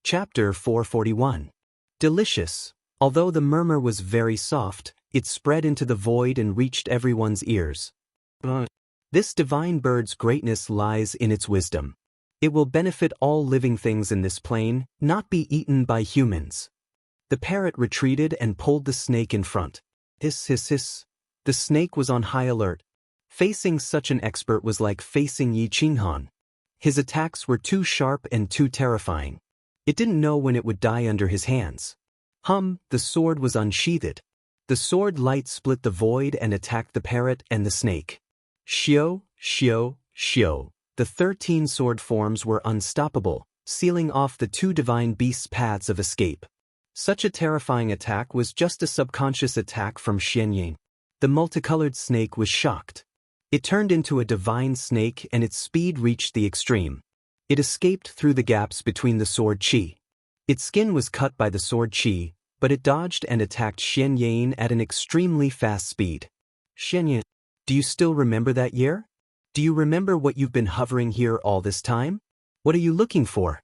Chapter 441. Delicious. Although the murmur was very soft, it spread into the void and reached everyone's ears. This divine bird's greatness lies in its wisdom. It will benefit all living things in this plane, not be eaten by humans. The parrot retreated and pulled the snake in front. Hiss, hiss, hiss. The snake was on high alert. Facing such an expert was like facing Yi Qinghan. His attacks were too sharp and too terrifying. It didn't know when it would die under his hands. The sword was unsheathed. The sword light split the void and attacked the parrot and the snake. Xiao, xiao, xiao. The 13 sword forms were unstoppable, sealing off the two divine beasts' paths of escape. Such a terrifying attack was just a subconscious attack from Xianying. The multicolored snake was shocked. It turned into a divine snake and its speed reached the extreme. It escaped through the gaps between the sword qi. Its skin was cut by the sword qi, but it dodged and attacked Xianying at an extremely fast speed. Xianying, do you still remember that year? Do you remember what you've been hovering here all this time? What are you looking for?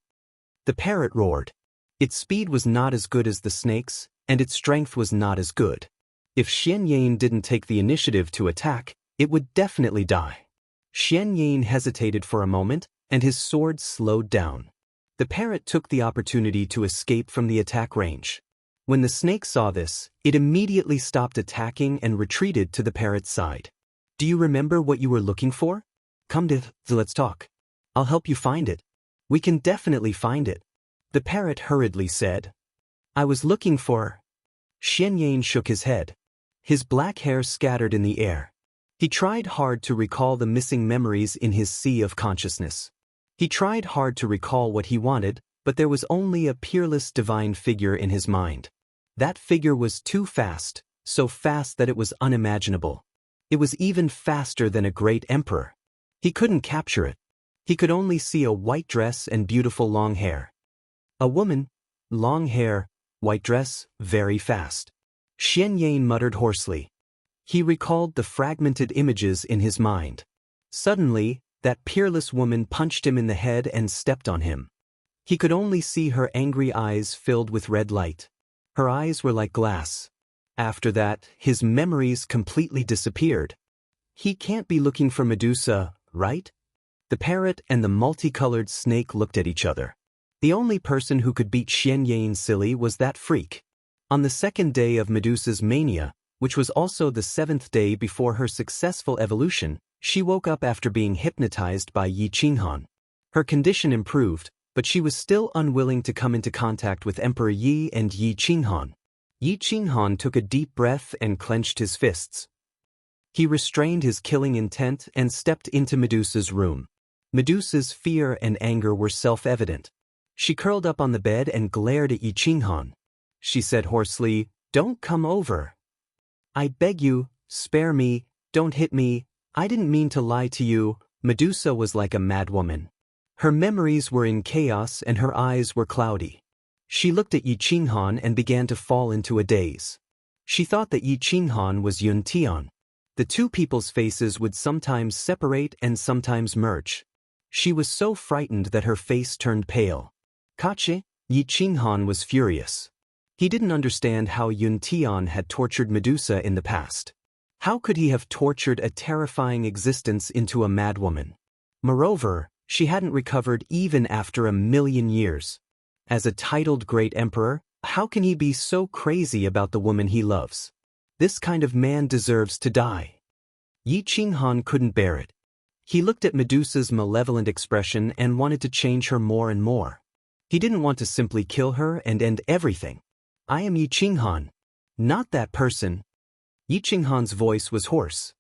The parrot roared. Its speed was not as good as the snake's, and its strength was not as good. If Xianying didn't take the initiative to attack, it would definitely die. Xianying hesitated for a moment, and his sword slowed down. The parrot took the opportunity to escape from the attack range. When the snake saw this, it immediately stopped attacking and retreated to the parrot's side. Do you remember what you were looking for? Come to let's talk. I'll help you find it. We can definitely find it. The parrot hurriedly said. I was looking for... Xianying shook his head. His black hair scattered in the air. He tried hard to recall the missing memories in his sea of consciousness. He tried hard to recall what he wanted, but there was only a peerless divine figure in his mind. That figure was too fast, so fast that it was unimaginable. It was even faster than a great emperor. He couldn't capture it. He could only see a white dress and beautiful long hair. A woman, long hair, white dress, very fast. Xianying muttered hoarsely. He recalled the fragmented images in his mind. Suddenly, that peerless woman punched him in the head and stepped on him. He could only see her angry eyes filled with red light. Her eyes were like glass. After that, his memories completely disappeared. He can't be looking for Medusa, right? The parrot and the multicolored snake looked at each other. The only person who could beat Xianying silly was that freak. On the second day of Medusa's mania, which was also the 7th day before her successful evolution, she woke up after being hypnotized by Yi Qinghan. Her condition improved, but she was still unwilling to come into contact with Emperor Yi and Yi Qinghan. Yi Qinghan took a deep breath and clenched his fists. He restrained his killing intent and stepped into Medusa's room. Medusa's fear and anger were self-evident. She curled up on the bed and glared at Yi Qinghan. She said hoarsely, "Don't come over. I beg you, spare me, don't hit me. I didn't mean to lie to you." Medusa was like a madwoman. Her memories were in chaos and her eyes were cloudy. She looked at Yi Qinghan and began to fall into a daze. She thought that Yi Qinghan was Yun Tian. The two people's faces would sometimes separate and sometimes merge. She was so frightened that her face turned pale. Kache, Yi Qinghan was furious. He didn't understand how Yun Tian had tortured Medusa in the past. How could he have tortured a terrifying existence into a madwoman? Moreover, she hadn't recovered even after 1,000,000 years. As a titled great emperor, how can he be so crazy about the woman he loves? This kind of man deserves to die. Yi Qinghan couldn't bear it. He looked at Medusa's malevolent expression and wanted to change her more and more. He didn't want to simply kill her and end everything. I am Yi Qinghan. Not that person. Yi Qinghan's voice was hoarse.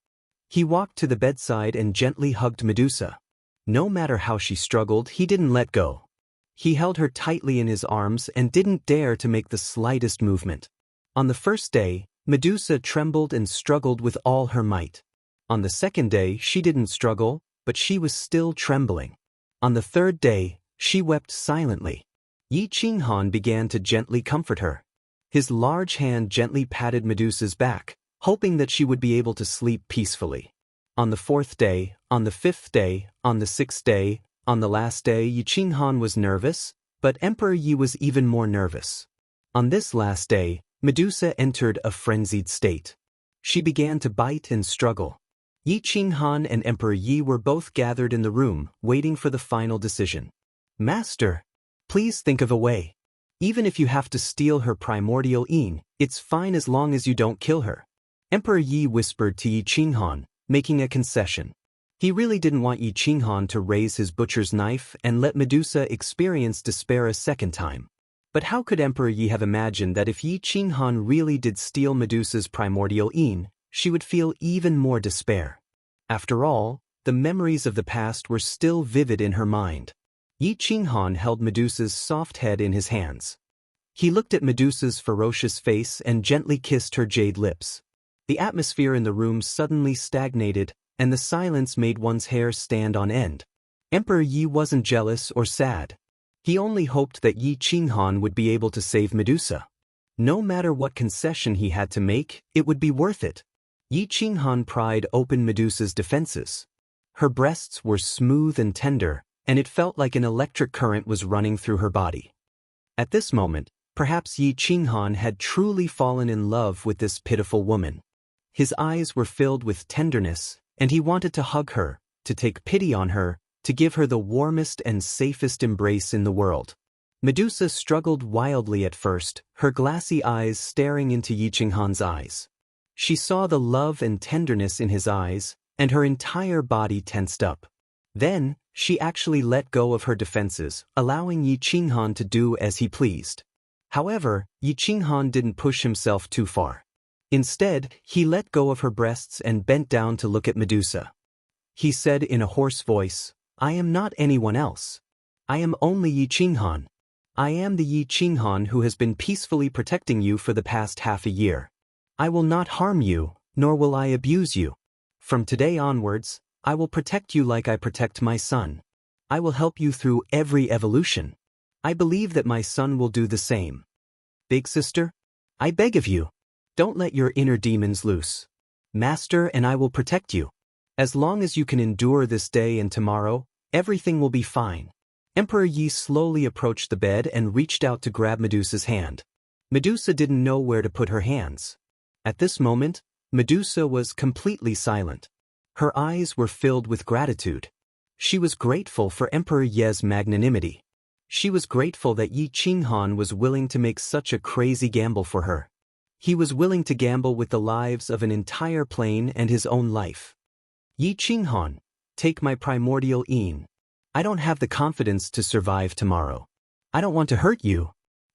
He walked to the bedside and gently hugged Medusa. No matter how she struggled, he didn't let go. He held her tightly in his arms and didn't dare to make the slightest movement. On the first day, Medusa trembled and struggled with all her might. On the second day, she didn't struggle, but she was still trembling. On the third day, she wept silently. Yi Qinghan began to gently comfort her. His large hand gently patted Medusa's back, hoping that she would be able to sleep peacefully. On the 4th day, on the 5th day, on the 6th day, on the last day, Yi Qinghan was nervous, But Emperor Yi was even more nervous. On this last day, Medusa entered a frenzied state. She began to bite and struggle. Yi Qinghan and Emperor Yi were both gathered in the room, waiting for the final decision. Master, please think of a way. Even if you have to steal her primordial yin, it's fine as long as you don't kill her. Emperor Yi whispered to Yi Qinghan, making a concession. He really didn't want Yi Qinghan to raise his butcher's knife and let Medusa experience despair a second time. But how could Emperor Yi have imagined that if Yi Qinghan really did steal Medusa's primordial yin, she would feel even more despair? After all, the memories of the past were still vivid in her mind. Yi Qinghan held Medusa's soft head in his hands. He looked at Medusa's ferocious face and gently kissed her jade lips. The atmosphere in the room suddenly stagnated, and the silence made one's hair stand on end. Emperor Yi wasn't jealous or sad. He only hoped that Yi Qinghan would be able to save Medusa. No matter what concession he had to make, it would be worth it. Yi Qinghan pried open Medusa's defenses. Her breasts were smooth and tender, and it felt like an electric current was running through her body. At this moment, perhaps Yi Qinghan had truly fallen in love with this pitiful woman. His eyes were filled with tenderness, and he wanted to hug her, to take pity on her, to give her the warmest and safest embrace in the world. Medusa struggled wildly at first, her glassy eyes staring into Yi Qinghan's eyes. She saw the love and tenderness in his eyes, and her entire body tensed up. Then, she actually let go of her defenses, allowing Yi Qinghan to do as he pleased. However, Yi Qinghan didn't push himself too far. Instead, he let go of her breasts and bent down to look at Medusa. He said in a hoarse voice, "I am not anyone else. I am only Yi Qinghan. I am the Yi Qinghan who has been peacefully protecting you for the past half a year. I will not harm you, nor will I abuse you. From today onwards, I will protect you like I protect my son. I will help you through every evolution. I believe that my son will do the same. Big sister, I beg of you, don't let your inner demons loose. Master and I will protect you. As long as you can endure this day and tomorrow, everything will be fine." Emperor Yi slowly approached the bed and reached out to grab Medusa's hand. Medusa didn't know where to put her hands. At this moment, Medusa was completely silent. Her eyes were filled with gratitude. She was grateful for Emperor Ye's magnanimity. She was grateful that Yi Qinghan was willing to make such a crazy gamble for her. He was willing to gamble with the lives of an entire plane and his own life. "Yi Qinghan, take my primordial yin. I don't have the confidence to survive tomorrow. I don't want to hurt you."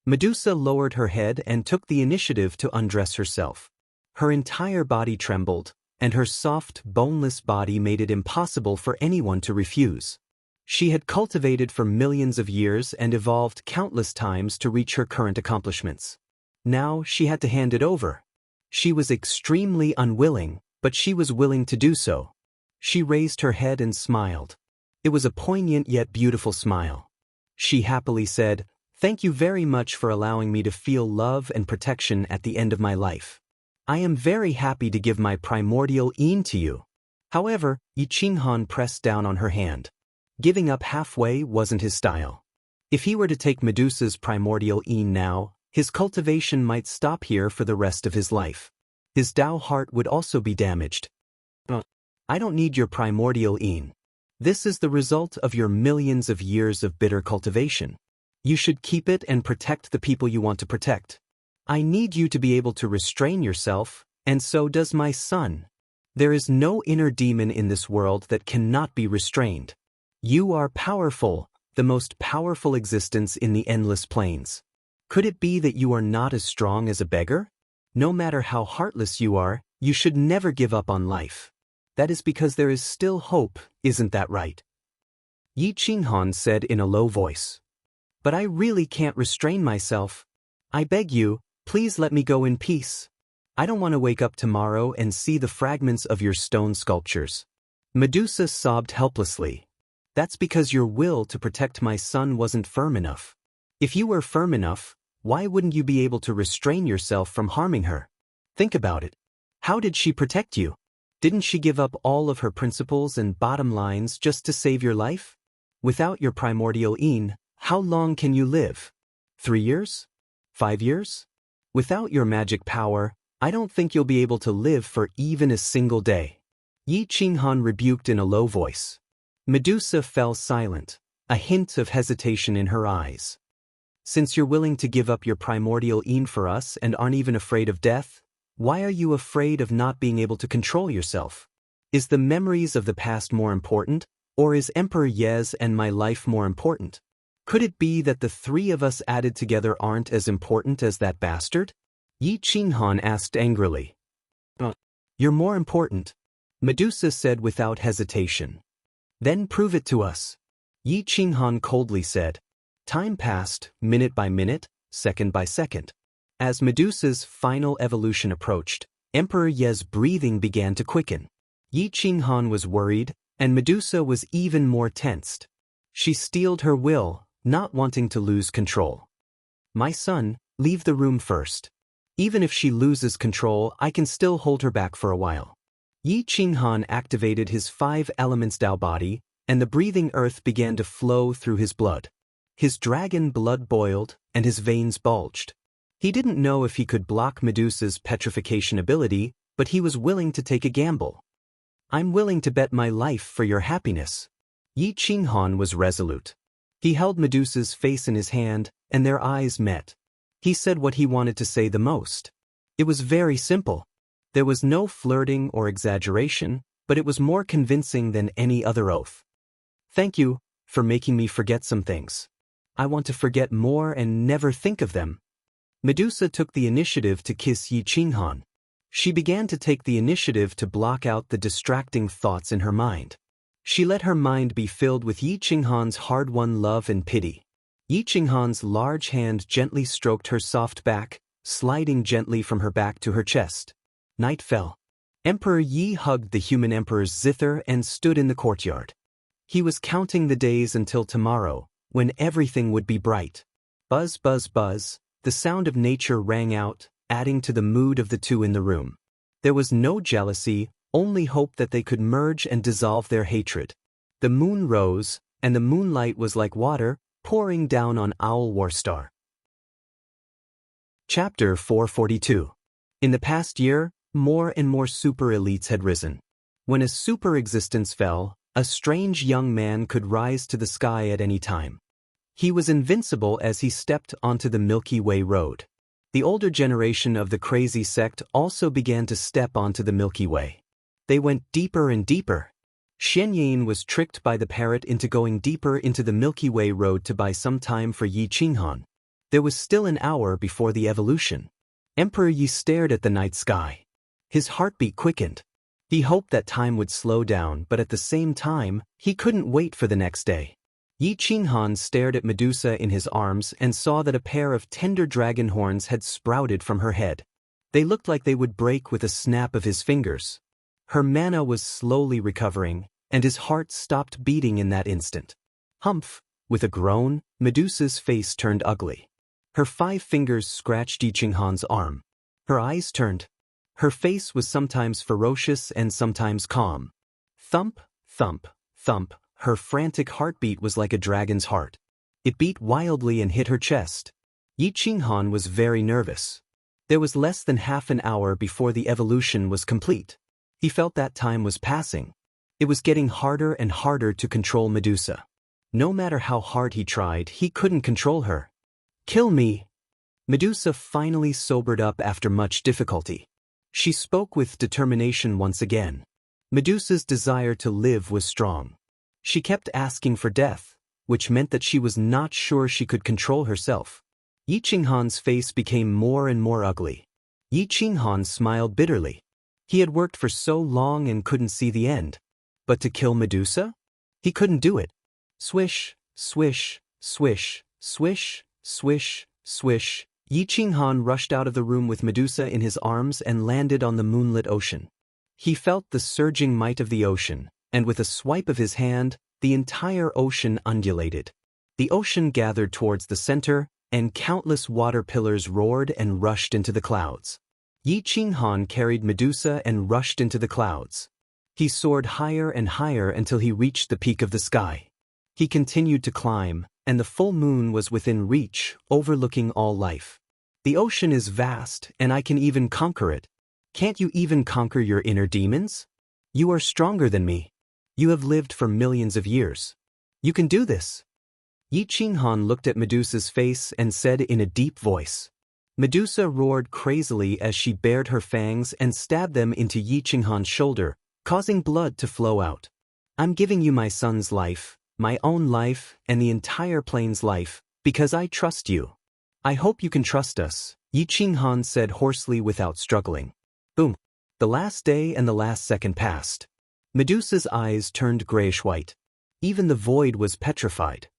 Medusa lowered her head and took the initiative to undress herself. Her entire body trembled, and her soft, boneless body made it impossible for anyone to refuse. She had cultivated for millions of years and evolved countless times to reach her current accomplishments. Now she had to hand it over. She was extremely unwilling, but she was willing to do so. She raised her head and smiled. It was a poignant yet beautiful smile. She happily said, "Thank you very much for allowing me to feel love and protection at the end of my life. I am very happy to give my primordial yin to you." However, Yi Qinghan pressed down on her hand. Giving up halfway wasn't his style. If he were to take Medusa's primordial yin now, his cultivation might stop here for the rest of his life. His Tao heart would also be damaged. "I don't need your primordial yin. This is the result of your millions of years of bitter cultivation. You should keep it and protect the people you want to protect. I need you to be able to restrain yourself, and so does my son. There is no inner demon in this world that cannot be restrained. You are powerful, the most powerful existence in the endless plains. Could it be that you are not as strong as a beggar? No matter how heartless you are, you should never give up on life. That is because there is still hope, isn't that right?" Yi Qinghan said in a low voice. "But I really can't restrain myself. I beg you, please let me go in peace. I don't want to wake up tomorrow and see the fragments of your stone sculptures." Medusa sobbed helplessly. "That's because your will to protect my son wasn't firm enough. If you were firm enough, why wouldn't you be able to restrain yourself from harming her? Think about it. How did she protect you? Didn't she give up all of her principles and bottom lines just to save your life? Without your primordial yin, How long can you live? 3 years? 5 years? Without your magic power, I don't think you'll be able to live for even a single day. Yi Qinghan rebuked in a low voice. Medusa fell silent, a hint of hesitation in her eyes. Since you're willing to give up your primordial Yin for us and aren't even afraid of death, why are you afraid of not being able to control yourself? Is the memories of the past more important, or is Emperor Ye's and my life more important? Could it be that the three of us added together aren't as important as that bastard? Yi Qinghan asked angrily. You're more important, Medusa said without hesitation. Then prove it to us. Yi Qinghan coldly said. Time passed, minute by minute, second by second. As Medusa's final evolution approached, Emperor Ye's breathing began to quicken. Yi Qinghan was worried, and Medusa was even more tensed. She steeled her will, not wanting to lose control. My son, leave the room first. Even if she loses control, I can still hold her back for a while. Yi Qinghan activated his 5 elements Dao body, and the breathing earth began to flow through his blood. His dragon blood boiled, and his veins bulged. He didn't know if he could block Medusa's petrification ability, but he was willing to take a gamble. I'm willing to bet my life for your happiness. Yi Qinghan was resolute. He held Medusa's face in his hand, and their eyes met. He said what he wanted to say the most. It was very simple. There was no flirting or exaggeration, but it was more convincing than any other oath. Thank you for making me forget some things. I want to forget more and never think of them. Medusa took the initiative to kiss Yi Qinghan. She began to take the initiative to block out the distracting thoughts in her mind. She let her mind be filled with Yi Qinghan's hard-won love and pity. Yi Qinghan's large hand gently stroked her soft back, sliding gently from her back to her chest. Night fell. Emperor Yi hugged the human emperor's zither and stood in the courtyard. He was counting the days until tomorrow, when everything would be bright. Buzz, buzz, buzz, the sound of nature rang out, adding to the mood of the two in the room. There was no jealousy, only hope that they could merge and dissolve their hatred. The moon rose, and the moonlight was like water, pouring down on Owl Warstar. Chapter 442. In the past year, more and more super elites had risen. When a super existence fell, a strange young man could rise to the sky at any time. He was invincible as he stepped onto the Milky Way road. The older generation of the crazy sect also began to step onto the Milky Way. They went deeper and deeper. Xianyin was tricked by the parrot into going deeper into the Milky Way road to buy some time for Yi Qinghan. There was still an hour before the evolution. Emperor Yi stared at the night sky. His heartbeat quickened. He hoped that time would slow down, but at the same time, he couldn't wait for the next day. Yi Qinghan stared at Medusa in his arms and saw that a pair of tender dragon horns had sprouted from her head. They looked like they would break with a snap of his fingers. Her mana was slowly recovering, and his heart stopped beating in that instant. Humph! With a groan, Medusa's face turned ugly. Her 5 fingers scratched Yi Qinghan's arm. Her eyes turned. Her face was sometimes ferocious and sometimes calm. Thump, thump, thump, her frantic heartbeat was like a dragon's heart. It beat wildly and hit her chest. Yi Qinghan was very nervous. There was less than half an hour before the evolution was complete. He felt that time was passing. It was getting harder and harder to control Medusa. No matter how hard he tried, he couldn't control her. Kill me! Medusa finally sobered up after much difficulty. She spoke with determination once again. Medusa's desire to live was strong. She kept asking for death, which meant that she was not sure she could control herself. Yi Qinghan's face became more and more ugly. Yi Qinghan smiled bitterly. He had worked for so long and couldn't see the end. But to kill Medusa? He couldn't do it. Swish, swish, swish, swish, swish, swish. Yi Qinghan rushed out of the room with Medusa in his arms and landed on the moonlit ocean. He felt the surging might of the ocean, and with a swipe of his hand, the entire ocean undulated. The ocean gathered towards the center, and countless water pillars roared and rushed into the clouds. Yi Qinghan carried Medusa and rushed into the clouds. He soared higher and higher until he reached the peak of the sky. He continued to climb, and the full moon was within reach, overlooking all life. The ocean is vast, and I can even conquer it. Can't you even conquer your inner demons? You are stronger than me. You have lived for millions of years. You can do this. Yi Qinghan looked at Medusa's face and said in a deep voice. Medusa roared crazily as she bared her fangs and stabbed them into Yi Qinghan's shoulder, causing blood to flow out. I'm giving you my son's life, my own life, and the entire plane's life, because I trust you. I hope you can trust us, Yi Qinghan said hoarsely without struggling. Boom. The last day and the last second passed. Medusa's eyes turned grayish-white. Even the void was petrified.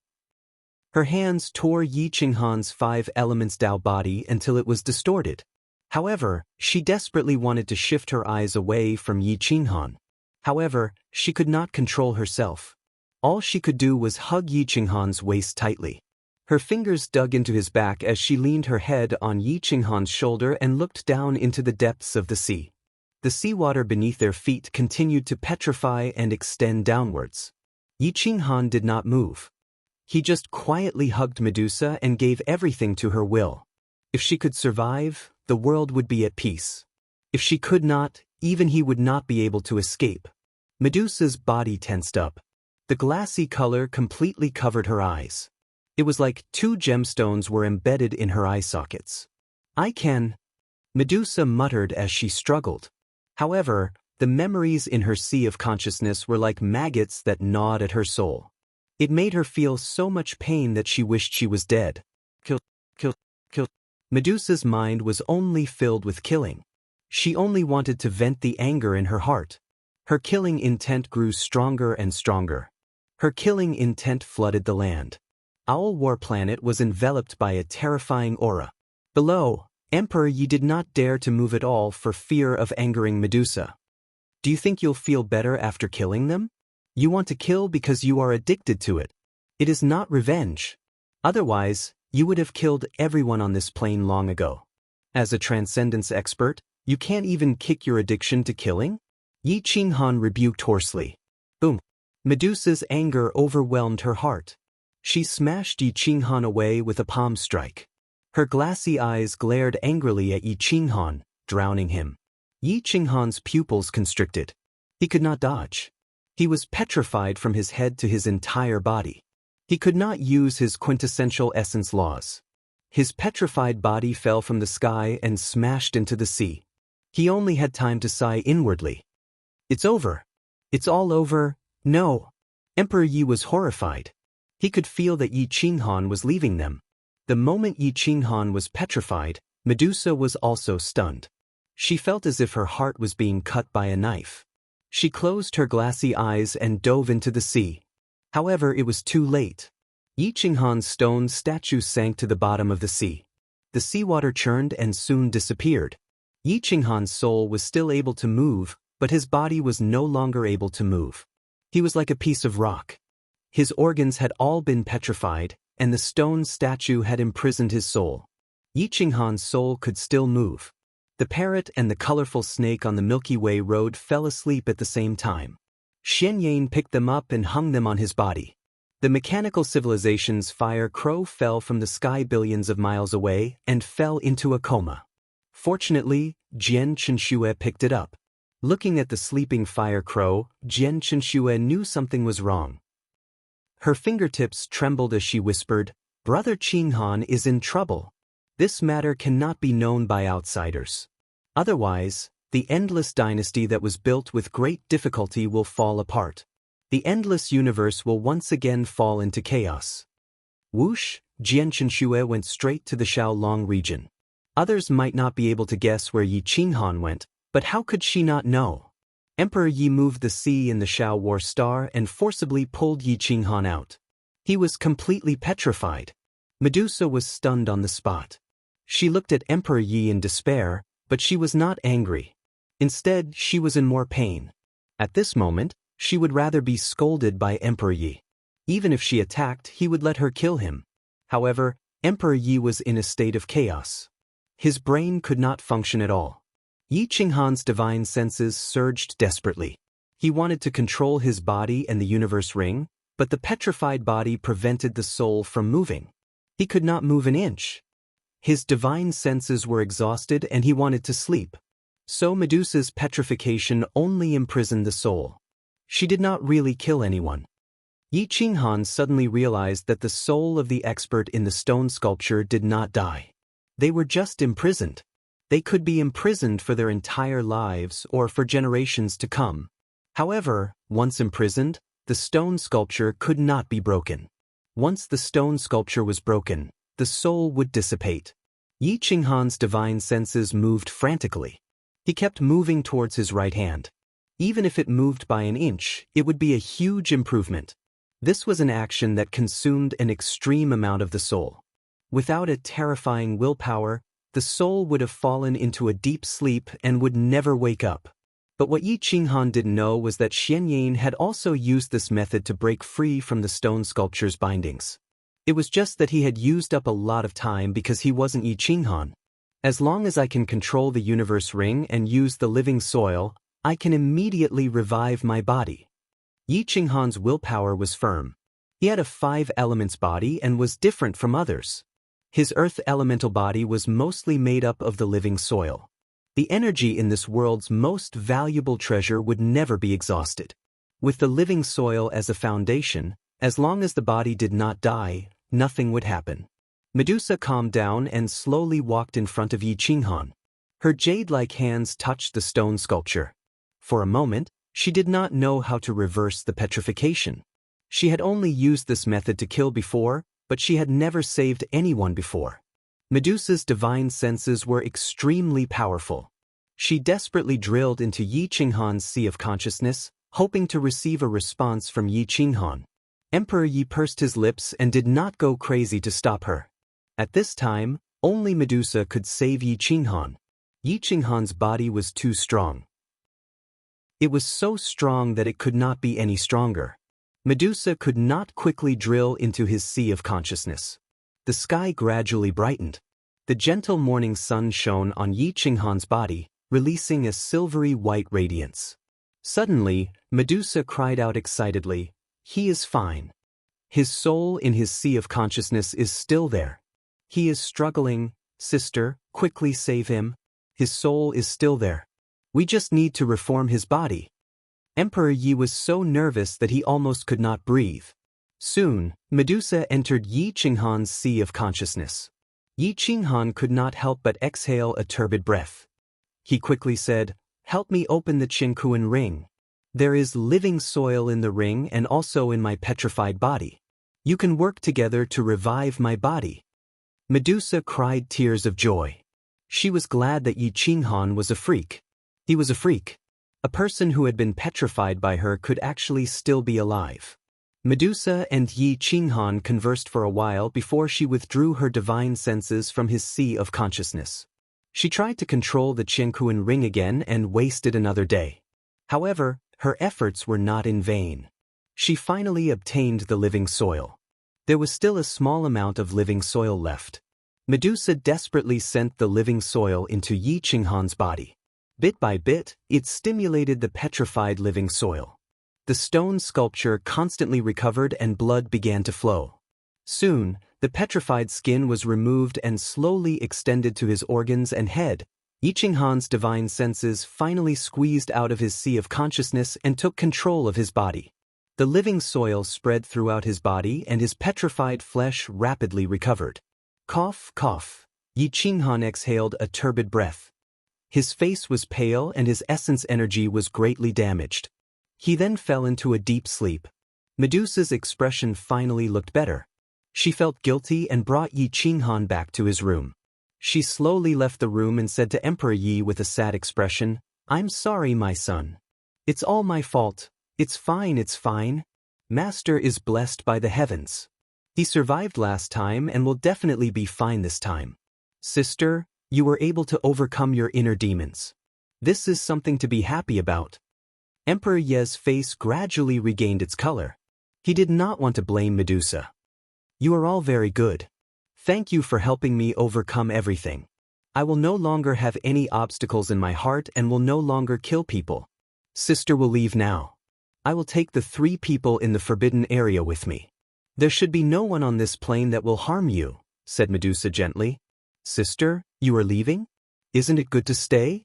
Her hands tore Yi Qinghan's 5 elements Dao body until it was distorted. However, she desperately wanted to shift her eyes away from Yi Qinghan. However, she could not control herself. All she could do was hug Yi Qinghan's waist tightly. Her fingers dug into his back as she leaned her head on Yi Qinghan's shoulder and looked down into the depths of the sea. The seawater beneath their feet continued to petrify and extend downwards. Yi Qinghan did not move. He just quietly hugged Medusa and gave everything to her will. If she could survive, the world would be at peace. If she could not, even he would not be able to escape. Medusa's body tensed up. The glassy color completely covered her eyes. It was like 2 gemstones were embedded in her eye sockets. I can, Medusa muttered as she struggled. However, the memories in her sea of consciousness were like maggots that gnawed at her soul. It made her feel so much pain that she wished she was dead. Kill, kill, kill. Medusa's mind was only filled with killing. She only wanted to vent the anger in her heart. Her killing intent grew stronger and stronger. Her killing intent flooded the land. Owl War Planet was enveloped by a terrifying aura. Below, Emperor Yi did not dare to move at all for fear of angering Medusa. Do you think you'll feel better after killing them? You want to kill because you are addicted to it. It is not revenge. Otherwise, you would have killed everyone on this plane long ago. As a transcendence expert, you can't even kick your addiction to killing? Yi Qinghan rebuked hoarsely. Boom. Medusa's anger overwhelmed her heart. She smashed Yi Qinghan away with a palm strike. Her glassy eyes glared angrily at Yi Qinghan, drowning him. Yi Qinghan's pupils constricted. He could not dodge. He was petrified from his head to his entire body. He could not use his quintessential essence laws. His petrified body fell from the sky and smashed into the sea. He only had time to sigh inwardly. It's over. It's all over. No. Emperor Yi was horrified. He could feel that Yi Qinghan was leaving them. The moment Yi Qinghan was petrified, Medusa was also stunned. She felt as if her heart was being cut by a knife. She closed her glassy eyes and dove into the sea. However, it was too late. Yi Qinghan's stone statue sank to the bottom of the sea. The seawater churned and soon disappeared. Yi Qinghan's soul was still able to move, but his body was no longer able to move. He was like a piece of rock. His organs had all been petrified, and the stone statue had imprisoned his soul. Yi Qinghan's soul could still move. The parrot and the colorful snake on the Milky Way road fell asleep at the same time. Xian Yan picked them up and hung them on his body. The mechanical civilization's fire crow fell from the sky billions of miles away and fell into a coma. Fortunately, Jian Chenxue picked it up. Looking at the sleeping fire crow, Jian Chenxue knew something was wrong. Her fingertips trembled as she whispered, "Brother Qinghan is in trouble. This matter cannot be known by outsiders. Otherwise, the endless dynasty that was built with great difficulty will fall apart. The endless universe will once again fall into chaos." Whoosh, Jian Chenxue went straight to the Xiaolong region. Others might not be able to guess where Yi Qinghan went, but how could she not know? Emperor Yi moved the sea in the Xiao War Star and forcibly pulled Yi Qinghan out. He was completely petrified. Medusa was stunned on the spot. She looked at Emperor Yi in despair, but she was not angry. Instead, she was in more pain. At this moment, she would rather be scolded by Emperor Yi. Even if she attacked, he would let her kill him. However, Emperor Yi was in a state of chaos. His brain could not function at all. Yi Qinghan's divine senses surged desperately. He wanted to control his body and the universe ring, But the petrified body prevented the soul from moving. He could not move an inch. His divine senses were exhausted and he wanted to sleep. So Medusa's petrification only imprisoned the soul. She did not really kill anyone. Yi Qinghan suddenly realized that the soul of the expert in the stone sculpture did not die. They were just imprisoned. They could be imprisoned for their entire lives or for generations to come. However, once imprisoned, the stone sculpture could not be broken. Once the stone sculpture was broken, the soul would dissipate. Yi Qinghan's divine senses moved frantically. He kept moving towards his right hand. Even if it moved by an inch, it would be a huge improvement. This was an action that consumed an extreme amount of the soul. Without a terrifying willpower, the soul would have fallen into a deep sleep and would never wake up. But what Yi Qinghan didn't know was that Xianyan had also used this method to break free from the stone sculpture's bindings. It was just that he had used up a lot of time because he wasn't Yi Qinghan. As long as I can control the universe ring and use the living soil, I can immediately revive my body. Yi Qinghan's willpower was firm. He had a 5-elements body and was different from others. His earth elemental body was mostly made up of the living soil. The energy in this world's most valuable treasure would never be exhausted. With the living soil as a foundation, as long as the body did not die, nothing would happen. Medusa calmed down and slowly walked in front of Yi Qinghan. Her jade-like hands touched the stone sculpture. For a moment, she did not know how to reverse the petrification. She had only used this method to kill before, but she had never saved anyone before. Medusa's divine senses were extremely powerful. She desperately drilled into Yi Qinghan's sea of consciousness, hoping to receive a response from Yi Qinghan. Emperor Yi pursed his lips and did not go crazy to stop her. At this time, only Medusa could save Yi Qinghan. Yi Qinghan's body was too strong. It was so strong that it could not be any stronger. Medusa could not quickly drill into his sea of consciousness. The sky gradually brightened. The gentle morning sun shone on Yi Qinghan's body, releasing a silvery white radiance. Suddenly, Medusa cried out excitedly, "He is fine. His soul in his sea of consciousness is still there. He is struggling, sister, quickly save him. His soul is still there. We just need to reform his body." Emperor Yi was so nervous that he almost could not breathe. Soon, Medusa entered Yi Qinghan's sea of consciousness. Yi Qinghan could not help but exhale a turbid breath. He quickly said, "Help me open the Qingkuan ring. There is living soil in the ring and also in my petrified body. You can work together to revive my body." Medusa cried tears of joy. She was glad that Yi Qinghan was a freak. He was a freak. A person who had been petrified by her could actually still be alive. Medusa and Yi Qinghan conversed for a while before she withdrew her divine senses from his sea of consciousness. She tried to control the Qingkuan ring again and wasted another day. However, her efforts were not in vain. She finally obtained the living soil. There was still a small amount of living soil left. Medusa desperately sent the living soil into Yi Qinghan's body. Bit by bit, it stimulated the petrified living soil. The stone sculpture constantly recovered and blood began to flow. Soon, the petrified skin was removed and slowly extended to his organs and head. Yi Qinghan's divine senses finally squeezed out of his sea of consciousness and took control of his body. The living soil spread throughout his body and his petrified flesh rapidly recovered. Cough, cough. Yi Qinghan exhaled a turbid breath. His face was pale and his essence energy was greatly damaged. He then fell into a deep sleep. Medusa's expression finally looked better. She felt guilty and brought Yi Qinghan back to his room. She slowly left the room and said to Emperor Yi with a sad expression, "I'm sorry, my son. It's all my fault. It's fine, it's fine. Master is blessed by the heavens. He survived last time and will definitely be fine this time. Sister, you were able to overcome your inner demons. This is something to be happy about." Emperor Ye's face gradually regained its color. He did not want to blame Medusa. "You are all very good. Thank you for helping me overcome everything. I will no longer have any obstacles in my heart and will no longer kill people. Sister will leave now. I will take the 3 people in the forbidden area with me. There should be no one on this plane that will harm you, said Medusa gently. Sister, you are leaving? Isn't it good to stay?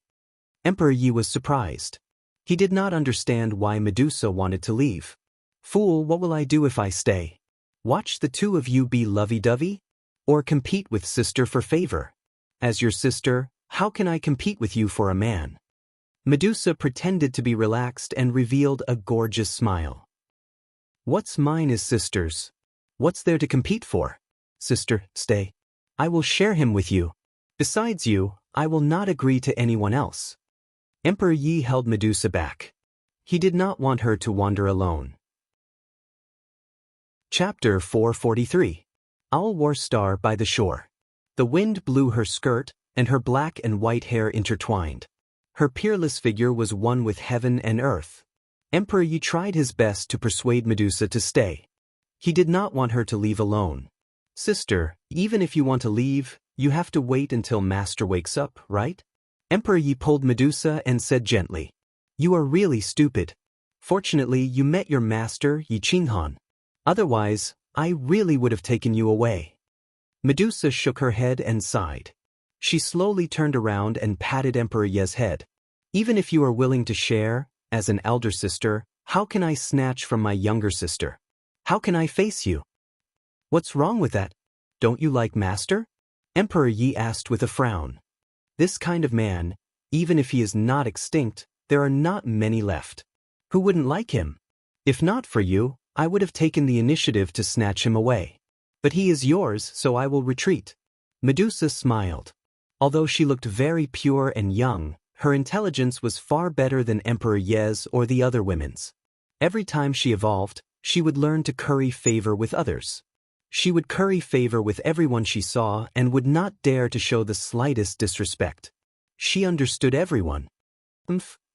Emperor Yi was surprised. He did not understand why Medusa wanted to leave. Fool, what will I do if I stay? Watch the 2 of you be lovey-dovey? Or compete with sister for favor? As your sister, how can I compete with you for a man? Medusa pretended to be relaxed and revealed a gorgeous smile. What's mine is sister's. What's there to compete for? Sister, stay. I will share him with you. Besides you, I will not agree to anyone else. Emperor Yi held Medusa back. He did not want her to wander alone. Chapter 443. Owl War Star by the Shore. The wind blew her skirt, and her black and white hair intertwined. Her peerless figure was one with heaven and earth. Emperor Yi tried his best to persuade Medusa to stay. He did not want her to leave alone. Sister, even if you want to leave, you have to wait until Master wakes up, right? Emperor Yi pulled Medusa and said gently, You are really stupid. Fortunately, you met your master, Yi Qinghan. Otherwise, I really would have taken you away. Medusa shook her head and sighed. She slowly turned around and patted Emperor Yi's head. Even if you are willing to share, as an elder sister, how can I snatch from my younger sister? How can I face you? What's wrong with that? Don't you like Master? Emperor Yi asked with a frown. This kind of man, even if he is not extinct, there are not many left. Who wouldn't like him? If not for you, I would have taken the initiative to snatch him away. But he is yours, so I will retreat. Medusa smiled. Although she looked very pure and young, her intelligence was far better than Emperor Yi's or the other women's. Every time she evolved, she would learn to curry favor with others. She would curry favor with everyone she saw and would not dare to show the slightest disrespect. She understood everyone.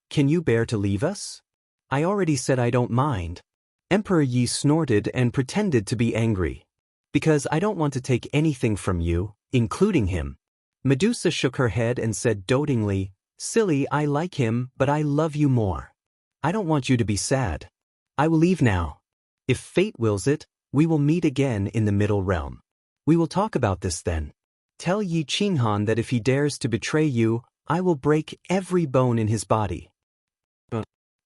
Can you bear to leave us? I already said I don't mind. Emperor Yi snorted and pretended to be angry. Because I don't want to take anything from you, including him. Medusa shook her head and said dotingly, Silly, I like him, but I love you more. I don't want you to be sad. I will leave now. If fate wills it, we will meet again in the Middle Realm. We will talk about this then. Tell Yi Qinghan that if he dares to betray you, I will break every bone in his body.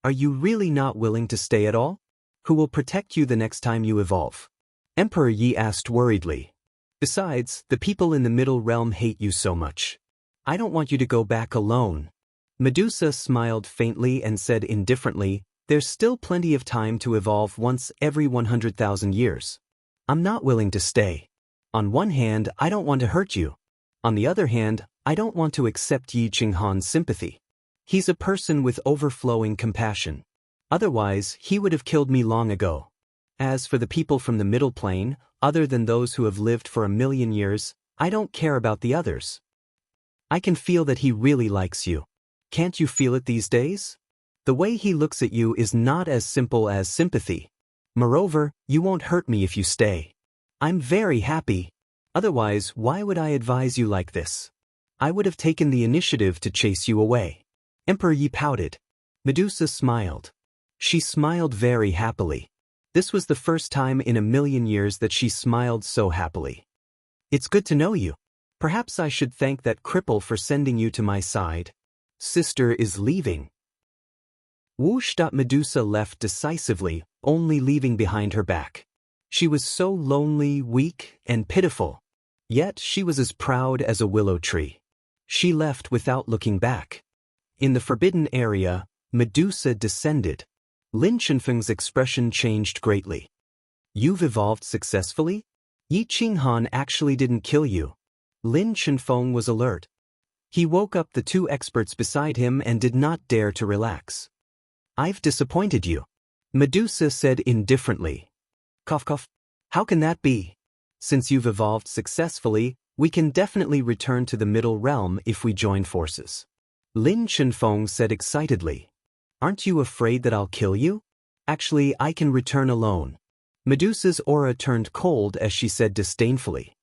Are you really not willing to stay at all? Who will protect you the next time you evolve? Emperor Yi asked worriedly. Besides, the people in the Middle Realm hate you so much. I don't want you to go back alone. Medusa smiled faintly and said indifferently, There's still plenty of time to evolve once every 100,000 years. I'm not willing to stay. On one hand, I don't want to hurt you. On the other hand, I don't want to accept Yi Qinghan's sympathy. He's a person with overflowing compassion. Otherwise, he would have killed me long ago. As for the people from the middle plane, other than those who have lived for 1,000,000 years, I don't care about the others. I can feel that he really likes you. Can't you feel it these days? The way he looks at you is not as simple as sympathy. Moreover, you won't hurt me if you stay. I'm very happy. Otherwise, why would I advise you like this? I would have taken the initiative to chase you away. Emperor Yi pouted. Medusa smiled. She smiled very happily. This was the first time in 1,000,000 years that she smiled so happily. It's good to know you. Perhaps I should thank that cripple for sending you to my side. Sister is leaving. Whoosh! Medusa left decisively, only leaving behind her back. She was so lonely, weak, and pitiful. Yet she was as proud as a willow tree. She left without looking back. In the forbidden area, Medusa descended. Lin Chenfeng's expression changed greatly. You've evolved successfully? Yi Qinghan actually didn't kill you. Lin Chenfeng was alert. He woke up the 2 experts beside him and did not dare to relax. I've disappointed you. Medusa said indifferently. Cough cough. How can that be? Since you've evolved successfully, we can definitely return to the Middle Realm if we join forces. Lin Chenfeng said excitedly. Aren't you afraid that I'll kill you? Actually, I can return alone. Medusa's aura turned cold as she said disdainfully.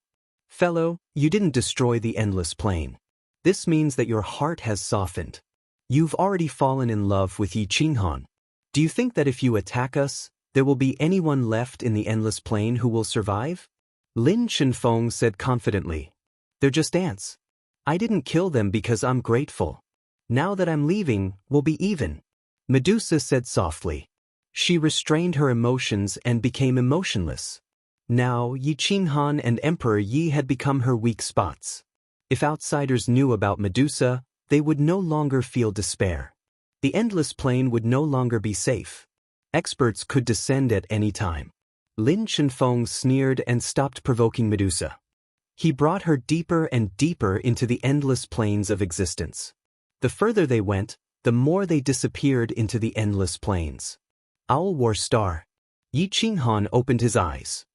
Fellow, you didn't destroy the endless plane. This means that your heart has softened. You've already fallen in love with Yi Qinghan. Do you think that if you attack us, there will be anyone left in the endless plain who will survive? Lin Chenfeng said confidently. They're just ants. I didn't kill them because I'm grateful. Now that I'm leaving, we'll be even. Medusa said softly. She restrained her emotions and became emotionless. Now, Yi Qinghan and Emperor Yi had become her weak spots. If outsiders knew about Medusa, they would no longer feel despair. The endless plain would no longer be safe. Experts could descend at any time. Lin Chenfeng sneered and stopped provoking Medusa. He brought her deeper and deeper into the endless plains of existence. The further they went, the more they disappeared into the endless plains. Owl War Star. Yi Qinghan opened his eyes.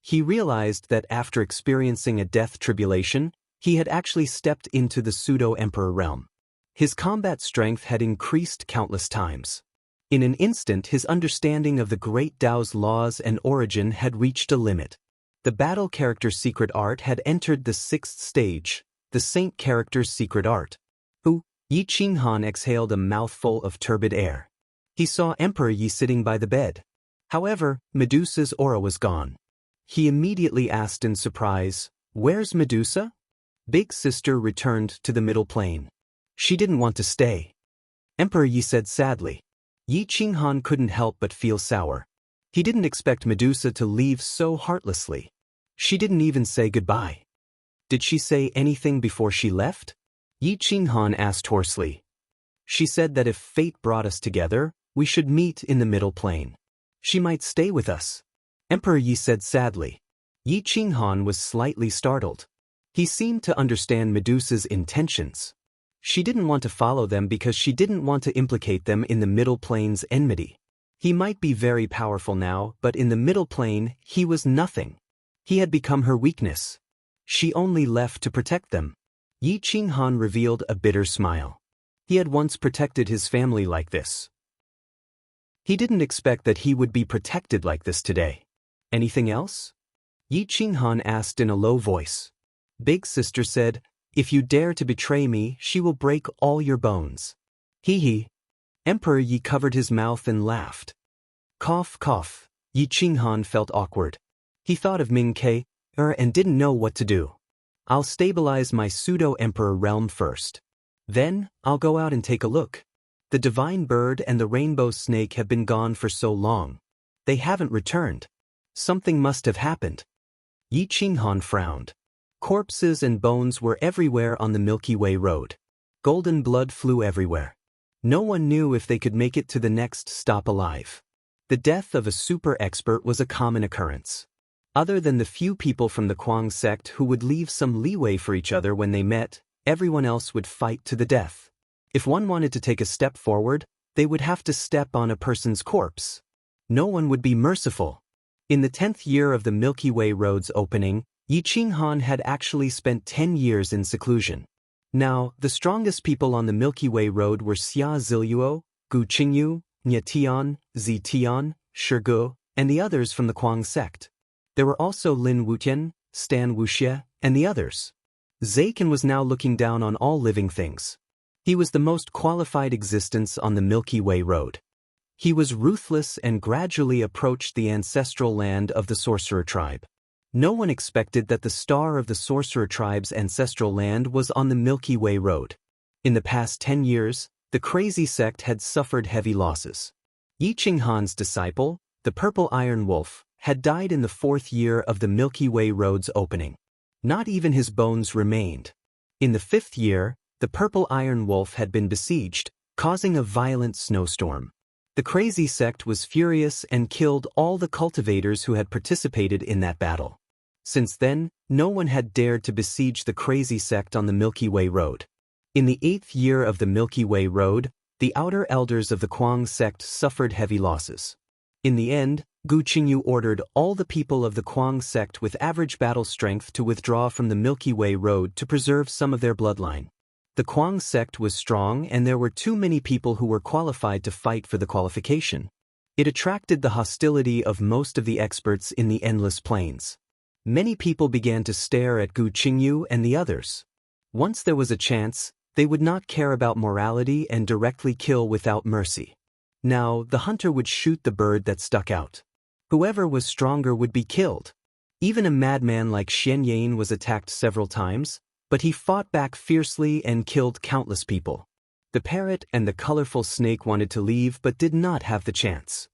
He realized that after experiencing a death tribulation, he had actually stepped into the pseudo-emperor realm. His combat strength had increased countless times. In an instant, his understanding of the Great Tao's laws and origin had reached a limit. The battle character's secret art had entered the 6th stage, the saint character's secret art. Yi Qinghan exhaled a mouthful of turbid air. He saw Emperor Yi sitting by the bed. However, Medusa's aura was gone. He immediately asked in surprise, "Where's Medusa?" Big Sister returned to the middle plane. She didn't want to stay. Emperor Yi said sadly. Yi Qinghan couldn't help but feel sour. He didn't expect Medusa to leave so heartlessly. She didn't even say goodbye. Did she say anything before she left? Yi Qinghan asked hoarsely. She said that if fate brought us together, we should meet in the middle plane. She might stay with us. Emperor Yi said sadly. Yi Qinghan was slightly startled. He seemed to understand Medusa's intentions. She didn't want to follow them because she didn't want to implicate them in the middle plane's enmity. He might be very powerful now, but in the middle plane, he was nothing. He had become her weakness. She only left to protect them. Yi Qinghan revealed a bitter smile. He had once protected his family like this. He didn't expect that he would be protected like this today. Anything else? Yi Qinghan asked in a low voice. Big Sister said, "If you dare to betray me, she will break all your bones." Hee. Emperor Yi covered his mouth and laughed. Cough, cough. Yi Qinghan felt awkward. He thought of Ming Ke and didn't know what to do. I'll stabilize my pseudo-emperor realm first. Then, I'll go out and take a look. The divine bird and the rainbow snake have been gone for so long. They haven't returned. Something must have happened. Yi Qinghan frowned. Corpses and bones were everywhere on the Milky Way road. Golden blood flew everywhere. No one knew if they could make it to the next stop alive. The death of a super expert was a common occurrence. Other than the few people from the Kuang sect who would leave some leeway for each other when they met, everyone else would fight to the death. If one wanted to take a step forward, they would have to step on a person's corpse. No one would be merciful. In the 10th year of the Milky Way road's opening, Yi Qinghan had actually spent 10 years in seclusion. Now, the strongest people on the Milky Way road were Xia Ziluo, Gu Qingyu, Nye Tian, Zi Tian, Shige, and the others from the Kuang sect. There were also Lin Wutian, Stan Wuxie, and the others. Zaken was now looking down on all living things. He was the most qualified existence on the Milky Way road. He was ruthless and gradually approached the ancestral land of the sorcerer tribe. No one expected that the star of the sorcerer tribe's ancestral land was on the Milky Way road. In the past 10 years, the crazy sect had suffered heavy losses. Yi Qinghan's disciple, the Purple Iron Wolf, had died in the 4th year of the Milky Way road's opening. Not even his bones remained. In the 5th year, the Purple Iron Wolf had been besieged, causing a violent snowstorm. The crazy sect was furious and killed all the cultivators who had participated in that battle. Since then, no one had dared to besiege the crazy sect on the Milky Way road. In the 8th year of the Milky Way road, the outer elders of the Kuang sect suffered heavy losses. In the end, Gu Qingyu ordered all the people of the Kuang sect with average battle strength to withdraw from the Milky Way road to preserve some of their bloodline. The Kuang sect was strong and there were too many people who were qualified to fight for the qualification. It attracted the hostility of most of the experts in the endless plains. Many people began to stare at Gu Qingyu and the others. Once there was a chance, they would not care about morality and directly kill without mercy. Now, the hunter would shoot the bird that stuck out. Whoever was stronger would be killed. Even a madman like Xian Yan was attacked several times, but he fought back fiercely and killed countless people. The parrot and the colorful snake wanted to leave but did not have the chance.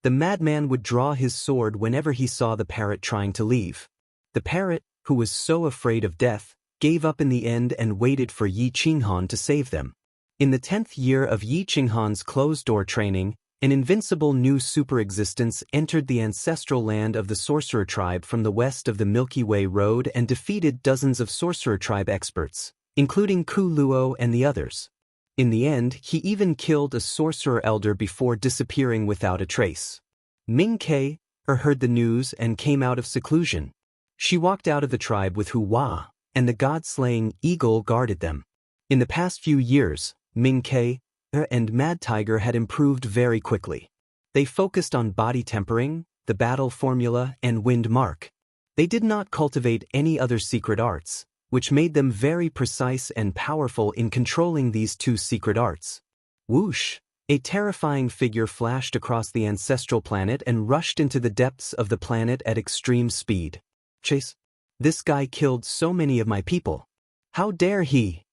The madman would draw his sword whenever he saw the parrot trying to leave. The parrot, who was so afraid of death, gave up in the end and waited for Yi Qinghan to save them. In the 10th year of Yi Qinghan's closed-door training, an invincible new super-existence entered the ancestral land of the sorcerer tribe from the west of the Milky Way Road and defeated dozens of sorcerer tribe experts, including Ku Luo and the others. In the end, he even killed a sorcerer elder before disappearing without a trace. Ming Ke heard the news and came out of seclusion. She walked out of the tribe with Hua, and the god-slaying eagle guarded them. In the past few years, Ming Ke and Mad Tiger had improved very quickly. They focused on body tempering, the battle formula, and wind mark. They did not cultivate any other secret arts, which made them very precise and powerful in controlling these two secret arts. Whoosh! A terrifying figure flashed across the ancestral planet and rushed into the depths of the planet at extreme speed. Chase! This guy killed so many of my people. How dare he?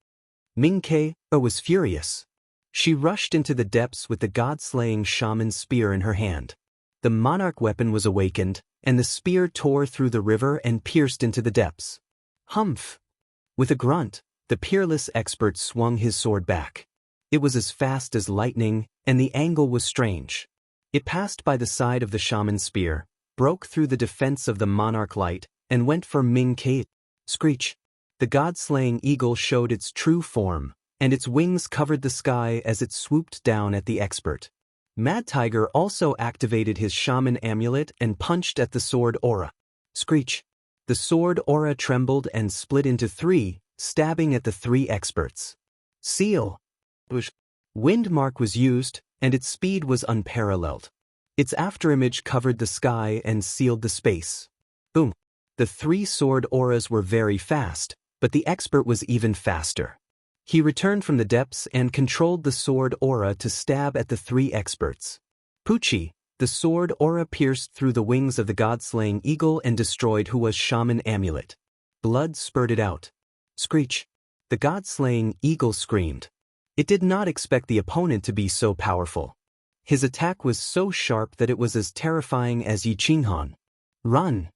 Ming Ke was furious. She rushed into the depths with the god-slaying shaman spear in her hand. The monarch weapon was awakened, and the spear tore through the river and pierced into the depths. Humph! With a grunt, the peerless expert swung his sword back. It was as fast as lightning, and the angle was strange. It passed by the side of the shaman spear, broke through the defense of the monarch light, and went for Ming Ke. Screech! The god-slaying eagle showed its true form, and its wings covered the sky as it swooped down at the expert. Mad Tiger also activated his shaman amulet and punched at the sword aura. Screech! The sword aura trembled and split into three, stabbing at the three experts. Seal! Wind mark was used, and its speed was unparalleled. Its afterimage covered the sky and sealed the space. Boom! The three sword auras were very fast, but the expert was even faster. He returned from the depths and controlled the sword aura to stab at the three experts. Poochie! The sword aura pierced through the wings of the god-slaying eagle and destroyed Hua's shaman amulet. Blood spurted out. Screech! The god-slaying eagle screamed. It did not expect the opponent to be so powerful. His attack was so sharp that it was as terrifying as Yi Qinghan. Run!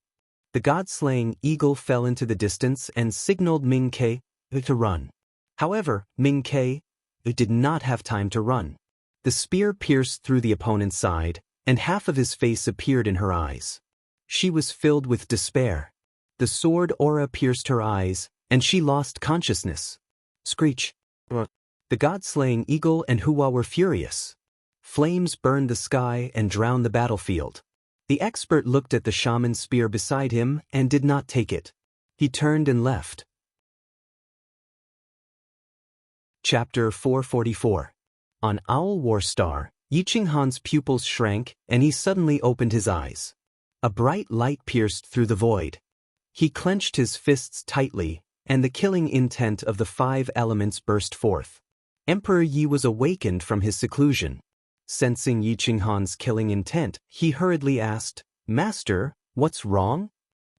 The god-slaying eagle fell into the distance and signaled Ming Ke to run. However, Ming Ke did not have time to run. The spear pierced through the opponent's side, and half of his face appeared in her eyes. She was filled with despair. The sword aura pierced her eyes, and she lost consciousness. Screech! The god-slaying eagle and Hua were furious. Flames burned the sky and drowned the battlefield. The expert looked at the shaman spear beside him and did not take it. He turned and left. Chapter 444. On Owl War Star, Yi Qinghan's pupils shrank and he suddenly opened his eyes. A bright light pierced through the void. He clenched his fists tightly, and the killing intent of the 5 elements burst forth. Emperor Yi was awakened from his seclusion. Sensing Yi Qinghan's killing intent, he hurriedly asked, "Master, what's wrong?"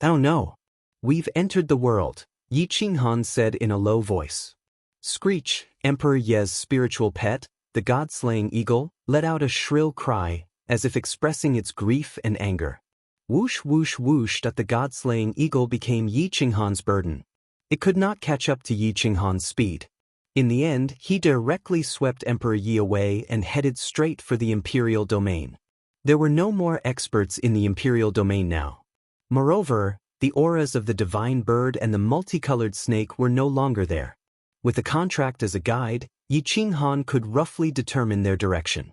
"Oh no. We've entered the world," Yi Qinghan said in a low voice. Screech! Emperor Ye's spiritual pet, the god-slaying eagle, let out a shrill cry, as if expressing its grief and anger. Whoosh whoosh whoosh! The god-slaying eagle became Yi Qinghan's burden. It could not catch up to Yi Qinghan's speed. In the end, he directly swept Emperor Yi away and headed straight for the Imperial Domain. There were no more experts in the Imperial Domain now. Moreover, the auras of the divine bird and the multicolored snake were no longer there. With a contract as a guide, Yi Qinghan could roughly determine their direction.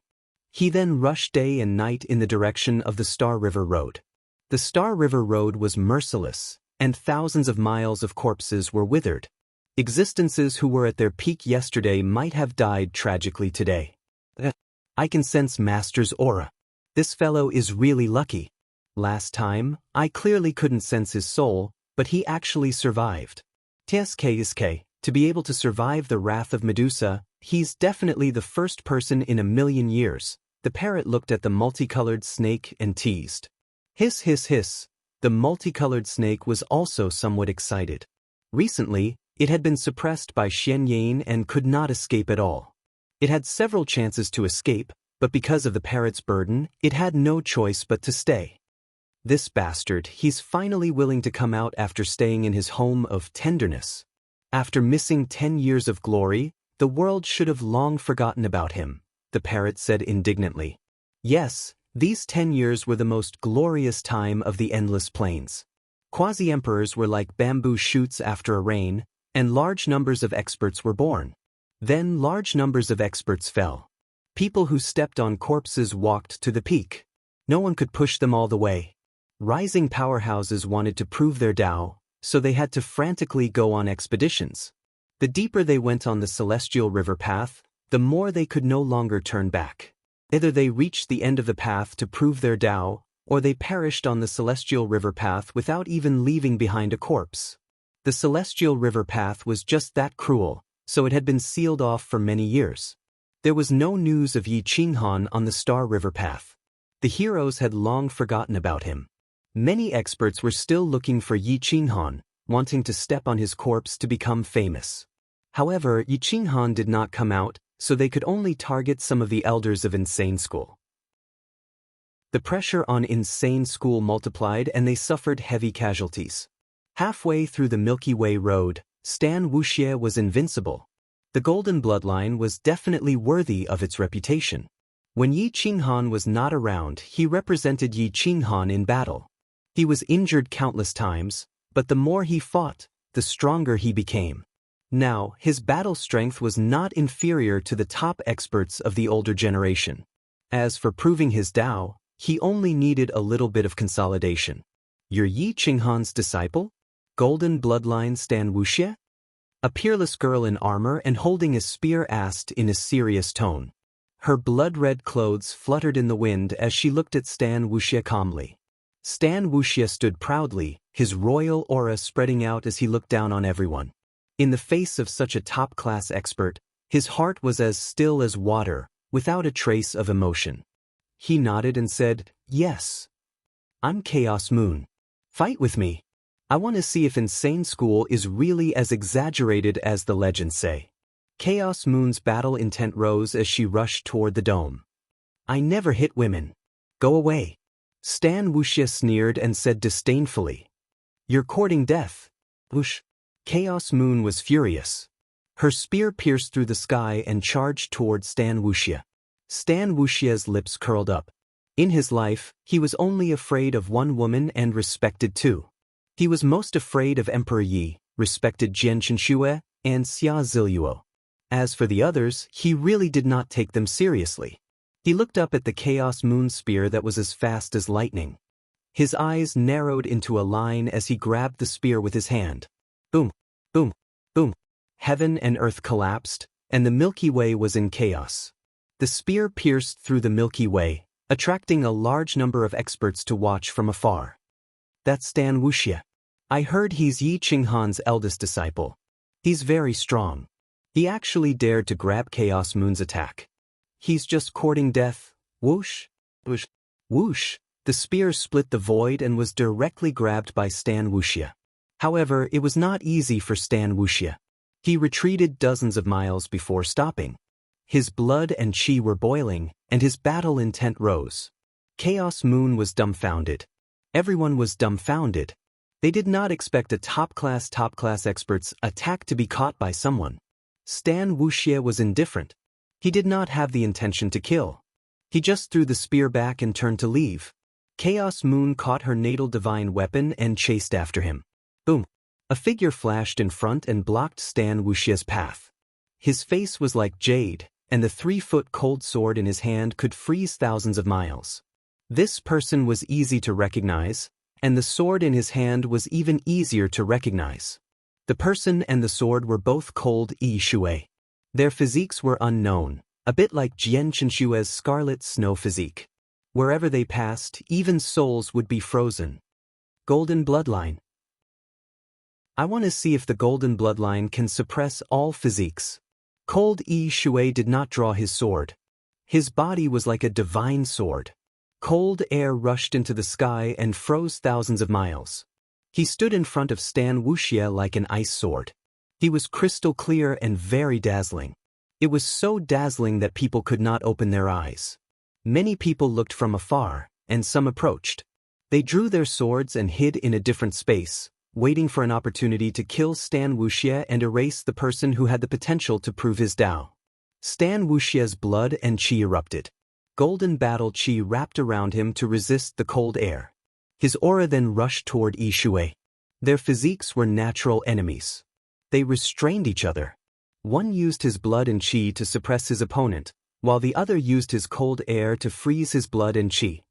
He then rushed day and night in the direction of the Star River Road. The Star River Road was merciless, and thousands of miles of corpses were withered. Existences who were at their peak yesterday might have died tragically today. I can sense Master's aura. This fellow is really lucky. Last time, I clearly couldn't sense his soul, but he actually survived. Tsk. To be able to survive the wrath of Medusa, he's definitely the first person in a million years. The parrot looked at the multicolored snake and teased. Hiss hiss hiss. The multicolored snake was also somewhat excited. Recently, it had been suppressed by Xian Yan and could not escape at all. It had several chances to escape, but because of the parrot's burden, it had no choice but to stay. This bastard, he's finally willing to come out after staying in his home of tenderness. After missing 10 years of glory, the world should have long forgotten about him, the parrot said indignantly. Yes, these 10 years were the most glorious time of the endless plains. Quasi-emperors were like bamboo shoots after a rain, and large numbers of experts were born. Then large numbers of experts fell. People who stepped on corpses walked to the peak. No one could push them all the way. Rising powerhouses wanted to prove their Tao, so they had to frantically go on expeditions. The deeper they went on the celestial river path, the more they could no longer turn back. Either they reached the end of the path to prove their Tao, or they perished on the celestial river path without even leaving behind a corpse. The celestial river path was just that cruel, so it had been sealed off for many years. There was no news of Yi Qinghan on the Star River path. The heroes had long forgotten about him. Many experts were still looking for Yi Qinghan, wanting to step on his corpse to become famous. However, Yi Qinghan did not come out, so they could only target some of the elders of Insane School. The pressure on Insane School multiplied and they suffered heavy casualties. Halfway through the Milky Way Road, Stan Wuxie was invincible. The Golden Bloodline was definitely worthy of its reputation. When Yi Qinghan was not around, he represented Yi Qinghan in battle. He was injured countless times, but the more he fought, the stronger he became. Now, his battle strength was not inferior to the top experts of the older generation. As for proving his Tao, he only needed a little bit of consolidation. You're Yi Qinghan's disciple? Golden Bloodline Stan Wuxie? A peerless girl in armor and holding a spear asked in a serious tone. Her blood-red clothes fluttered in the wind as she looked at Stan Wuxie calmly. Stan Wuxie stood proudly, his royal aura spreading out as he looked down on everyone. In the face of such a top-class expert, his heart was as still as water, without a trace of emotion. He nodded and said, "Yes. I'm Chaos Moon. Fight with me. I want to see if Insane School is really as exaggerated as the legends say." Chaos Moon's battle intent rose as she rushed toward the dome. "I never hit women. Go away." Stan Wuxie sneered and said disdainfully, "You're courting death." Whoosh. Chaos Moon was furious. Her spear pierced through the sky and charged toward Stan Wuxie. Stan Wuxie's lips curled up. In his life, he was only afraid of one woman and respected two. He was most afraid of Emperor Yi, respected Jian Chenxue, and Xia Ziluo. As for the others, he really did not take them seriously. He looked up at the Chaos Moon spear that was as fast as lightning. His eyes narrowed into a line as he grabbed the spear with his hand. Boom, boom, boom. Heaven and earth collapsed, and the Milky Way was in chaos. The spear pierced through the Milky Way, attracting a large number of experts to watch from afar. "That's Stan Wuxie. I heard he's Yi Qinghan's eldest disciple. He's very strong. He actually dared to grab Chaos Moon's attack. He's just courting death." Whoosh, whoosh, whoosh. The spear split the void and was directly grabbed by Stan Wuxie. However, it was not easy for Stan Wuxie. He retreated dozens of miles before stopping. His blood and chi were boiling, and his battle intent rose. Chaos Moon was dumbfounded. Everyone was dumbfounded. They did not expect a top-class expert's attack to be caught by someone. Stan Wuxie was indifferent. He did not have the intention to kill. He just threw the spear back and turned to leave. Chaos Moon caught her natal divine weapon and chased after him. Boom. A figure flashed in front and blocked Stan Wuxie's path. His face was like jade, and the 3-foot cold sword in his hand could freeze thousands of miles. This person was easy to recognize, and the sword in his hand was even easier to recognize. The person and the sword were both cold Yi Shui. Their physiques were unknown, a bit like Jian Chenxue's scarlet snow physique. Wherever they passed, even souls would be frozen. Golden Bloodline. I want to see if the golden bloodline can suppress all physiques. Cold Yi Shui did not draw his sword. His body was like a divine sword. Cold air rushed into the sky and froze thousands of miles. He stood in front of Stan Wuxie like an ice sword. He was crystal clear and very dazzling. It was so dazzling that people could not open their eyes. Many people looked from afar, and some approached. They drew their swords and hid in a different space, waiting for an opportunity to kill Stan Wuxie and erase the person who had the potential to prove his Tao. Stan Wuxie's blood and qi erupted. Golden battle qi wrapped around him to resist the cold air. His aura then rushed toward Yi Shui. Their physiques were natural enemies. They restrained each other. One used his blood and qi to suppress his opponent, while the other used his cold air to freeze his blood and qi.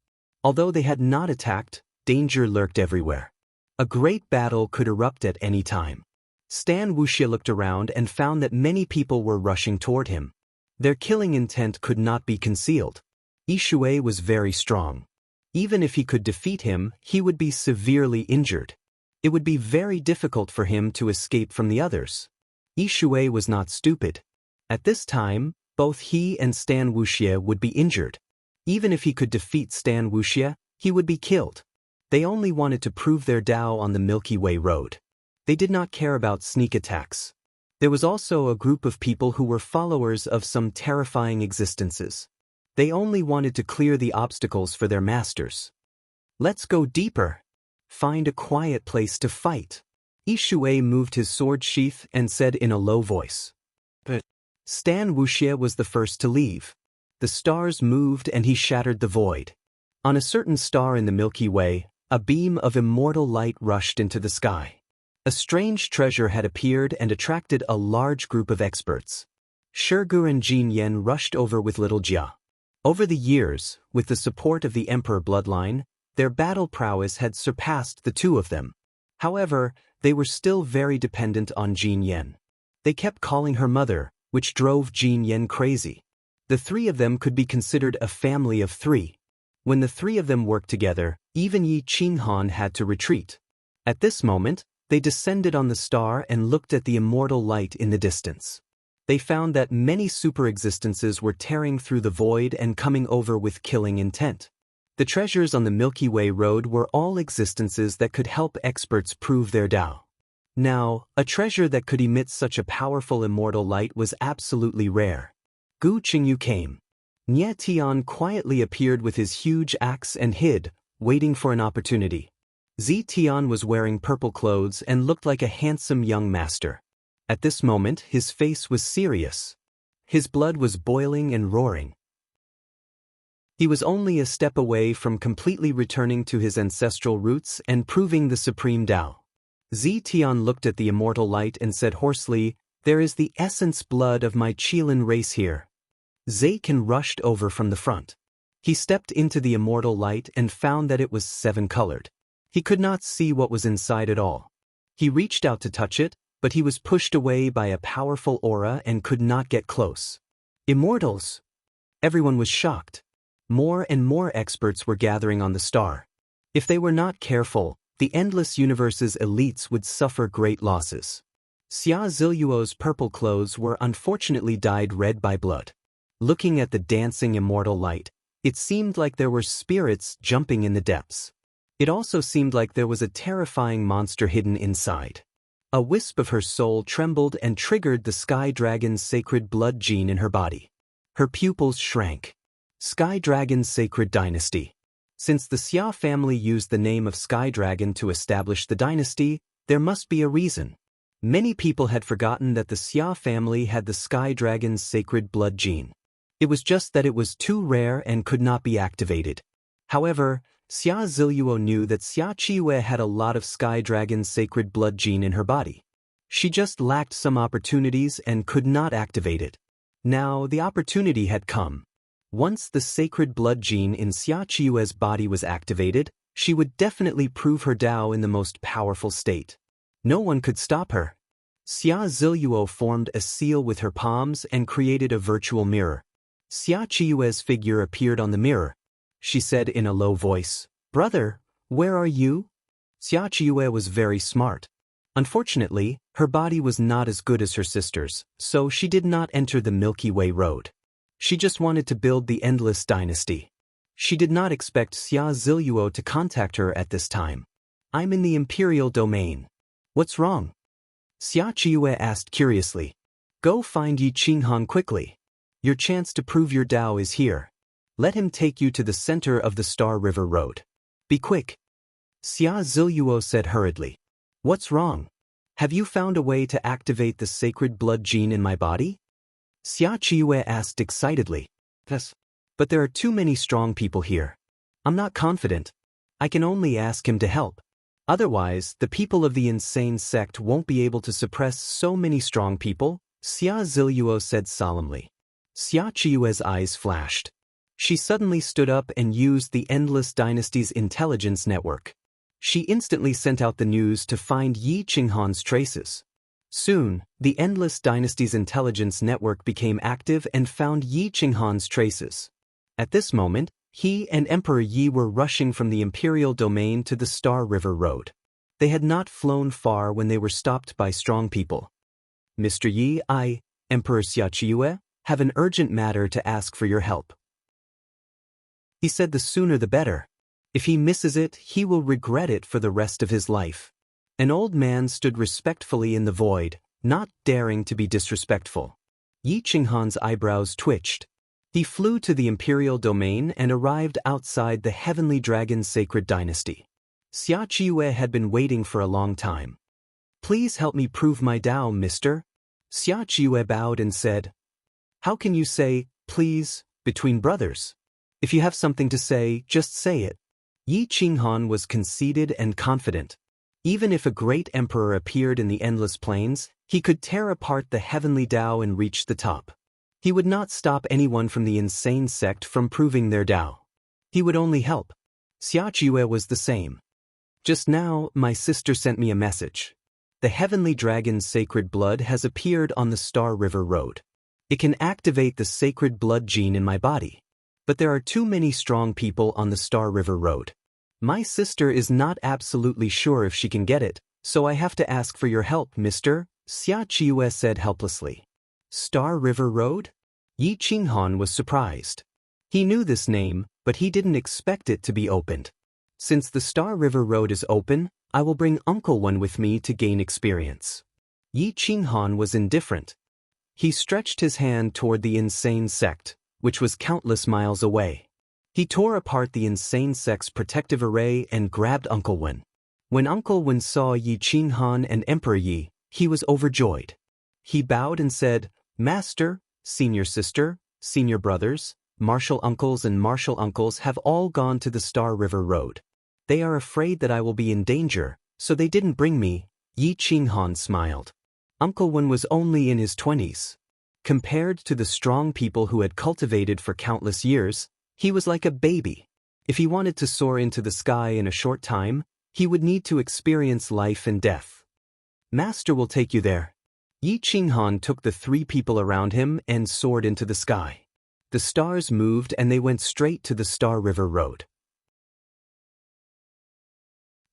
Although they had not attacked, danger lurked everywhere. A great battle could erupt at any time. Stan Wuxie looked around and found that many people were rushing toward him. Their killing intent could not be concealed. Yi Shui was very strong. Even if he could defeat him, he would be severely injured. It would be very difficult for him to escape from the others. Yi Shui was not stupid. At this time, both he and Stan Wuxie would be injured. Even if he could defeat Stan Wuxie, he would be killed. They only wanted to prove their Tao on the Milky Way road. They did not care about sneak attacks. There was also a group of people who were followers of some terrifying existences. They only wanted to clear the obstacles for their masters. Let's go deeper. Find a quiet place to fight. Yi Shui moved his sword sheath and said in a low voice. But Stan Wuxie was the first to leave. The stars moved and he shattered the void. On a certain star in the Milky Way, a beam of immortal light rushed into the sky. A strange treasure had appeared and attracted a large group of experts. Shigu and Jin Yan rushed over with little Jia. Over the years, with the support of the Emperor bloodline, their battle prowess had surpassed the two of them. However, they were still very dependent on Jin Yan. They kept calling her mother, which drove Jin Yan crazy. The three of them could be considered a family of three. When the three of them worked together, even Yi Qinghan had to retreat. At this moment, they descended on the star and looked at the immortal light in the distance. They found that many super-existences were tearing through the void and coming over with killing intent. The treasures on the Milky Way road were all existences that could help experts prove their Tao. Now, a treasure that could emit such a powerful immortal light was absolutely rare. Gu Qingyu came. Nie Tian quietly appeared with his huge axe and hid, waiting for an opportunity. Zi Tian was wearing purple clothes and looked like a handsome young master. At this moment, his face was serious. His blood was boiling and roaring. He was only a step away from completely returning to his ancestral roots and proving the supreme Tao. Zi Tian looked at the immortal light and said hoarsely, "There is the essence blood of my Qilin race here." Zaikan rushed over from the front. He stepped into the immortal light and found that it was seven-colored. He could not see what was inside at all. He reached out to touch it, but he was pushed away by a powerful aura and could not get close. Immortals! Everyone was shocked. More and more experts were gathering on the star. If they were not careful, the endless universe's elites would suffer great losses. Xia Ziluo's purple clothes were unfortunately dyed red by blood. Looking at the dancing immortal light, it seemed like there were spirits jumping in the depths. It also seemed like there was a terrifying monster hidden inside. A wisp of her soul trembled and triggered the Sky Dragon's sacred blood gene in her body. Her pupils shrank. Sky Dragon's sacred dynasty. Since the Xia family used the name of Sky Dragon to establish the dynasty, there must be a reason. Many people had forgotten that the Xia family had the Sky Dragon's sacred blood gene. It was just that it was too rare and could not be activated. However, Xia Ziluo knew that Xia Qiwei had a lot of Sky Dragon's sacred blood gene in her body. She just lacked some opportunities and could not activate it. Now, the opportunity had come. Once the sacred blood gene in Xia Qiwei's body was activated, she would definitely prove her Tao in the most powerful state. No one could stop her. Xia Ziluo formed a seal with her palms and created a virtual mirror. Xia Qiwei's figure appeared on the mirror. She said in a low voice, "Brother, where are you?" Xia Qiwei was very smart. Unfortunately, her body was not as good as her sister's, so she did not enter the Milky Way road. She just wanted to build the endless dynasty. She did not expect Xia Ziluo to contact her at this time. I'm in the imperial domain. What's wrong? Xia Qiuyue asked curiously. Go find Yi Qinghan quickly. Your chance to prove your Tao is here. Let him take you to the center of the Star River Road. Be quick. Xia Ziluo said hurriedly. What's wrong? Have you found a way to activate the sacred blood gene in my body? Xia Qiuyue asked excitedly. Yes. But there are too many strong people here. I'm not confident. I can only ask him to help. Otherwise, the people of the insane sect won't be able to suppress so many strong people, Xia Ziluo said solemnly. Xia Qiuyue's eyes flashed. She suddenly stood up and used the Endless Dynasty's intelligence network. She instantly sent out the news to find Yi Qinghan's traces. Soon, the Endless Dynasty's intelligence network became active and found Yi Qinghan's traces. At this moment, he and Emperor Yi were rushing from the imperial domain to the Star River Road. They had not flown far when they were stopped by strong people. Mr. Yi, Emperor Xia Qiuyue, have an urgent matter to ask for your help. He said the sooner the better. If he misses it, he will regret it for the rest of his life. An old man stood respectfully in the void, not daring to be disrespectful. Yi Qinghan's eyebrows twitched. He flew to the imperial domain and arrived outside the Heavenly Dragon Sacred Dynasty. Xia Qiuyue had been waiting for a long time. Please help me prove my Tao, mister. Xia Qiuyue bowed and said, How can you say, please, between brothers? If you have something to say, just say it. Yi Qinghan was conceited and confident. Even if a great emperor appeared in the endless plains, he could tear apart the heavenly Tao and reach the top. He would not stop anyone from the insane sect from proving their Tao. He would only help. Xia Qiuyue was the same. Just now, my sister sent me a message. The heavenly dragon's sacred blood has appeared on the Star River Road. It can activate the sacred blood gene in my body. But there are too many strong people on the Star River Road. My sister is not absolutely sure if she can get it, so I have to ask for your help, mister, Xia Qiuyue said helplessly. Star River Road? Yi Qinghan was surprised. He knew this name, but he didn't expect it to be opened. Since the Star River Road is open, I will bring Uncle Wen with me to gain experience. Yi Qinghan was indifferent. He stretched his hand toward the insane sect, which was countless miles away. He tore apart the insane sect's protective array and grabbed Uncle Wen. When Uncle Wen saw Yi Qinghan and Emperor Yi, he was overjoyed. He bowed and said, Master, senior sister, senior brothers, martial uncles and martial uncles have all gone to the Star River Road. They are afraid that I will be in danger, so they didn't bring me. Yi Qinghan smiled. Uncle Wen was only in his 20s. Compared to the strong people who had cultivated for countless years, he was like a baby. If he wanted to soar into the sky in a short time, he would need to experience life and death. Master will take you there. Yi Qinghan took the three people around him and soared into the sky. The stars moved and they went straight to the Star River Road.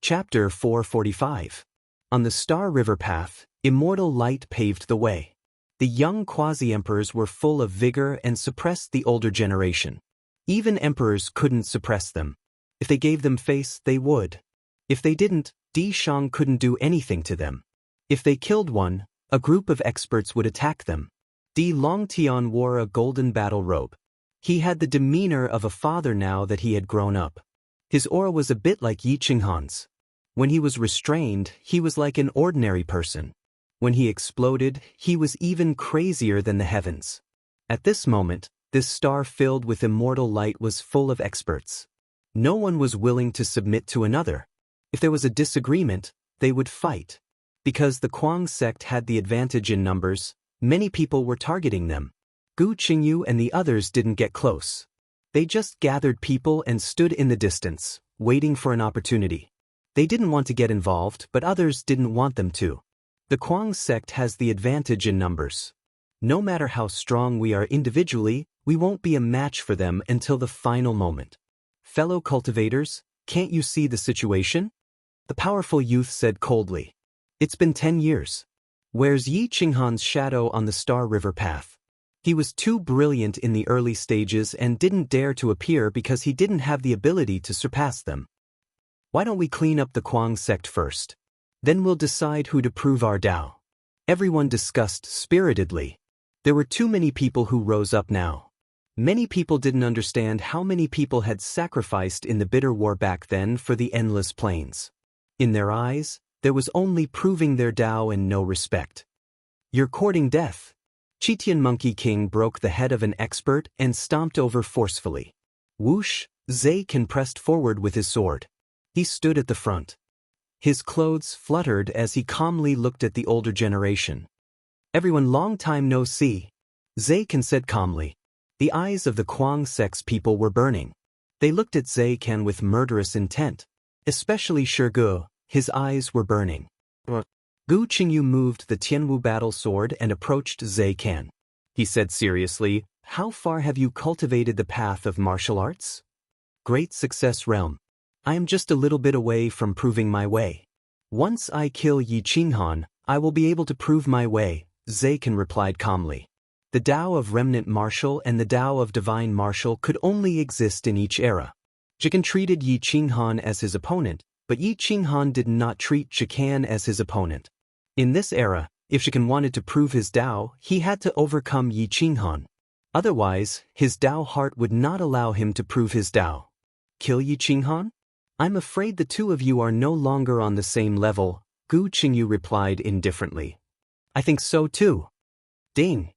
Chapter 445. On the Star River path, immortal light paved the way. The young quasi-emperors were full of vigor and suppressed the older generation. Even emperors couldn't suppress them. If they gave them face, they would. If they didn't, Di Shang couldn't do anything to them. If they killed one, a group of experts would attack them. Di Longtian wore a golden battle robe. He had the demeanor of a father now that he had grown up. His aura was a bit like Yi Qinghan's. When he was restrained, he was like an ordinary person. When he exploded, he was even crazier than the heavens. At this moment, this star filled with immortal light was full of experts. No one was willing to submit to another. If there was a disagreement, they would fight. Because the Kuang sect had the advantage in numbers, many people were targeting them. Gu Qingyu and the others didn't get close. They just gathered people and stood in the distance, waiting for an opportunity. They didn't want to get involved, but others didn't want them to. The Kuang sect has the advantage in numbers. No matter how strong we are individually, we won't be a match for them until the final moment. Fellow cultivators, can't you see the situation? The powerful youth said coldly. It's been 10 years. Where's Yi Qinghan's shadow on the Star River path? He was too brilliant in the early stages and didn't dare to appear because he didn't have the ability to surpass them. Why don't we clean up the Kuang sect first? Then we'll decide who to prove our Tao. Everyone discussed spiritedly. There were too many people who rose up now. Many people didn't understand how many people had sacrificed in the bitter war back then for the endless plains. In their eyes, there was only proving their Tao and no respect. You're courting death. Chitian Monkey King broke the head of an expert and stomped over forcefully. Whoosh, Zaykan pressed forward with his sword. He stood at the front. His clothes fluttered as he calmly looked at the older generation. Everyone long time no see. Zaykan said calmly. The eyes of the Kuang sect's people were burning. They looked at Zaykan with murderous intent. Especially Shirgu, his eyes were burning. Gu Qingyu moved the Tianwu battle sword and approached Zaykan. He said seriously, "How far have you cultivated the path of martial arts?" "Great success realm. I am just a little bit away from proving my way. Once I kill Yi Qinghan, I will be able to prove my way," Zaykan replied calmly. The Tao of remnant martial and the Tao of divine martial could only exist in each era. Jikan treated Yi Qinghan as his opponent, but Yi Qinghan did not treat Jikan as his opponent. In this era, if Jikan wanted to prove his Tao, he had to overcome Yi Qinghan. Otherwise, his Tao heart would not allow him to prove his Tao. Kill Yi Qinghan? I'm afraid the two of you are no longer on the same level, Gu Qingyu replied indifferently. I think so too. Ding!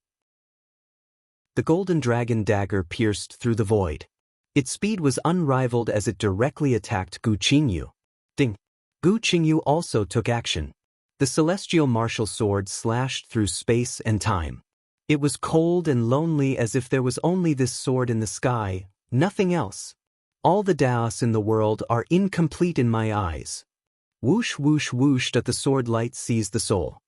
The golden dragon dagger pierced through the void. Its speed was unrivaled as it directly attacked Gu Qingyu. Ding! Gu Qingyu also took action. The celestial martial sword slashed through space and time. It was cold and lonely as if there was only this sword in the sky, nothing else. All the Taos in the world are incomplete in my eyes. Whoosh whoosh whoosh that the sword light seized the soul.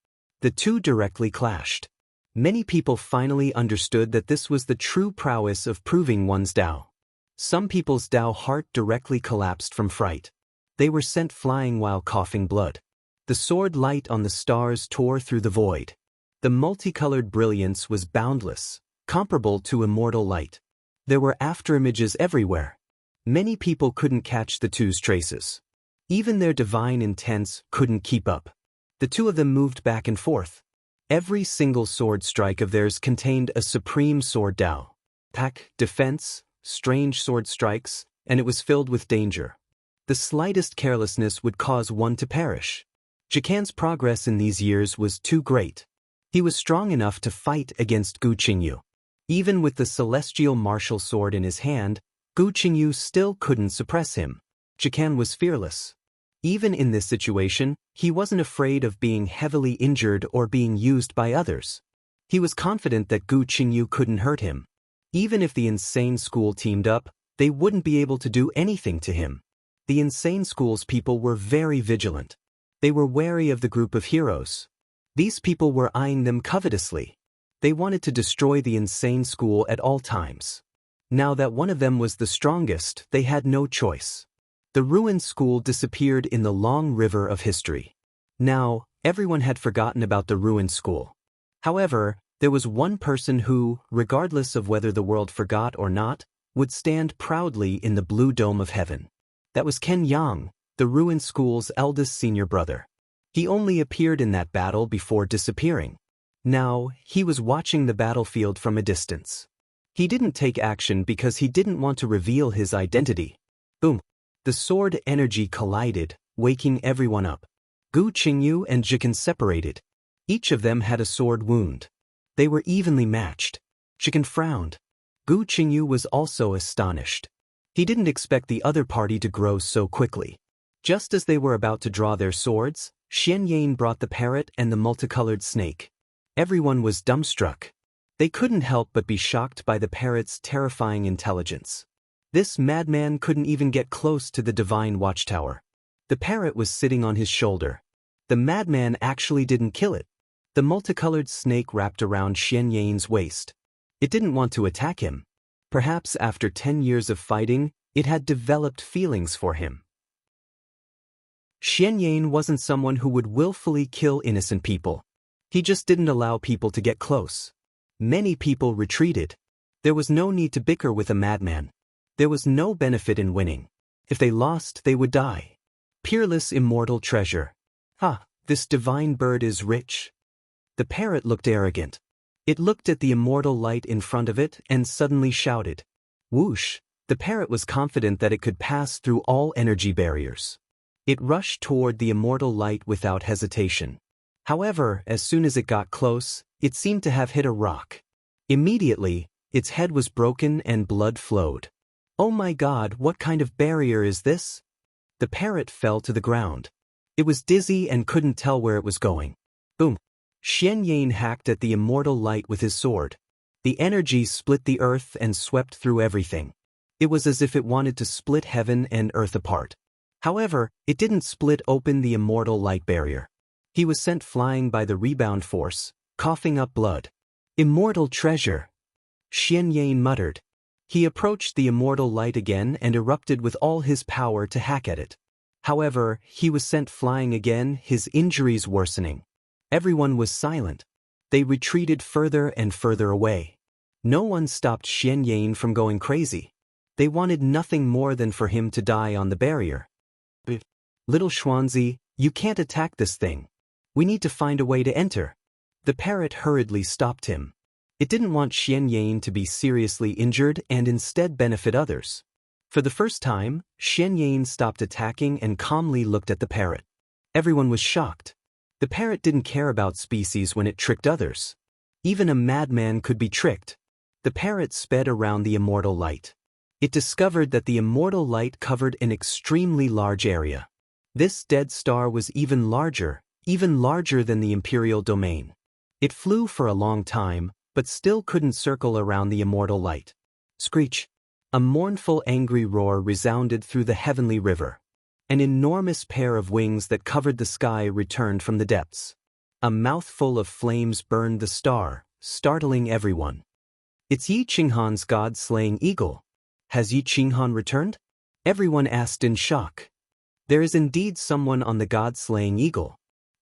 The two directly clashed. Many people finally understood that this was the true prowess of proving one's Tao. Some people's Tao heart directly collapsed from fright. They were sent flying while coughing blood. The sword light on the stars tore through the void. The multicolored brilliance was boundless, comparable to immortal light. There were afterimages everywhere. Many people couldn't catch the two's traces. Even their divine intents couldn't keep up. The two of them moved back and forth. Every single sword strike of theirs contained a supreme sword Tao. Attack, defense, strange sword strikes, and it was filled with danger. The slightest carelessness would cause one to perish. Jikan's progress in these years was too great. He was strong enough to fight against Gu Qingyu. Even with the celestial martial sword in his hand, Gu Qingyu still couldn't suppress him. Jikan was fearless. Even in this situation, he wasn't afraid of being heavily injured or being used by others. He was confident that Gu Qingyu couldn't hurt him. Even if the insane school teamed up, they wouldn't be able to do anything to him. The insane school's people were very vigilant. They were wary of the group of heroes. These people were eyeing them covetously. They wanted to destroy the insane school at all times. Now that one of them was the strongest, they had no choice. The ruined school disappeared in the long river of history. Now, everyone had forgotten about the ruined school. However, there was one person who, regardless of whether the world forgot or not, would stand proudly in the blue dome of heaven. That was Ken Yang, the ruined school's eldest senior brother. He only appeared in that battle before disappearing. Now, he was watching the battlefield from a distance. He didn't take action because he didn't want to reveal his identity. Boom! The sword energy collided, waking everyone up. Gu Qingyu and Jikan separated. Each of them had a sword wound. They were evenly matched. Jikan frowned. Gu Qingyu was also astonished. He didn't expect the other party to grow so quickly. Just as they were about to draw their swords, Xian Yan brought the parrot and the multicolored snake. Everyone was dumbstruck. They couldn't help but be shocked by the parrot's terrifying intelligence. This madman couldn't even get close to the divine watchtower. The parrot was sitting on his shoulder. The madman actually didn't kill it. The multicolored snake wrapped around Xian Yan's waist. It didn't want to attack him. Perhaps after 10 years of fighting, it had developed feelings for him. Xianyang wasn't someone who would willfully kill innocent people. He just didn't allow people to get close. Many people retreated. There was no need to bicker with a madman. There was no benefit in winning. If they lost, they would die. Peerless immortal treasure. This divine bird is rich. The parrot looked arrogant. It looked at the immortal light in front of it and suddenly shouted. Whoosh! The parrot was confident that it could pass through all energy barriers. It rushed toward the immortal light without hesitation. However, as soon as it got close, it seemed to have hit a rock. Immediately, its head was broken and blood flowed. Oh my God, what kind of barrier is this? The parrot fell to the ground. It was dizzy and couldn't tell where it was going. Boom! Xianyang hacked at the immortal light with his sword. The energy split the earth and swept through everything. It was as if it wanted to split heaven and earth apart. However, it didn't split open the immortal light barrier. He was sent flying by the rebound force, coughing up blood. Immortal treasure! Xianyang muttered. He approached the immortal light again and erupted with all his power to hack at it. However, he was sent flying again, his injuries worsening. Everyone was silent. They retreated further and further away. No one stopped Xianyang from going crazy. They wanted nothing more than for him to die on the barrier. Little Xuanzi, you can't attack this thing. We need to find a way to enter. The parrot hurriedly stopped him. It didn't want Xianyang to be seriously injured and instead benefit others. For the first time, Xianyang stopped attacking and calmly looked at the parrot. Everyone was shocked. The parrot didn't care about species when it tricked others. Even a madman could be tricked. The parrot sped around the immortal light. It discovered that the immortal light covered an extremely large area. This dead star was even larger than the imperial domain. It flew for a long time, but still couldn't circle around the immortal light. Screech! A mournful angry roar resounded through the heavenly river. An enormous pair of wings that covered the sky returned from the depths. A mouthful of flames burned the star, startling everyone. It's Yi Qinghan's god-slaying eagle. Has Yi Qinghan returned? Everyone asked in shock. There is indeed someone on the god-slaying eagle.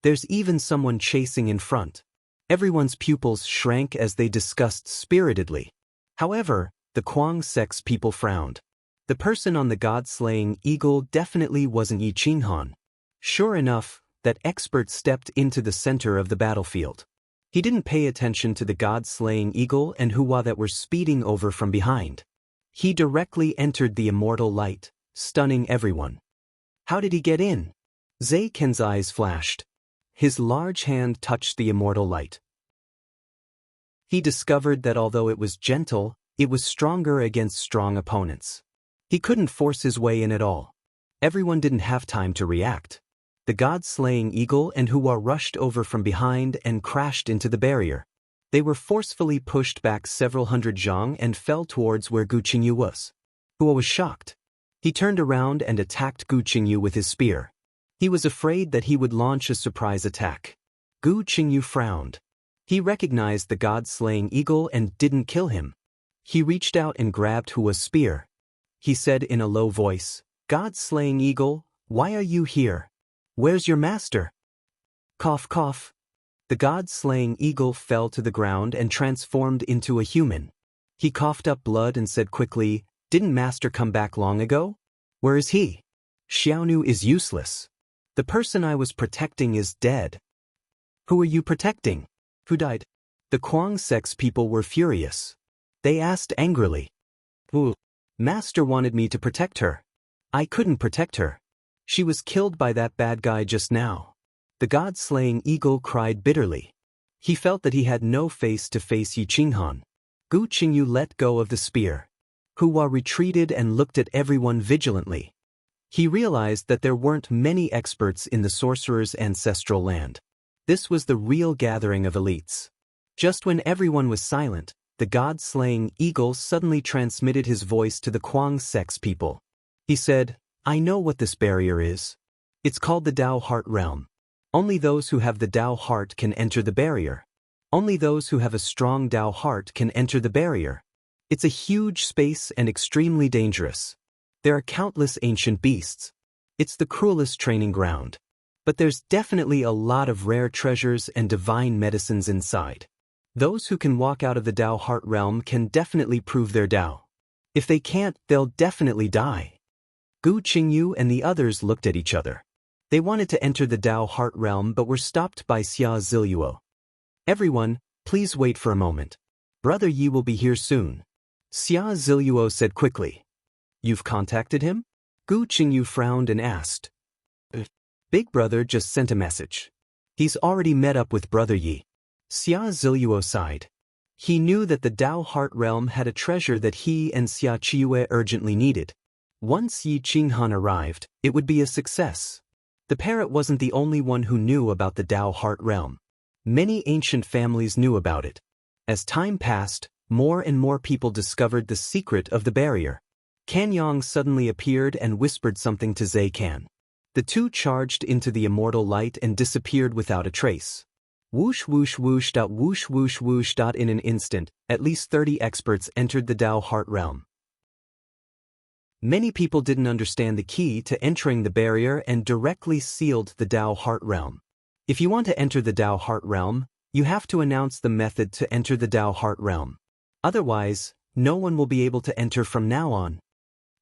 There's even someone chasing in front. Everyone's pupils shrank as they discussed spiritedly. However, the Kuang sect's people frowned. The person on the god-slaying eagle definitely wasn't Yi Qinghan. Sure enough, that expert stepped into the center of the battlefield. He didn't pay attention to the god-slaying eagle and Hua that were speeding over from behind. He directly entered the immortal light, stunning everyone. How did he get in? Zhe Ken's eyes flashed. His large hand touched the immortal light. He discovered that although it was gentle, it was stronger against strong opponents. He couldn't force his way in at all. Everyone didn't have time to react. The god-slaying eagle and Hua rushed over from behind and crashed into the barrier. They were forcefully pushed back several hundred zhang and fell towards where Gu Qingyu was. Hua was shocked. He turned around and attacked Gu Qingyu with his spear. He was afraid that he would launch a surprise attack. Gu Qingyu frowned. He recognized the god-slaying eagle and didn't kill him. He reached out and grabbed Hua's spear. He said in a low voice, "God-slaying eagle, why are you here? Where's your master?" Cough cough. The god-slaying eagle fell to the ground and transformed into a human. He coughed up blood and said quickly, "Didn't master come back long ago? Where is he? Xiaonu is useless. The person I was protecting is dead." "Who are you protecting? Who died?" The Kuang sect's people were furious. They asked angrily. "Ooh, master wanted me to protect her. I couldn't protect her. She was killed by that bad guy just now." The god-slaying eagle cried bitterly. He felt that he had no face to face Yi Qinghan. Gu Qingyu let go of the spear. Hua retreated and looked at everyone vigilantly. He realized that there weren't many experts in the sorcerer's ancestral land. This was the real gathering of elites. Just when everyone was silent, the god-slaying eagle suddenly transmitted his voice to the Kuang sect's people. He said, "I know what this barrier is. It's called the Dao Heart Realm. Only those who have the Dao Heart can enter the barrier. Only those who have a strong Dao Heart can enter the barrier. It's a huge space and extremely dangerous. There are countless ancient beasts. It's the cruelest training ground. But there's definitely a lot of rare treasures and divine medicines inside. Those who can walk out of the Tao Heart Realm can definitely prove their Tao. If they can't, they'll definitely die. Gu Qingyu and the others looked at each other. They wanted to enter the Tao Heart Realm but were stopped by Xia Ziluo. Everyone, please wait for a moment. Brother Yi will be here soon. Xia Ziluo said quickly. You've contacted him? Gu Qingyu frowned and asked. Big brother just sent a message. He's already met up with Brother Yi. Xia Ziluo sighed. He knew that the Tao Heart Realm had a treasure that he and Xia Qiue urgently needed. Once Yi Qinghan arrived, it would be a success. The parrot wasn't the only one who knew about the Tao Heart Realm. Many ancient families knew about it. As time passed, more and more people discovered the secret of the barrier. Kanyang suddenly appeared and whispered something to Zhe Kan. The two charged into the immortal light and disappeared without a trace. Whoosh whoosh whoosh dot whoosh whoosh whoosh dot. In an instant, at least 30 experts entered the Tao Heart Realm. Many people didn't understand the key to entering the barrier and directly sealed the Tao Heart Realm. If you want to enter the Tao Heart Realm, you have to announce the method to enter the Tao Heart Realm. Otherwise, no one will be able to enter from now on.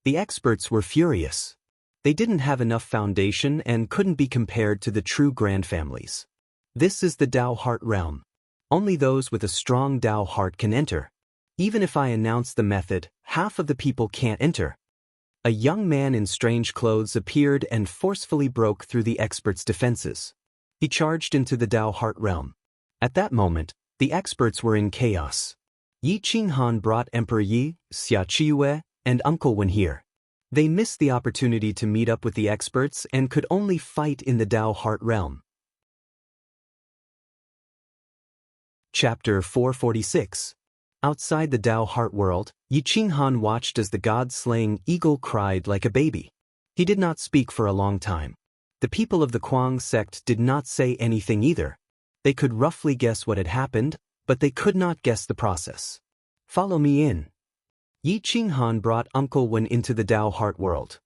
The experts were furious. They didn't have enough foundation and couldn't be compared to the true grand families. This is the Tao Heart Realm. Only those with a strong Tao heart can enter. Even if I announce the method, half of the people can't enter. A young man in strange clothes appeared and forcefully broke through the experts' defenses. He charged into the Tao Heart Realm. At that moment, the experts were in chaos. Yi Qinghan brought Emperor Yi, Xia Qiue, and Uncle Wen here. They missed the opportunity to meet up with the experts and could only fight in the Tao Heart Realm. Chapter 446. Outside the Tao Heart World, Yi Qinghan watched as the god-slaying eagle cried like a baby. He did not speak for a long time. The people of the Kuang sect did not say anything either. They could roughly guess what had happened, but they could not guess the process. Follow me in. Yi Qinghan brought Uncle Wen into the Tao Heart World.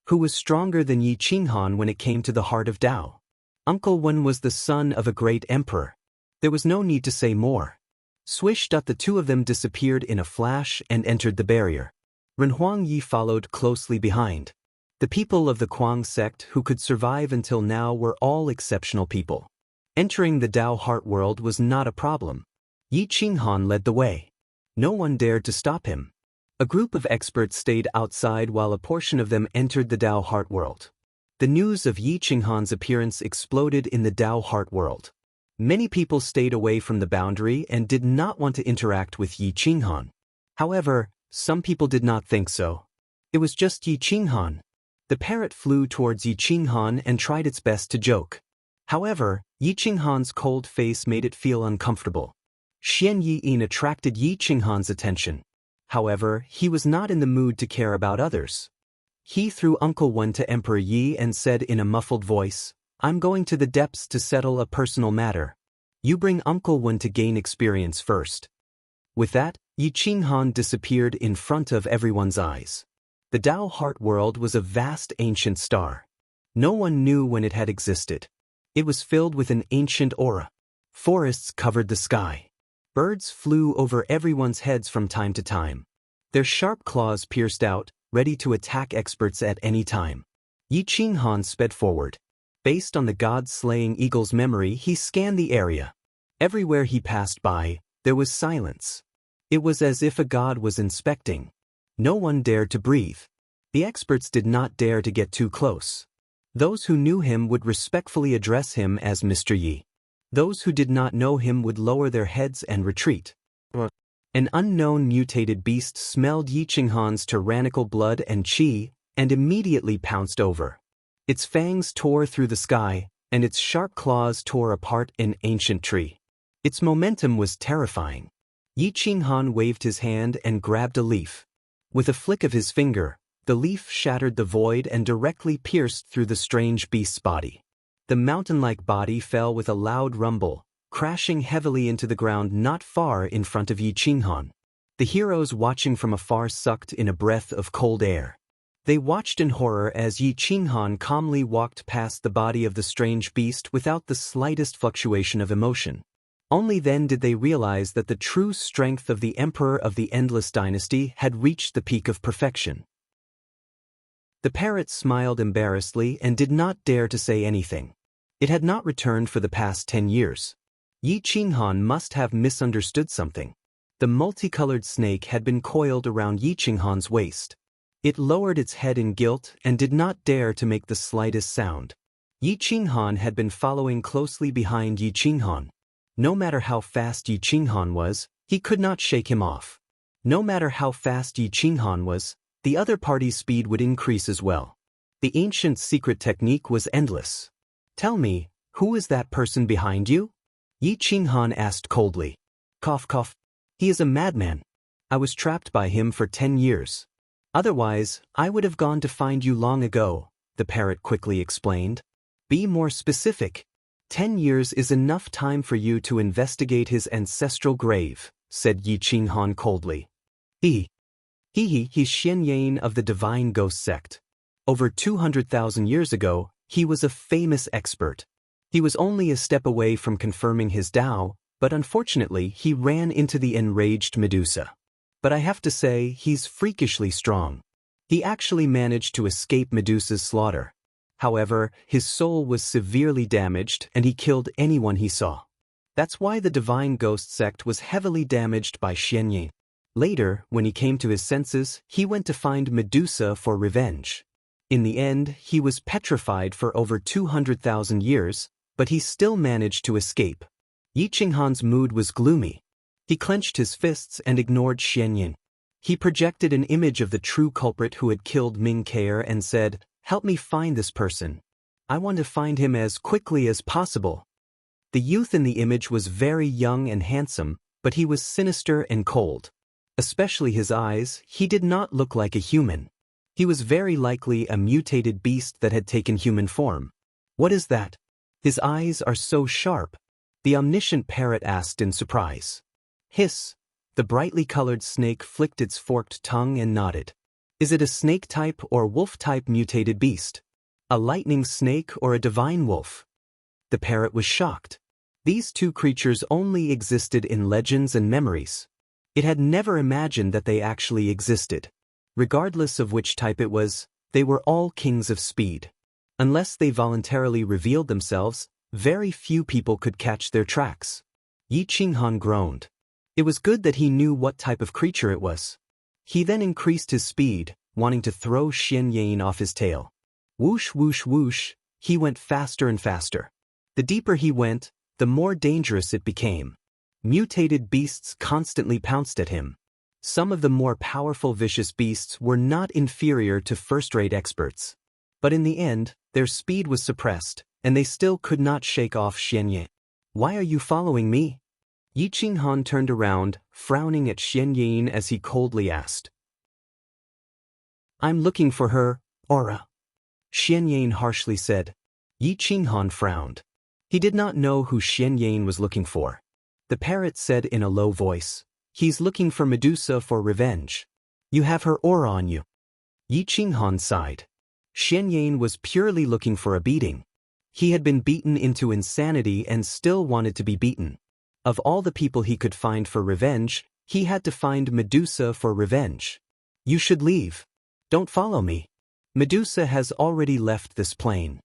Who was stronger than Yi Qinghan when it came to the heart of Tao? Uncle Wen was the son of a great emperor. There was no need to say more. Swish. The two of them disappeared in a flash and entered the barrier. Renhuang Yi followed closely behind. The people of the Kuang sect who could survive until now were all exceptional people. Entering the Tao Heart World was not a problem. Yi Qinghan led the way. No one dared to stop him. A group of experts stayed outside while a portion of them entered the Tao Heart World. The news of Yi Qinghan's appearance exploded in the Tao Heart World. Many people stayed away from the boundary and did not want to interact with Yi Qinghan. However, some people did not think so. It was just Yi Qinghan. The parrot flew towards Yi Qinghan and tried its best to joke. However, Yi Qinghan's cold face made it feel uncomfortable. Xian Yiyin attracted Yi Qinghan's attention. However, he was not in the mood to care about others. He threw Uncle Wen to Emperor Yi and said in a muffled voice, I'm going to the depths to settle a personal matter. You bring Uncle Wen to gain experience first. With that, Yi Qinghan disappeared in front of everyone's eyes. The Tao Heart World was a vast ancient star. No one knew when it had existed. It was filled with an ancient aura. Forests covered the sky. Birds flew over everyone's heads from time to time. Their sharp claws pierced out, ready to attack experts at any time. Yi Qinghan sped forward. Based on the god-slaying eagle's memory, he scanned the area. Everywhere he passed by, there was silence. It was as if a god was inspecting. No one dared to breathe. The experts did not dare to get too close. Those who knew him would respectfully address him as Mr. Yi. Those who did not know him would lower their heads and retreat. An unknown mutated beast smelled Yi Qinghan's tyrannical blood and qi, and immediately pounced over. Its fangs tore through the sky, and its sharp claws tore apart an ancient tree. Its momentum was terrifying. Yi Qinghan waved his hand and grabbed a leaf. With a flick of his finger, the leaf shattered the void and directly pierced through the strange beast's body. The mountain-like body fell with a loud rumble, crashing heavily into the ground not far in front of Yi Qinghan. The heroes watching from afar sucked in a breath of cold air. They watched in horror as Yi Qinghan calmly walked past the body of the strange beast without the slightest fluctuation of emotion. Only then did they realize that the true strength of the Emperor of the Endless Dynasty had reached the peak of perfection. The parrot smiled embarrassedly and did not dare to say anything. It had not returned for the past 10 years. Yi Qinghan must have misunderstood something. The multicolored snake had been coiled around Yi Qinghan's waist. It lowered its head in guilt and did not dare to make the slightest sound. Yi Qinghan had been following closely behind Yi Qinghan. No matter how fast Yi Qinghan was, he could not shake him off. No matter how fast Yi Qinghan was, the other party's speed would increase as well. The ancient secret technique was endless. "Tell me, who is that person behind you?" Yi Qinghan asked coldly. Cough cough. "He is a madman. I was trapped by him for 10 years. Otherwise, I would have gone to find you long ago," the parrot quickly explained. "Be more specific." 10 years is enough time for you to investigate his ancestral grave," said Yi Qinghan coldly. He's Xian Yan of the Divine Ghost Sect. Over 200,000 years ago, he was a famous expert. He was only a step away from confirming his Tao, but unfortunately he ran into the enraged Medusa. But I have to say, he's freakishly strong. He actually managed to escape Medusa's slaughter. However, his soul was severely damaged and he killed anyone he saw. That's why the Divine Ghost Sect was heavily damaged by Xian Yan. Later, when he came to his senses, he went to find Medusa for revenge. In the end, he was petrified for over 200,000 years, but he still managed to escape. Yi Qinghan's mood was gloomy. He clenched his fists and ignored Xian Yan. He projected an image of the true culprit who had killed Ming Keir and said, "Help me find this person. I want to find him as quickly as possible." The youth in the image was very young and handsome, but he was sinister and cold. Especially his eyes, he did not look like a human. He was very likely a mutated beast that had taken human form. "What is that? His eyes are so sharp," the omniscient parrot asked in surprise. Hiss! The brightly colored snake flicked its forked tongue and nodded. "Is it a snake-type or wolf-type mutated beast? A lightning snake or a divine wolf?" The parrot was shocked. These two creatures only existed in legends and memories. It had never imagined that they actually existed. Regardless of which type it was, they were all kings of speed. Unless they voluntarily revealed themselves, very few people could catch their tracks. Yi Qinghan groaned. It was good that he knew what type of creature it was. He then increased his speed, wanting to throw Xian Yan off his tail. Whoosh whoosh whoosh, he went faster and faster. The deeper he went, the more dangerous it became. Mutated beasts constantly pounced at him. Some of the more powerful vicious beasts were not inferior to first-rate experts. But in the end, their speed was suppressed, and they still could not shake off Xian Yan. "Why are you following me?" Yi Qinghan turned around, frowning at Xian Yan as he coldly asked. "I'm looking for her, aura," Xian Yan harshly said. Yi Qinghan frowned. He did not know who Xian Yan was looking for. The parrot said in a low voice, "He's looking for Medusa for revenge. You have her aura on you." Yi Qinghan sighed. Xian Yan was purely looking for a beating. He had been beaten into insanity and still wanted to be beaten. Of all the people he could find for revenge, he had to find Medusa for revenge. "You should leave. Don't follow me. Medusa has already left this plane."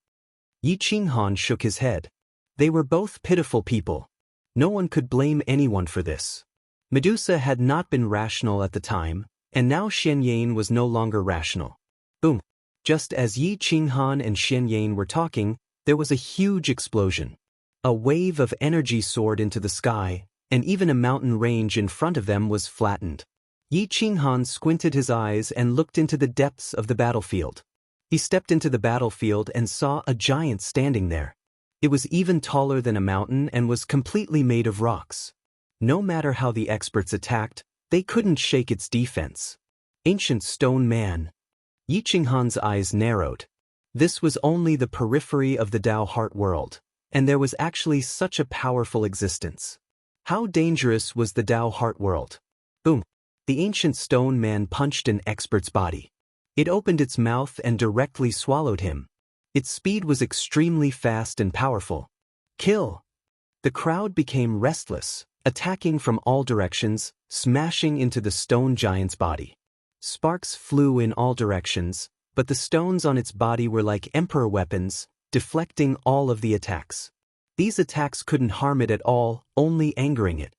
Yi Qinghan shook his head. They were both pitiful people. No one could blame anyone for this. Medusa had not been rational at the time, and now Xian Yan was no longer rational. Boom! Just as Yi Qinghan and Xian Yan were talking, there was a huge explosion. A wave of energy soared into the sky, and even a mountain range in front of them was flattened. Yi Qinghan squinted his eyes and looked into the depths of the battlefield. He stepped into the battlefield and saw a giant standing there. It was even taller than a mountain and was completely made of rocks. No matter how the experts attacked, they couldn't shake its defense. Ancient stone man. Yi Qinghan's eyes narrowed. This was only the periphery of the Tao heart world, and there was actually such a powerful existence. How dangerous was the Tao heart world? Boom! The ancient stone man punched an expert's body. It opened its mouth and directly swallowed him. Its speed was extremely fast and powerful. Kill! The crowd became restless, attacking from all directions, smashing into the stone giant's body. Sparks flew in all directions, but the stones on its body were like emperor weapons, deflecting all of the attacks. These attacks couldn't harm it at all, only angering it.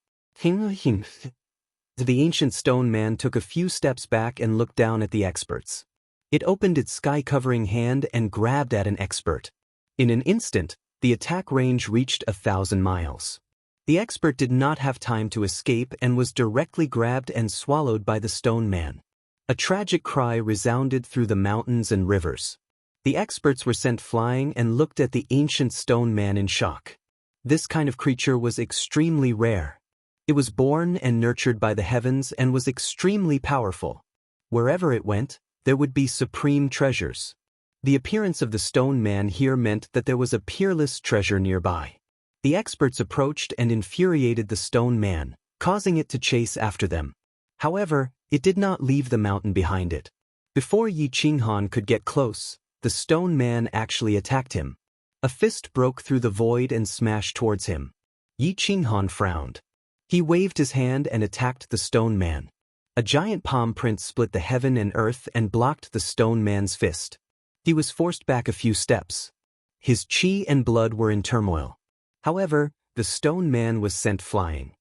The ancient stone man took a few steps back and looked down at the experts. It opened its sky-covering hand and grabbed at an expert. In an instant, the attack range reached 1,000 miles. The expert did not have time to escape and was directly grabbed and swallowed by the stone man. A tragic cry resounded through the mountains and rivers. The experts were sent flying and looked at the ancient stone man in shock. This kind of creature was extremely rare. It was born and nurtured by the heavens and was extremely powerful. Wherever it went, there would be supreme treasures. The appearance of the stone man here meant that there was a peerless treasure nearby. The experts approached and infuriated the stone man, causing it to chase after them. However, it did not leave the mountain behind it. Before Yi Qinghan could get close, the stone man actually attacked him. A fist broke through the void and smashed towards him. Yi Qinghan frowned. He waved his hand and attacked the stone man. A giant palm print split the heaven and earth and blocked the stone man's fist. He was forced back a few steps. His chi and blood were in turmoil. However, the stone man was sent flying.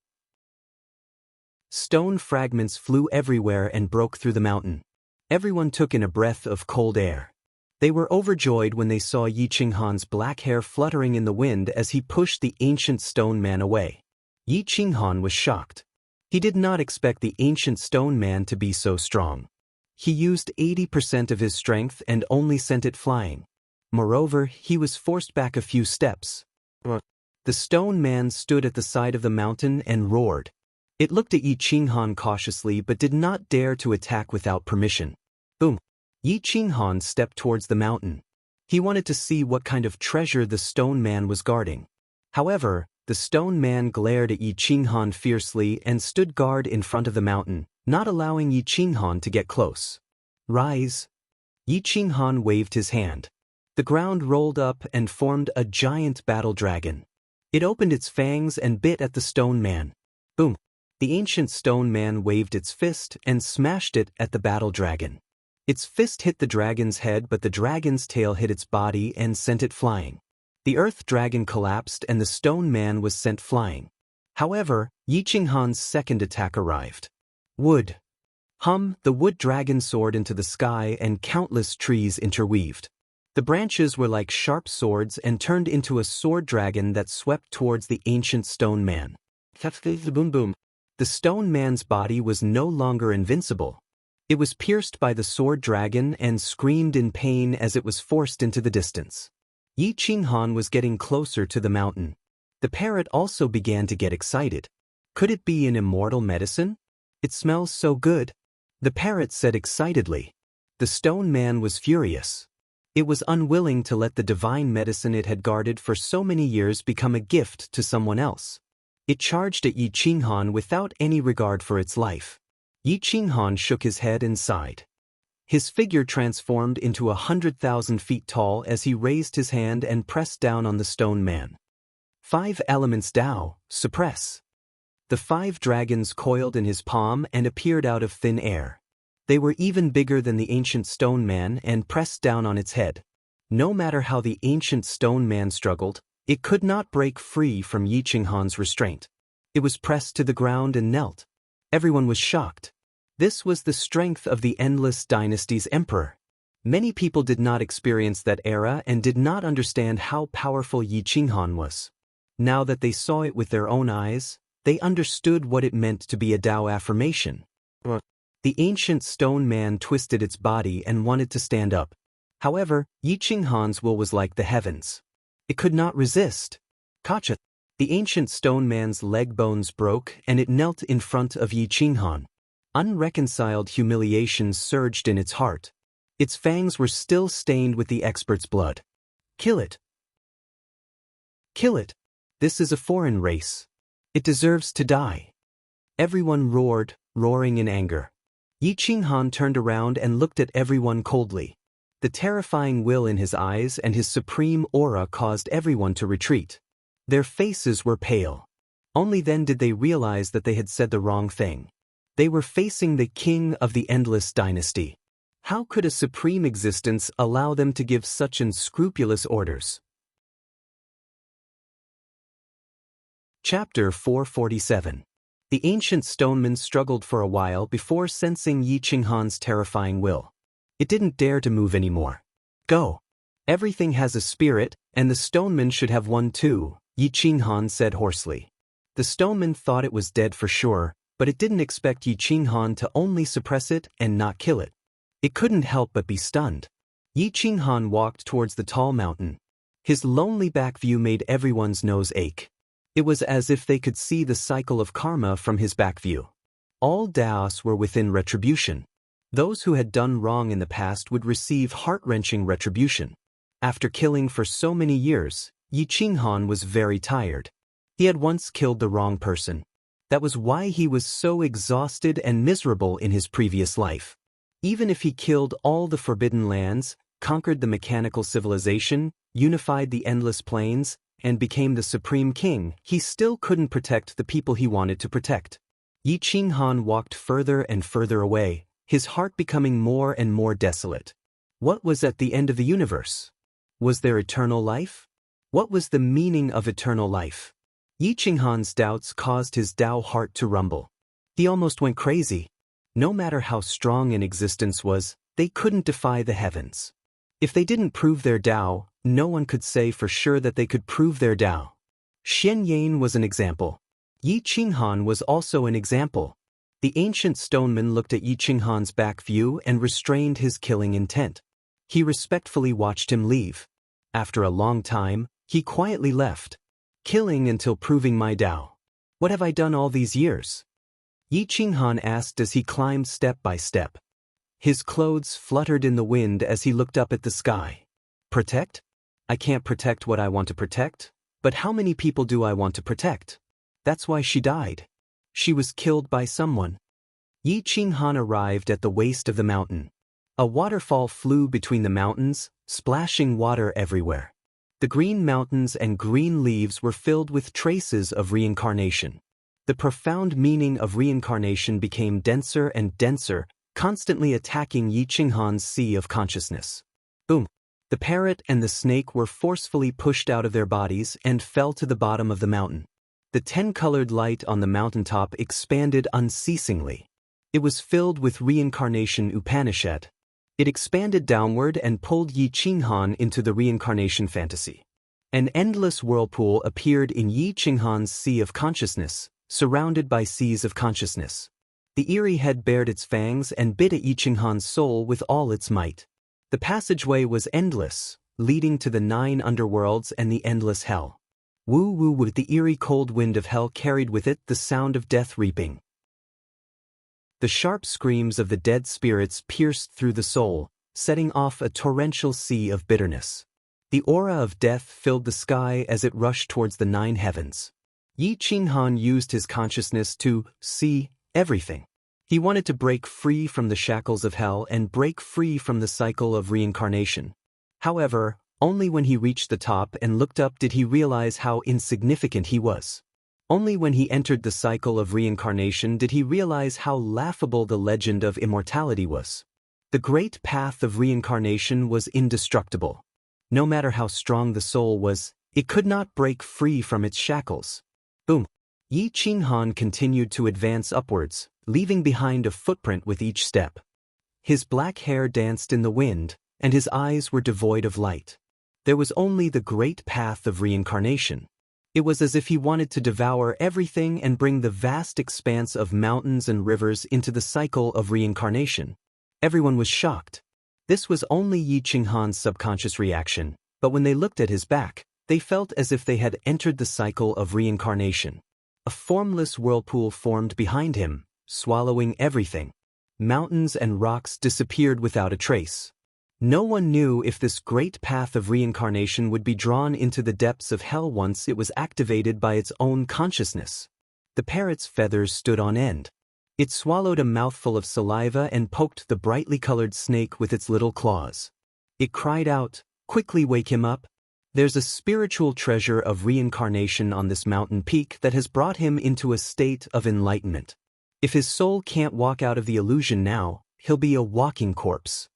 Stone fragments flew everywhere and broke through the mountain. Everyone took in a breath of cold air. They were overjoyed when they saw Yi Qinghan's black hair fluttering in the wind as he pushed the ancient stone man away. Yi Qinghan was shocked. He did not expect the ancient stone man to be so strong. He used 80% of his strength and only sent it flying. Moreover, he was forced back a few steps. The stone man stood at the side of the mountain and roared. It looked at Yi Qinghan cautiously but did not dare to attack without permission. Boom! Yi Qinghan stepped towards the mountain. He wanted to see what kind of treasure the stone man was guarding. However, the stone man glared at Yi Qinghan fiercely and stood guard in front of the mountain, not allowing Yi Qinghan to get close. Rise! Yi Qinghan waved his hand. The ground rolled up and formed a giant battle dragon. It opened its fangs and bit at the stone man. Boom! The ancient stone man waved its fist and smashed it at the battle dragon. Its fist hit the dragon's head, but the dragon's tail hit its body and sent it flying. The earth dragon collapsed and the stone man was sent flying. However, Yi Qinghan's second attack arrived. Wood! The wood dragon soared into the sky and countless trees interweaved. The branches were like sharp swords and turned into a sword dragon that swept towards the ancient stone man. Boom boom. The stone man's body was no longer invincible. It was pierced by the sword dragon and screamed in pain as it was forced into the distance. Yi Qinghan was getting closer to the mountain. The parrot also began to get excited. Could it be an immortal medicine? It smells so good. The parrot said excitedly. The stone man was furious. It was unwilling to let the divine medicine it had guarded for so many years become a gift to someone else. It charged at Yi Qinghan without any regard for its life. Yi Qinghan shook his head and sighed. His figure transformed into 100,000 feet tall as he raised his hand and pressed down on the stone man. 5 elements Tao, suppress. The 5 dragons coiled in his palm and appeared out of thin air. They were even bigger than the ancient stone man and pressed down on its head. No matter how the ancient stone man struggled, it could not break free from Yi Qinghan's restraint. It was pressed to the ground and knelt. Everyone was shocked. This was the strength of the Endless Dynasty's emperor. Many people did not experience that era and did not understand how powerful Yi Qinghan was. Now that they saw it with their own eyes, they understood what it meant to be a Tao affirmation. The ancient stone man twisted its body and wanted to stand up. However, Yi Qinghan's will was like the heavens. It could not resist. Kacha! The ancient stone man's leg bones broke and it knelt in front of Yi Qinghan. Unreconciled humiliation surged in its heart. Its fangs were still stained with the expert's blood. Kill it! Kill it! This is a foreign race. It deserves to die. Everyone roared, roaring in anger. Yi Qinghan turned around and looked at everyone coldly. The terrifying will in his eyes and his supreme aura caused everyone to retreat. Their faces were pale. Only then did they realize that they had said the wrong thing. They were facing the king of the Endless Dynasty. How could a supreme existence allow them to give such unscrupulous orders? Chapter 447. The ancient stoneman struggled for a while before sensing Yi Qinghan's terrifying will. It didn't dare to move anymore. Go. Everything has a spirit, and the stoneman should have one too, Yi Qinghan said hoarsely. The stoneman thought it was dead for sure, but it didn't expect Yi Qinghan to only suppress it and not kill it. It couldn't help but be stunned. Yi Qinghan walked towards the tall mountain. His lonely back view made everyone's nose ache. It was as if they could see the cycle of karma from his back view. All Daos were within retribution. Those who had done wrong in the past would receive heart-wrenching retribution. After killing for so many years, Yi Qinghan was very tired. He had once killed the wrong person. That was why he was so exhausted and miserable in his previous life. Even if he killed all the forbidden lands, conquered the mechanical civilization, unified the endless plains, and became the supreme king, he still couldn't protect the people he wanted to protect. Yi Qinghan walked further and further away, his heart becoming more and more desolate. What was at the end of the universe? Was there eternal life? What was the meaning of eternal life? Yi Qinghan's doubts caused his Tao heart to rumble. He almost went crazy. No matter how strong an existence was, they couldn't defy the heavens. If they didn't prove their Tao, no one could say for sure that they could prove their Tao. Xian Yan was an example. Yi Qinghan was also an example. The ancient stoneman looked at Yi Qinghan's back view and restrained his killing intent. He respectfully watched him leave. After a long time, he quietly left. Killing until proving my Tao. What have I done all these years? Yi Qinghan asked as he climbed step by step. His clothes fluttered in the wind as he looked up at the sky. Protect? I can't protect what I want to protect, but how many people do I want to protect? That's why she died. She was killed by someone. Yi Qinghan arrived at the waist of the mountain. A waterfall flew between the mountains, splashing water everywhere. The green mountains and green leaves were filled with traces of reincarnation. The profound meaning of reincarnation became denser and denser, constantly attacking Yi Qinghan's sea of consciousness. Boom! The parrot and the snake were forcefully pushed out of their bodies and fell to the bottom of the mountain. The 10-colored light on the mountaintop expanded unceasingly. It was filled with reincarnation Upanishad. It expanded downward and pulled Yi Qinghan into the reincarnation fantasy. An endless whirlpool appeared in Yi Qinghan's sea of consciousness, surrounded by seas of consciousness. The eerie head bared its fangs and bit at Yi Qinghan's soul with all its might. The passageway was endless, leading to the 9 underworlds and the endless hell. Woo woo woo, the eerie cold wind of hell carried with it the sound of death reaping. The sharp screams of the dead spirits pierced through the soul, setting off a torrential sea of bitterness. The aura of death filled the sky as it rushed towards the 9 heavens. Yi Qinghan used his consciousness to see everything. He wanted to break free from the shackles of hell and break free from the cycle of reincarnation. However, only when he reached the top and looked up did he realize how insignificant he was. Only when he entered the cycle of reincarnation did he realize how laughable the legend of immortality was. The great path of reincarnation was indestructible. No matter how strong the soul was, it could not break free from its shackles. Boom! Yi Qinghan continued to advance upwards, leaving behind a footprint with each step. His black hair danced in the wind, and his eyes were devoid of light. There was only the great path of reincarnation. It was as if he wanted to devour everything and bring the vast expanse of mountains and rivers into the cycle of reincarnation. Everyone was shocked. This was only Yi Qinghan's subconscious reaction, but when they looked at his back, they felt as if they had entered the cycle of reincarnation. A formless whirlpool formed behind him, swallowing everything. Mountains and rocks disappeared without a trace. No one knew if this great path of reincarnation would be drawn into the depths of hell once it was activated by its own consciousness. The parrot's feathers stood on end. It swallowed a mouthful of saliva and poked the brightly colored snake with its little claws. It cried out, "Quickly wake him up. There's a spiritual treasure of reincarnation on this mountain peak that has brought him into a state of enlightenment. If his soul can't walk out of the illusion now, he'll be a walking corpse.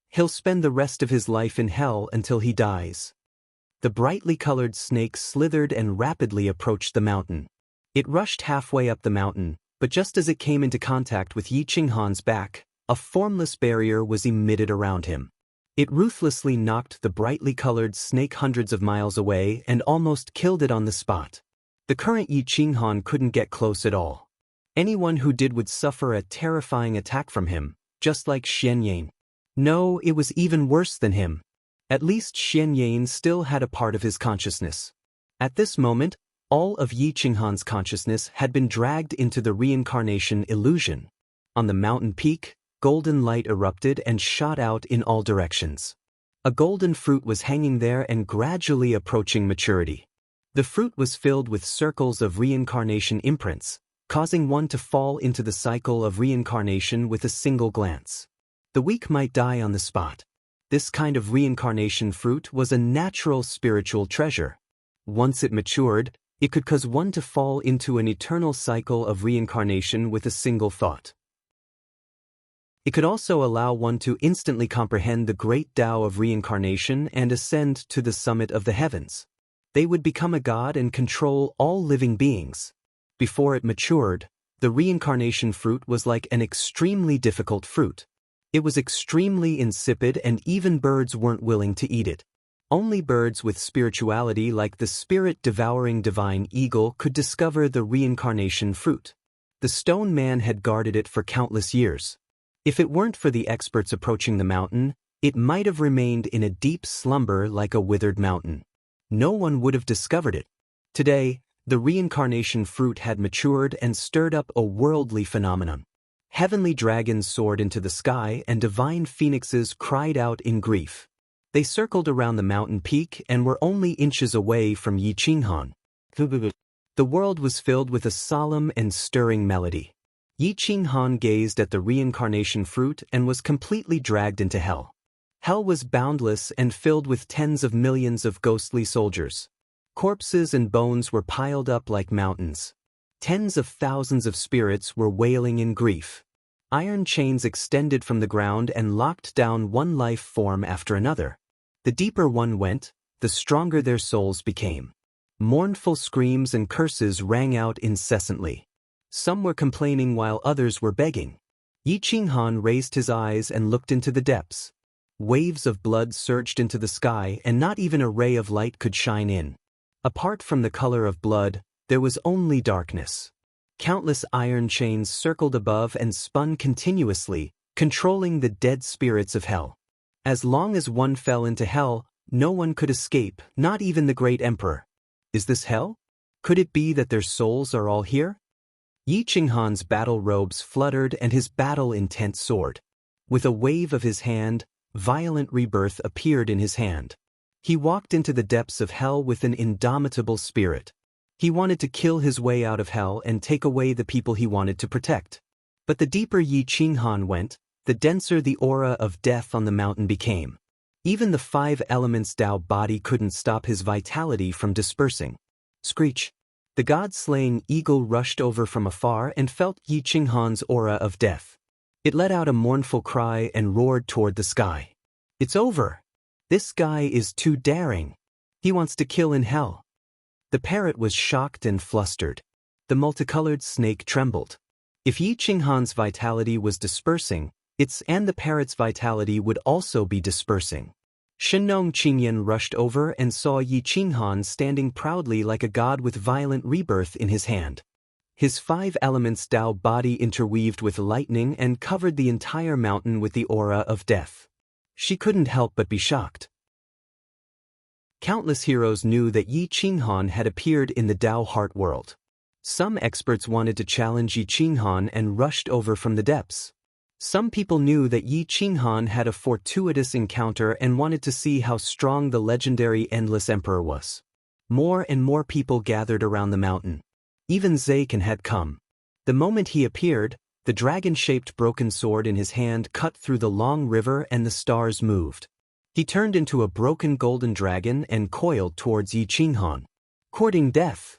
He'll spend the rest of his life in hell until he dies." The brightly colored snake slithered and rapidly approached the mountain. It rushed halfway up the mountain, but just as it came into contact with Yi Qinghan's back, a formless barrier was emitted around him. It ruthlessly knocked the brightly colored snake hundreds of miles away and almost killed it on the spot. The current Yi Qinghan couldn't get close at all. Anyone who did would suffer a terrifying attack from him, just like Xian Yan. No, it was even worse than him. At least Xian Yan still had a part of his consciousness. At this moment, all of Yi Qinghan's consciousness had been dragged into the reincarnation illusion. On the mountain peak, golden light erupted and shot out in all directions. A golden fruit was hanging there and gradually approaching maturity. The fruit was filled with circles of reincarnation imprints, causing one to fall into the cycle of reincarnation with a single glance. The weak might die on the spot. This kind of reincarnation fruit was a natural spiritual treasure. Once it matured, it could cause one to fall into an eternal cycle of reincarnation with a single thought. It could also allow one to instantly comprehend the great Tao of reincarnation and ascend to the summit of the heavens. They would become a god and control all living beings. Before it matured, the reincarnation fruit was like an extremely difficult fruit. It was extremely insipid and even birds weren't willing to eat it. Only birds with spirituality like the spirit-devouring divine eagle could discover the reincarnation fruit. The stone man had guarded it for countless years. If it weren't for the experts approaching the mountain, it might have remained in a deep slumber like a withered mountain. No one would have discovered it. Today, the reincarnation fruit had matured and stirred up a worldly phenomenon. Heavenly dragons soared into the sky and divine phoenixes cried out in grief. They circled around the mountain peak and were only inches away from Yi Qinghan. The world was filled with a solemn and stirring melody. Yi Qinghan gazed at the reincarnation fruit and was completely dragged into hell. Hell was boundless and filled with tens of millions of ghostly soldiers. Corpses and bones were piled up like mountains. Tens of thousands of spirits were wailing in grief. Iron chains extended from the ground and locked down one life form after another. The deeper one went, the stronger their souls became. Mournful screams and curses rang out incessantly. Some were complaining while others were begging. Yi Qinghan raised his eyes and looked into the depths. Waves of blood surged into the sky and not even a ray of light could shine in. Apart from the color of blood, there was only darkness. Countless iron chains circled above and spun continuously, controlling the dead spirits of hell. As long as one fell into hell, no one could escape, not even the great emperor. Is this hell? Could it be that their souls are all here? Yi Qinghan's battle robes fluttered and his battle intent soared. With a wave of his hand, violent rebirth appeared in his hand. He walked into the depths of hell with an indomitable spirit. He wanted to kill his way out of hell and take away the people he wanted to protect. But the deeper Yi Qinghan went, the denser the aura of death on the mountain became. Even the 5 elements Tao body couldn't stop his vitality from dispersing. Screech! The god-slaying eagle rushed over from afar and felt Yi Qinghan's aura of death. It let out a mournful cry and roared toward the sky. It's over! This guy is too daring. He wants to kill in hell. The parrot was shocked and flustered. The multicolored snake trembled. If Yi Qinghan's vitality was dispersing, its and the parrot's vitality would also be dispersing. Shenong Qingyan rushed over and saw Yi Qinghan standing proudly like a god with violent rebirth in his hand. His 5 elements Tao body interweaved with lightning and covered the entire mountain with the aura of death. She couldn't help but be shocked. Countless heroes knew that Yi Qinghan had appeared in the Tao heart world. Some experts wanted to challenge Yi Qinghan and rushed over from the depths. Some people knew that Yi Qinghan had a fortuitous encounter and wanted to see how strong the legendary Endless Emperor was. More and more people gathered around the mountain. Even Zaken had come. The moment he appeared, The dragon-shaped broken sword in his hand cut through the long river and the stars moved. He turned into a broken golden dragon and coiled towards Yi Qinghan. Courting death.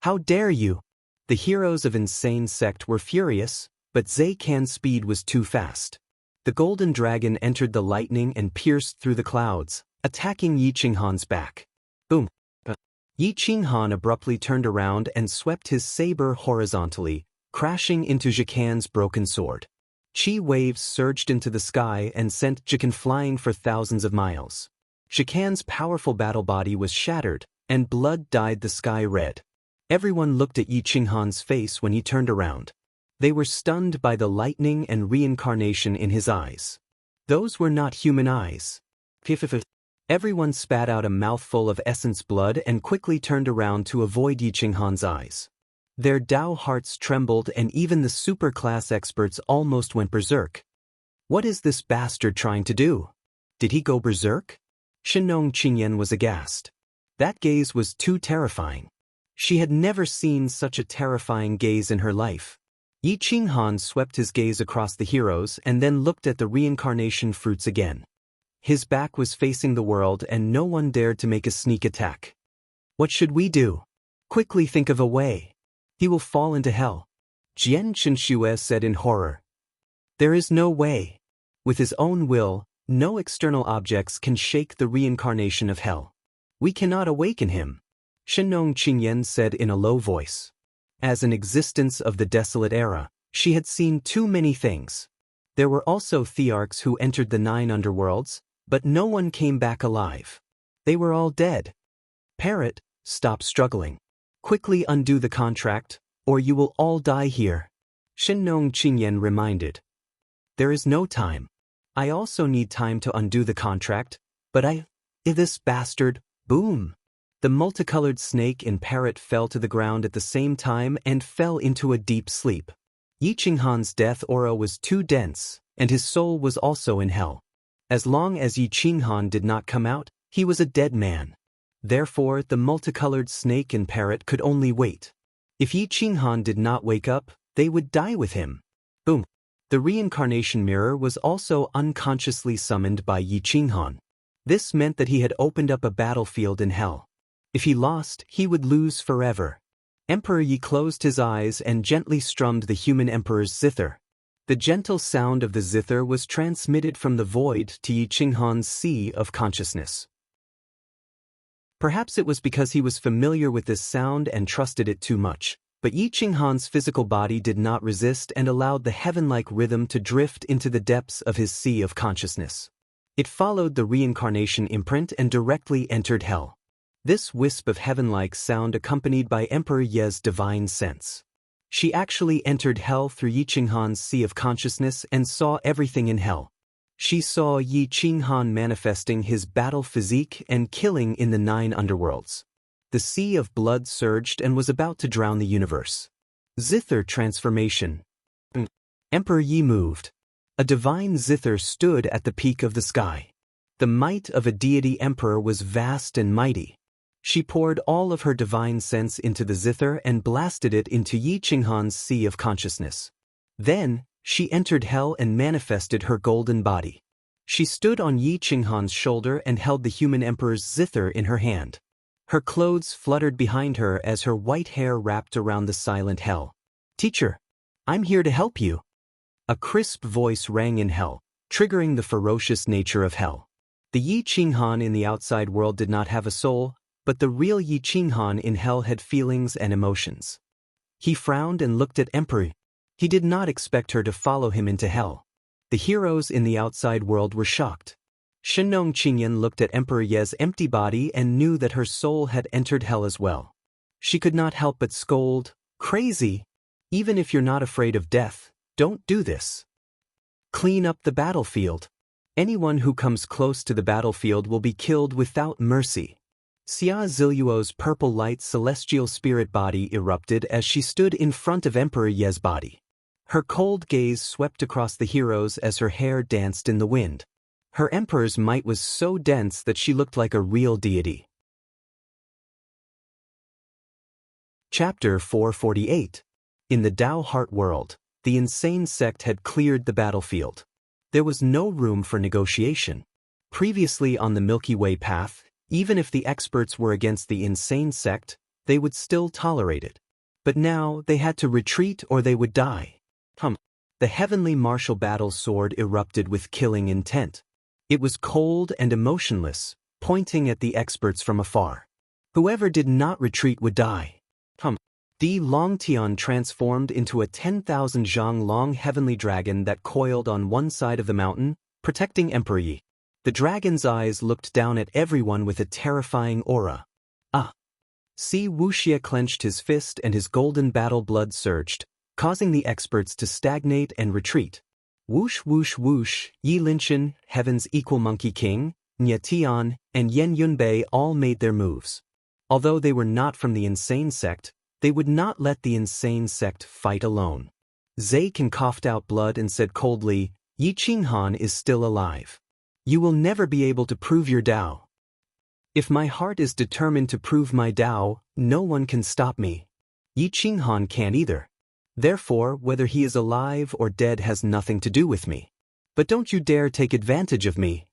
How dare you? The heroes of Insane Sect were furious, but Zhe Can's speed was too fast. The golden dragon entered the lightning and pierced through the clouds, attacking Yi Qinghan's back. Boom. Yi Qinghan abruptly turned around and swept his saber horizontally, crashing into Zhe Can's broken sword. Qi waves surged into the sky and sent Zhe Can flying for thousands of miles. Zhe Can's powerful battle body was shattered, and blood dyed the sky red. Everyone looked at Yi Qinghan's face when he turned around. They were stunned by the lightning and reincarnation in his eyes. Those were not human eyes. Everyone spat out a mouthful of essence blood and quickly turned around to avoid Yi Qinghan's eyes. Their Dao hearts trembled and even the super-class experts almost went berserk. What is this bastard trying to do? Did he go berserk? Shenong Qingyan was aghast. That gaze was too terrifying. She had never seen such a terrifying gaze in her life. Yi Qinghan swept his gaze across the heroes and then looked at the reincarnation fruits again. His back was facing the world and no one dared to make a sneak attack. What should we do? Quickly think of a way. He will fall into hell. Jian Chenxue said in horror. There is no way. With his own will, no external objects can shake the reincarnation of hell. We cannot awaken him. Shenong Qingyan said in a low voice. As an existence of the desolate era, she had seen too many things. There were also thearchs who entered the 9 underworlds, but no one came back alive. They were all dead. Parrot, stop struggling. Quickly undo the contract, or you will all die here. Shenong Qingyan reminded. There is no time. I also need time to undo the contract, but this bastard, boom. The multicolored snake in Parrot fell to the ground at the same time and fell into a deep sleep. Yi Qinghan's death aura was too dense, and his soul was also in hell. As long as Yi Qinghan did not come out, he was a dead man. Therefore, the multicolored snake in Parrot could only wait. If Yi Qinghan did not wake up, they would die with him. Boom. The reincarnation mirror was also unconsciously summoned by Yi Qinghan. This meant that he had opened up a battlefield in hell. If he lost, he would lose forever. Emperor Yi closed his eyes and gently strummed the human emperor's zither. The gentle sound of the zither was transmitted from the void to Yi Qinghan's sea of consciousness. Perhaps it was because he was familiar with this sound and trusted it too much, but Yi Qinghan's physical body did not resist and allowed the heaven-like rhythm to drift into the depths of his sea of consciousness. It followed the reincarnation imprint and directly entered hell. This wisp of heaven-like sound accompanied by Emperor Ye's divine sense. She actually entered hell through Yi Qinghan's sea of consciousness and saw everything in hell. She saw Yi Qinghan manifesting his battle physique and killing in the 9 underworlds. The sea of blood surged and was about to drown the universe. Zither transformation. Emperor Yi moved. A divine zither stood at the peak of the sky. The might of a deity emperor was vast and mighty. She poured all of her divine sense into the zither and blasted it into Yi Qinghan's sea of consciousness. Then, she entered hell and manifested her golden body. She stood on Yi Qinghan's shoulder and held the human emperor's zither in her hand. Her clothes fluttered behind her as her white hair wrapped around the silent hell. Teacher, I'm here to help you. A crisp voice rang in hell, triggering the ferocious nature of hell. The Yi Qinghan in the outside world did not have a soul, but the real Yi Qinghan in hell had feelings and emotions. He frowned and looked at Emperor. He did not expect her to follow him into hell. The heroes in the outside world were shocked. Shenong Qingyan looked at Emperor Ye's empty body and knew that her soul had entered hell as well. She could not help but scold, "Crazy! Even if you're not afraid of death, don't do this. Clean up the battlefield. Anyone who comes close to the battlefield will be killed without mercy." Xia Ziluo's purple light celestial spirit body erupted as she stood in front of Emperor Ye's body. Her cold gaze swept across the heroes as her hair danced in the wind. Her emperor's might was so dense that she looked like a real deity. Chapter 448. In the Dao Heart World. The insane sect had cleared the battlefield. There was no room for negotiation. Previously on the Milky Way path, even if the experts were against the insane sect, they would still tolerate it. But now they had to retreat or they would die. The heavenly martial battle sword erupted with killing intent. It was cold and emotionless, pointing at the experts from afar. Whoever did not retreat would die. Di Longtian transformed into a 10,000 zhang long heavenly dragon that coiled on one side of the mountain, protecting Emperor Yi. The dragon's eyes looked down at everyone with a terrifying aura. Si Wuxia clenched his fist and his golden battle blood surged, causing the experts to stagnate and retreat. Whoosh whoosh whoosh, Yi Linchen, Heaven's equal Monkey King, Nye Tian, and Yen Yunbei all made their moves. Although they were not from the insane sect, they would not let the insane sect fight alone. Zaikan coughed out blood and said coldly, Yi Qinghan is still alive. You will never be able to prove your Tao. If my heart is determined to prove my Tao, no one can stop me. Yi Qinghan can't either. Therefore, whether he is alive or dead has nothing to do with me. But don't you dare take advantage of me.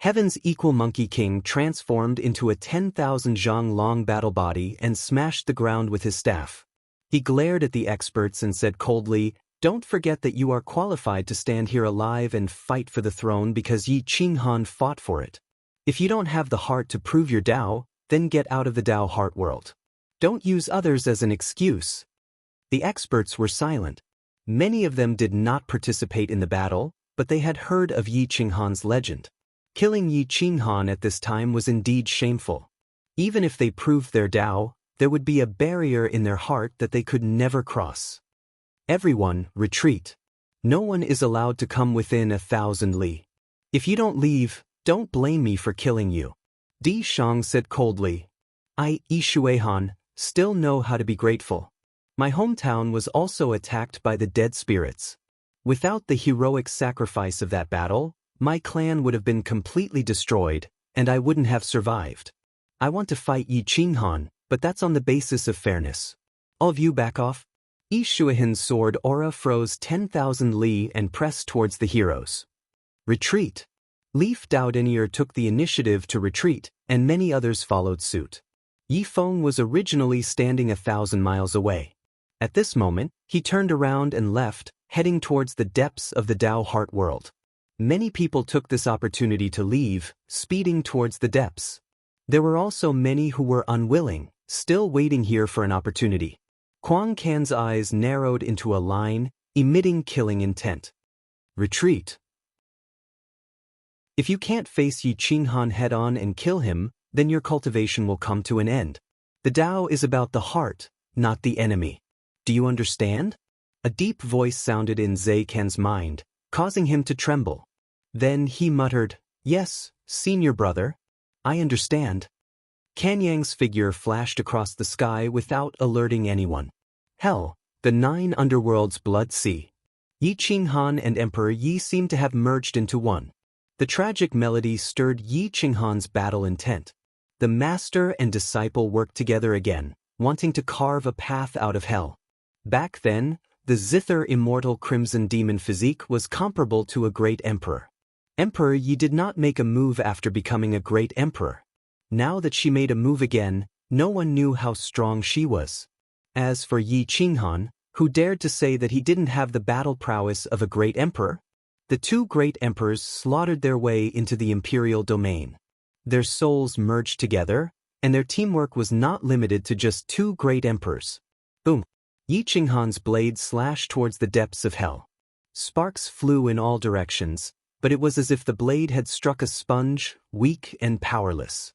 Heaven's equal Monkey King transformed into a 10,000 zhang long battle body and smashed the ground with his staff. He glared at the experts and said coldly, Don't forget that you are qualified to stand here alive and fight for the throne because Yi Qinghan fought for it. If you don't have the heart to prove your Tao, then get out of the Tao heart world. Don't use others as an excuse. The experts were silent. Many of them did not participate in the battle, but they had heard of Yi Qinghan's legend. Killing Yi Qinghan at this time was indeed shameful. Even if they proved their Tao, there would be a barrier in their heart that they could never cross. Everyone, retreat. No one is allowed to come within 1,000 li. If you don't leave, don't blame me for killing you. Di Shang said coldly. I, Yi Shuihan, still know how to be grateful. My hometown was also attacked by the dead spirits. Without the heroic sacrifice of that battle, my clan would have been completely destroyed, and I wouldn't have survived. I want to fight Yi Qinghan, but that's on the basis of fairness. All of you back off. Yi Shuihan's sword aura froze 10,000 li and pressed towards the heroes. Retreat. Leaf Dao Denier took the initiative to retreat, and many others followed suit. Yi Feng was originally standing 1,000 miles away. At this moment, he turned around and left, heading towards the depths of the Tao heart world. Many people took this opportunity to leave, speeding towards the depths. There were also many who were unwilling, still waiting here for an opportunity. Quang Can's eyes narrowed into a line, emitting killing intent. Retreat. If you can't face Yi Qinghan head-on and kill him, then your cultivation will come to an end. The Tao is about the heart, not the enemy. Do you understand? A deep voice sounded in Zaikan's mind, causing him to tremble. Then he muttered, Yes, senior brother. I understand. Kanyang's figure flashed across the sky without alerting anyone. Hell, the 9 underworlds blood sea. Yi Qinghan and Emperor Yi seemed to have merged into one. The tragic melody stirred Yi Qinghan's battle intent. The master and disciple worked together again, wanting to carve a path out of hell. Back then, the zither immortal crimson demon physique was comparable to a great emperor. Emperor Yi did not make a move after becoming a great emperor. Now that she made a move again, no one knew how strong she was. As for Yi Qinghan, who dared to say that he didn't have the battle prowess of a great emperor? The 2 great emperors slaughtered their way into the imperial domain. Their souls merged together, and their teamwork was not limited to just 2 great emperors. Boom! Yi Qinghan's blade slashed towards the depths of hell. Sparks flew in all directions, but it was as if the blade had struck a sponge, weak and powerless.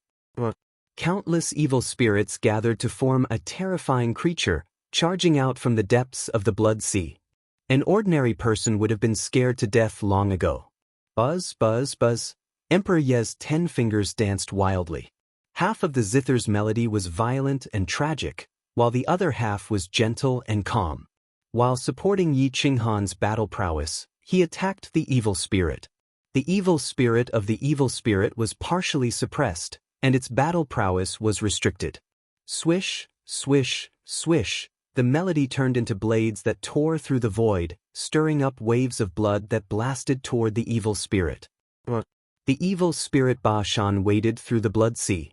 Countless evil spirits gathered to form a terrifying creature, charging out from the depths of the blood sea. An ordinary person would have been scared to death long ago. Buzz, buzz, buzz. Emperor Ye's 10 fingers danced wildly. Half of the zither's melody was violent and tragic, while the other half was gentle and calm. While supporting Yi Qinghan's battle prowess, he attacked the evil spirit. The evil spirit of the evil spirit was partially suppressed, and its battle prowess was restricted. Swish, swish, swish, the melody turned into blades that tore through the void, stirring up waves of blood that blasted toward the evil spirit. The evil spirit Ba Shan waded through the blood sea.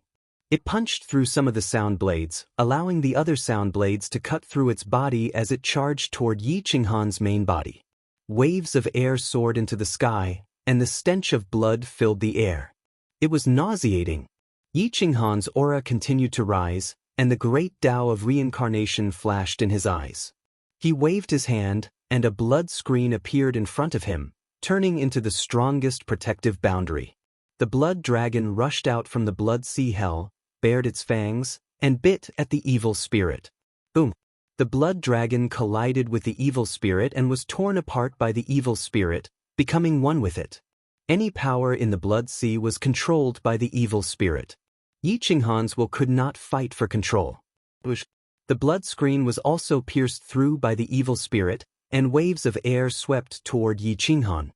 It punched through some of the sound blades, allowing the other sound blades to cut through its body as it charged toward Yi Qinghan's main body. Waves of air soared into the sky, and the stench of blood filled the air. It was nauseating. Yi Qinghan's aura continued to rise, and the great Tao of reincarnation flashed in his eyes. He waved his hand, and a blood screen appeared in front of him, turning into the strongest protective boundary. The blood dragon rushed out from the blood sea hell, bared its fangs, and bit at the evil spirit. Boom! The blood dragon collided with the evil spirit and was torn apart by the evil spirit, becoming one with it. Any power in the blood sea was controlled by the evil spirit. Yi Qinghan's will could not fight for control. The blood screen was also pierced through by the evil spirit, and waves of air swept toward Yi Qinghan.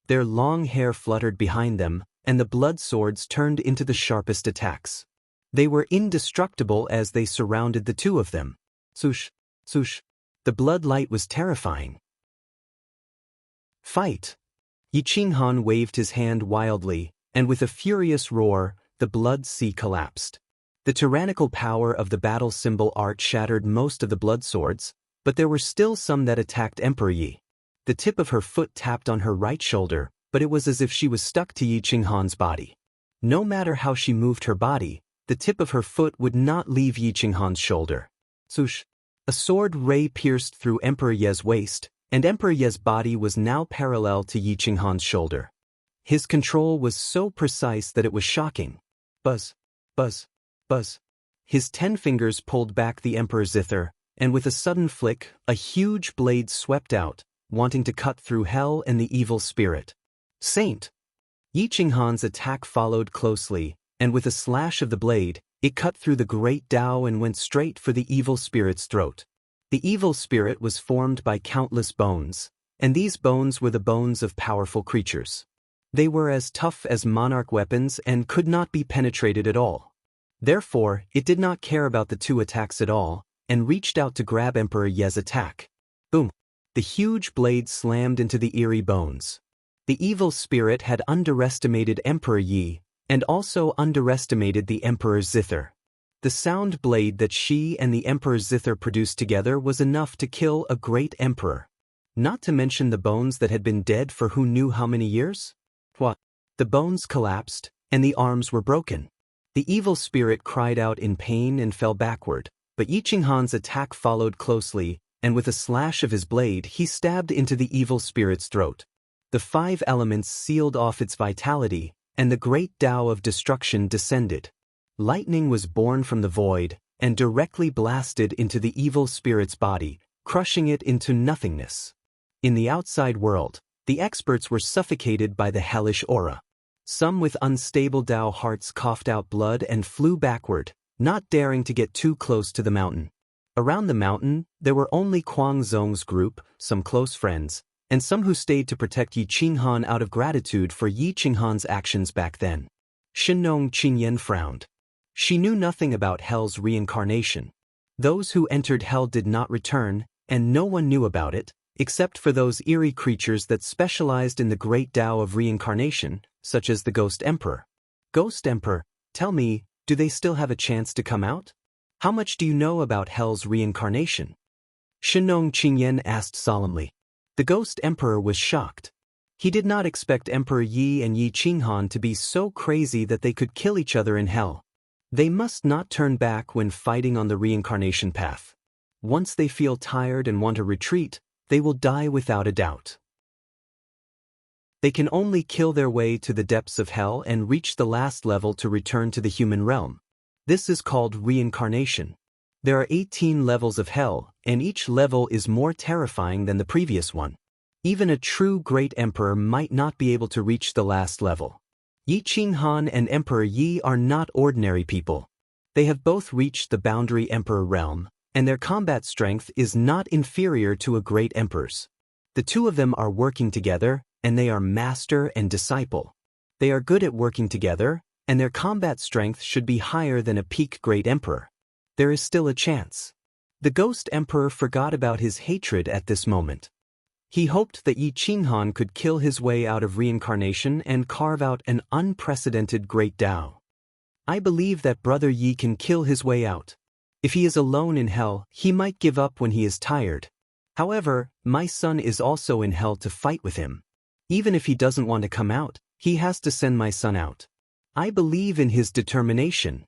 Their long hair fluttered behind them, and the blood swords turned into the sharpest attacks. They were indestructible as they surrounded the two of them. Swoosh, swoosh. The blood light was terrifying. Fight! Yi Qinghan waved his hand wildly, and with a furious roar, the blood sea collapsed. The tyrannical power of the battle symbol art shattered most of the blood swords, but there were still some that attacked Emperor Yi. The tip of her foot tapped on her right shoulder, but it was as if she was stuck to Yi Qinghan's body. No matter how she moved her body, the tip of her foot would not leave Yi Qinghan's shoulder. Swoosh! A sword ray pierced through Emperor Ye's waist, and Emperor Ye's body was now parallel to Yi Qinghan's shoulder. His control was so precise that it was shocking. Buzz! Buzz! Buzz! His 10 fingers pulled back the Emperor's zither, and with a sudden flick, a huge blade swept out, wanting to cut through hell and the evil spirit. Saint! Yi Qinghan's attack followed closely, and with a slash of the blade, it cut through the great Tao and went straight for the evil spirit's throat. The evil spirit was formed by countless bones, and these bones were the bones of powerful creatures. They were as tough as monarch weapons and could not be penetrated at all. Therefore, it did not care about the two attacks at all, and reached out to grab Emperor Ye's attack. Boom! The huge blade slammed into the eerie bones. The evil spirit had underestimated Emperor Yi, and also underestimated the Emperor's zither. The sound blade that she and the Emperor's zither produced together was enough to kill a great emperor. Not to mention the bones that had been dead for who knew how many years? What? The bones collapsed, and the arms were broken. The evil spirit cried out in pain and fell backward, but Yi Qinghan's attack followed closely, and with a slash of his blade he stabbed into the evil spirit's throat. The 5 elements sealed off its vitality, and the great Tao of destruction descended. Lightning was born from the void, and directly blasted into the evil spirit's body, crushing it into nothingness. In the outside world, the experts were suffocated by the hellish aura. Some with unstable Tao hearts coughed out blood and flew backward, not daring to get too close to the mountain. Around the mountain, there were only Kuang Zong's group, some close friends, and some who stayed to protect Yi Qinghan out of gratitude for Yi Qinghan's actions back then. Shenong Qingyan frowned. She knew nothing about hell's reincarnation. Those who entered hell did not return, and no one knew about it, except for those eerie creatures that specialized in the great Tao of reincarnation, such as the Ghost Emperor. Ghost Emperor, tell me, do they still have a chance to come out? How much do you know about hell's reincarnation? Shenong Qingyan asked solemnly. The Ghost Emperor was shocked. He did not expect Emperor Yi and Yi Qinghan to be so crazy that they could kill each other in hell. They must not turn back when fighting on the reincarnation path. Once they feel tired and want to retreat, they will die without a doubt. They can only kill their way to the depths of hell and reach the last level to return to the human realm. This is called reincarnation. There are 18 levels of hell, and each level is more terrifying than the previous one. Even a true great emperor might not be able to reach the last level. Yi Qinghan and Emperor Yi are not ordinary people. They have both reached the boundary emperor realm, and their combat strength is not inferior to a great emperor's. The two of them are working together, and they are master and disciple. They are good at working together, and their combat strength should be higher than a peak great emperor. There is still a chance. The Ghost Emperor forgot about his hatred at this moment. He hoped that Yi Qinghan could kill his way out of reincarnation and carve out an unprecedented great Tao. I believe that Brother Yi can kill his way out. If he is alone in hell, he might give up when he is tired. However, my son is also in hell to fight with him. Even if he doesn't want to come out, he has to send my son out. I believe in his determination.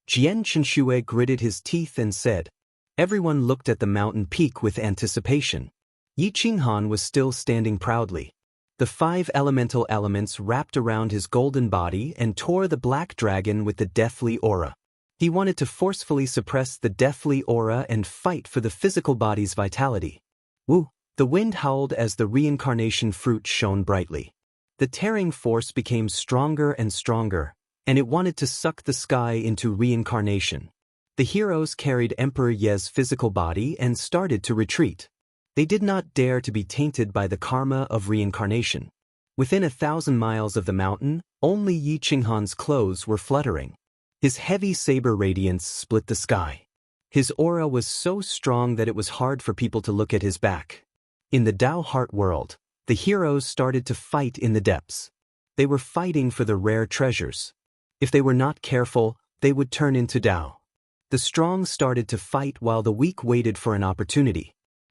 Jian Chenxue gritted his teeth and said. Everyone looked at the mountain peak with anticipation. Yi Qinghan was still standing proudly. The 5 elemental elements wrapped around his golden body and tore the black dragon with the deathly aura. He wanted to forcefully suppress the deathly aura and fight for the physical body's vitality. Woo! The wind howled as the reincarnation fruit shone brightly. The tearing force became stronger and stronger, and it wanted to suck the sky into reincarnation. The heroes carried Emperor Ye's physical body and started to retreat. They did not dare to be tainted by the karma of reincarnation. Within 1,000 miles of the mountain, only Yi Qinghan's clothes were fluttering. His heavy saber radiance split the sky. His aura was so strong that it was hard for people to look at his back. In the Dao Heart world, the heroes started to fight in the depths. They were fighting for the rare treasures. If they were not careful, they would turn into Dao. The strong started to fight while the weak waited for an opportunity.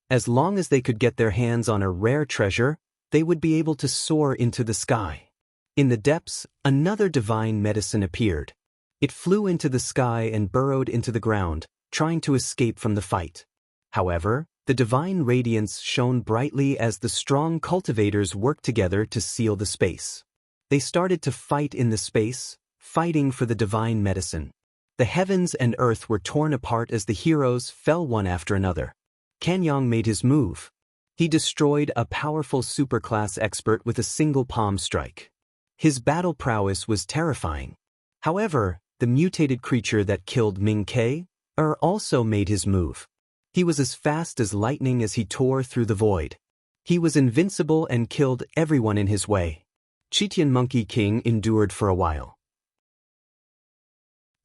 As long as they could get their hands on a rare treasure, they would be able to soar into the sky. In the depths, another divine medicine appeared. It flew into the sky and burrowed into the ground, trying to escape from the fight. However, the divine radiance shone brightly as the strong cultivators worked together to seal the space. They started to fight in the space, fighting for the divine medicine. The heavens and earth were torn apart as the heroes fell one after another. Kanyang made his move. He destroyed a powerful superclass expert with a single palm strike. His battle prowess was terrifying. However, the mutated creature that killed Ming Ke also made his move. He was as fast as lightning as he tore through the void. He was invincible and killed everyone in his way. Chitian Monkey King endured for a while.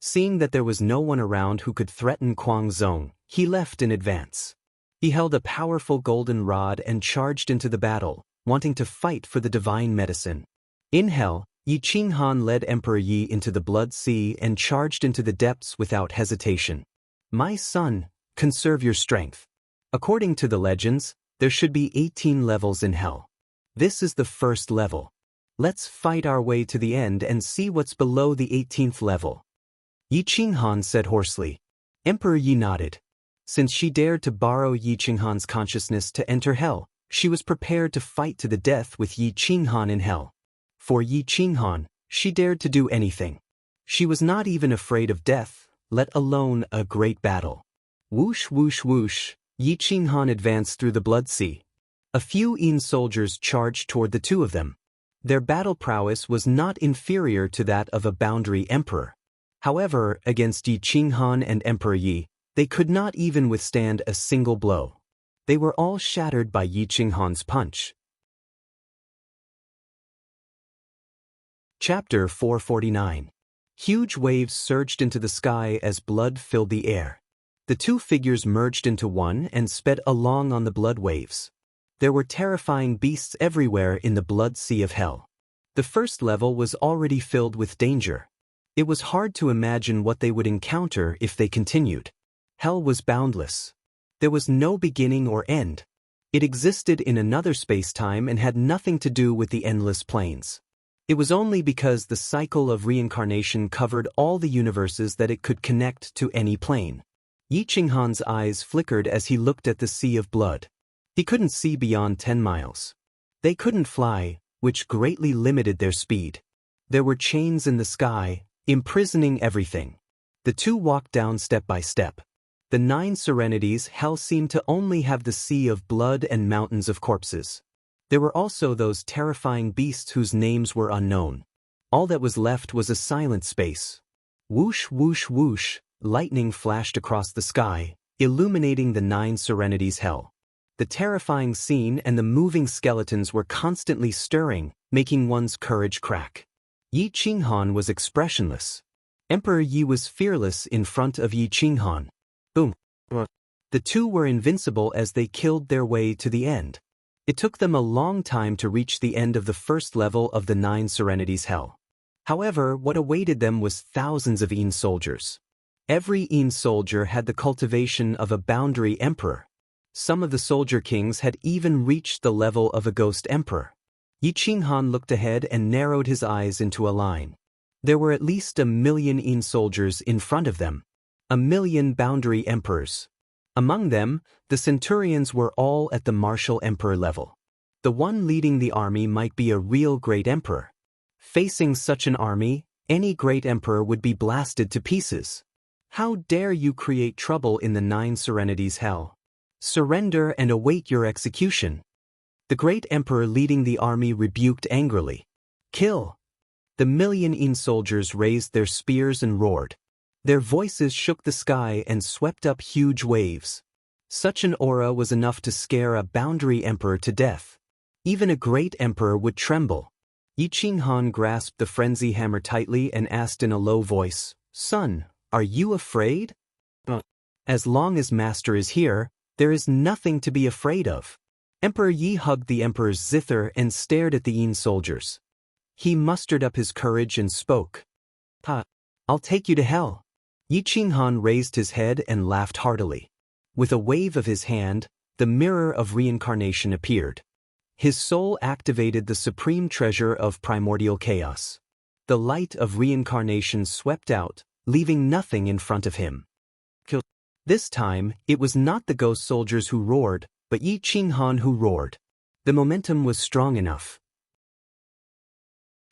Seeing that there was no one around who could threaten Kuang Zong, he left in advance. He held a powerful golden rod and charged into the battle, wanting to fight for the divine medicine. In hell, Yi Qinghan led Emperor Yi into the blood sea and charged into the depths without hesitation. My son, conserve your strength. According to the legends, there should be 18 levels in hell. This is the first level. Let's fight our way to the end and see what's below the 18th level. Yi Qinghan said hoarsely. Emperor Yi nodded. Since she dared to borrow Yi Qinghan's consciousness to enter hell, she was prepared to fight to the death with Yi Qinghan in hell. For Yi Qinghan, she dared to do anything. She was not even afraid of death, let alone a great battle. Whoosh whoosh whoosh, Yi Qinghan advanced through the blood sea. A few Yin soldiers charged toward the two of them. Their battle prowess was not inferior to that of a boundary emperor. However, against Yi Qinghan and Emperor Yi, they could not even withstand a single blow. They were all shattered by Yi Qinghan's punch. Chapter 449. Huge waves surged into the sky as blood filled the air. The two figures merged into one and sped along on the blood waves. There were terrifying beasts everywhere in the blood sea of hell. The first level was already filled with danger. It was hard to imagine what they would encounter if they continued. Hell was boundless. There was no beginning or end. It existed in another space-time and had nothing to do with the endless planes. It was only because the cycle of reincarnation covered all the universes that it could connect to any plane. Yi Qinghan's eyes flickered as he looked at the sea of blood. He couldn't see beyond 10 miles. They couldn't fly, which greatly limited their speed. There were chains in the sky, imprisoning everything. The two walked down step by step. The 9 serenities hell seemed to only have the sea of blood and mountains of corpses. There were also those terrifying beasts whose names were unknown. All that was left was a silent space. Whoosh whoosh whoosh, lightning flashed across the sky, illuminating the 9 serenities hell. The terrifying scene and the moving skeletons were constantly stirring, making one's courage crack. Yi Qinghan was expressionless. Emperor Yi was fearless in front of Yi Qinghan. Boom. The two were invincible as they killed their way to the end. It took them a long time to reach the end of the first level of the 9 Serenities Hell. However, what awaited them was thousands of Een soldiers. Every Een soldier had the cultivation of a boundary emperor. Some of the soldier kings had even reached the level of a ghost emperor. Yi Qinghan looked ahead and narrowed his eyes into a line. There were at least 1,000,000 Een soldiers in front of them. 1,000,000 boundary emperors. Among them, the centurions were all at the martial emperor level. The one leading the army might be a real great emperor. Facing such an army, any great emperor would be blasted to pieces. How dare you create trouble in the 9 Serenities Hell? Surrender and await your execution. The great emperor leading the army rebuked angrily. Kill! The 1,000,000 Een soldiers raised their spears and roared. Their voices shook the sky and swept up huge waves. Such an aura was enough to scare a boundary emperor to death. Even a great emperor would tremble. Yi Qinghan grasped the frenzy hammer tightly and asked in a low voice, "Son, are you afraid?" "As long as Master is here, there is nothing to be afraid of." Emperor Yi hugged the emperor's zither and stared at the Een soldiers. He mustered up his courage and spoke. "I'll take you to hell." Yi Qinghan raised his head and laughed heartily. With a wave of his hand, the mirror of reincarnation appeared. His soul activated the supreme treasure of primordial chaos. The light of reincarnation swept out, leaving nothing in front of him. This time, it was not the ghost soldiers who roared, but Yi Qinghan who roared. The momentum was strong enough.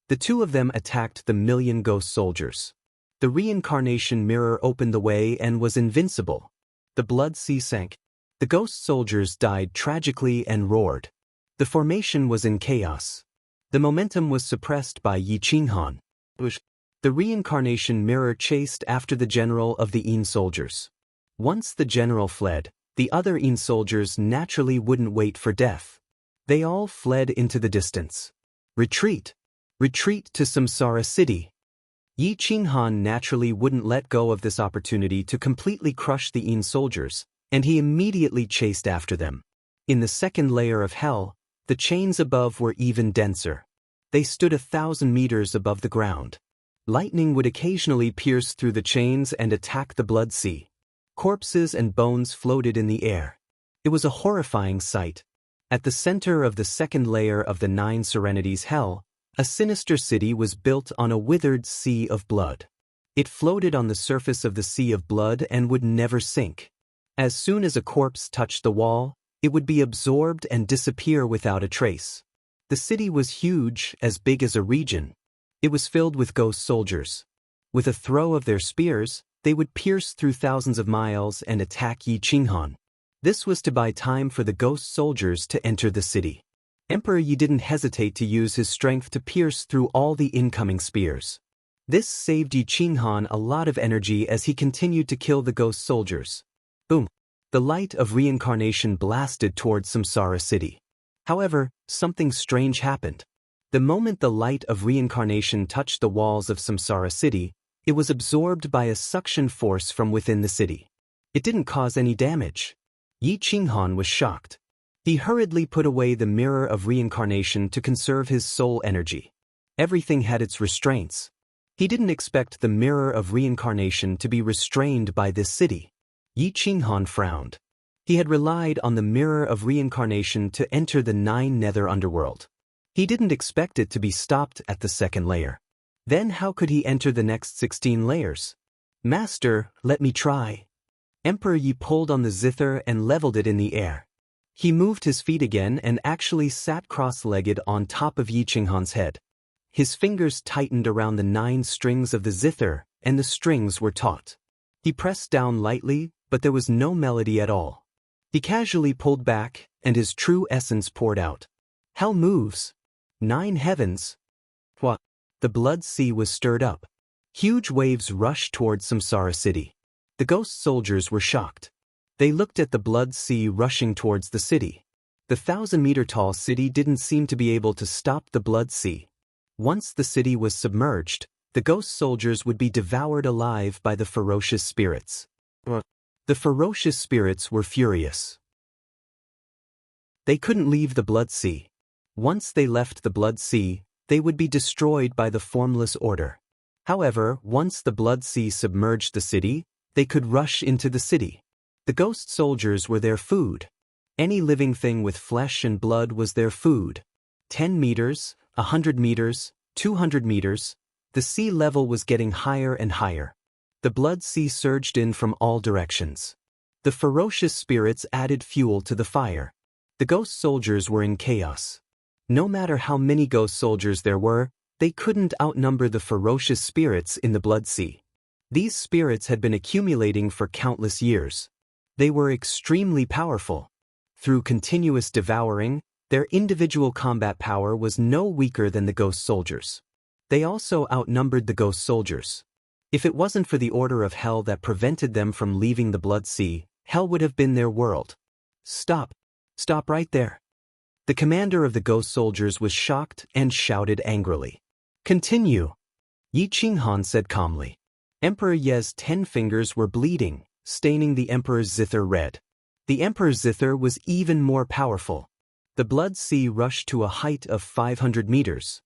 The two of them attacked the 1,000,000 ghost soldiers. The reincarnation mirror opened the way and was invincible. The blood sea sank. The ghost soldiers died tragically and roared. The formation was in chaos. The momentum was suppressed by Yi Qinghan. The reincarnation mirror chased after the general of the Een soldiers. Once the general fled, the other Een soldiers naturally wouldn't wait for death. They all fled into the distance. Retreat! Retreat to Samsara City! Yi Qinghan naturally wouldn't let go of this opportunity to completely crush the Een soldiers, and he immediately chased after them. In the second layer of hell, the chains above were even denser. They stood 1,000 meters above the ground. Lightning would occasionally pierce through the chains and attack the blood sea. Corpses and bones floated in the air. It was a horrifying sight. At the center of the second layer of the 9 Serenities Hell, a sinister city was built on a withered sea of blood. It floated on the surface of the sea of blood and would never sink. As soon as a corpse touched the wall, it would be absorbed and disappear without a trace. The city was huge, as big as a region. It was filled with ghost soldiers. With a throw of their spears, they would pierce through thousands of miles and attack Yi Qinghan. This was to buy time for the ghost soldiers to enter the city. Emperor Yi didn't hesitate to use his strength to pierce through all the incoming spears. This saved Yi Qinghan a lot of energy as he continued to kill the ghost soldiers. Boom! The light of reincarnation blasted towards Samsara City. However, something strange happened. The moment the light of reincarnation touched the walls of Samsara City, it was absorbed by a suction force from within the city. It didn't cause any damage. Yi Qinghan was shocked. He hurriedly put away the mirror of reincarnation to conserve his soul energy. Everything had its restraints. He didn't expect the mirror of reincarnation to be restrained by this city. Yi Qinghan frowned. He had relied on the mirror of reincarnation to enter the 9 nether underworld. He didn't expect it to be stopped at the second layer. Then how could he enter the next 16 layers? "Master, let me try." Emperor Yi pulled on the zither and leveled it in the air. He moved his feet again and actually sat cross-legged on top of Yi Qinghan's head. His fingers tightened around the 9 strings of the zither, and the strings were taut. He pressed down lightly, but there was no melody at all. He casually pulled back, and his true essence poured out. Hell moves. 9 heavens. What? The blood sea was stirred up. Huge waves rushed towards Samsara City. The ghost soldiers were shocked. They looked at the blood sea rushing towards the city. The 1,000-meter-tall city didn't seem to be able to stop the blood sea. Once the city was submerged, the ghost soldiers would be devoured alive by the ferocious spirits. The ferocious spirits were furious. They couldn't leave the Blood Sea. Once they left the Blood Sea, they would be destroyed by the formless order. However, once the Blood Sea submerged the city, they could rush into the city. The ghost soldiers were their food. Any living thing with flesh and blood was their food. 10 meters, 100 meters, 200 meters, the sea level was getting higher and higher. The Blood Sea surged in from all directions. The ferocious spirits added fuel to the fire. The ghost soldiers were in chaos. No matter how many ghost soldiers there were, they couldn't outnumber the ferocious spirits in the Blood Sea. These spirits had been accumulating for countless years. They were extremely powerful. Through continuous devouring, their individual combat power was no weaker than the ghost soldiers. They also outnumbered the ghost soldiers. If it wasn't for the order of hell that prevented them from leaving the Blood Sea, hell would have been their world. Stop. Stop right there. The commander of the ghost soldiers was shocked and shouted angrily. Continue. Yi Qinghan said calmly. Emperor Ye's 10 fingers were bleeding, staining the emperor's zither red. The emperor's zither was even more powerful. The Blood Sea rushed to a height of 500 meters.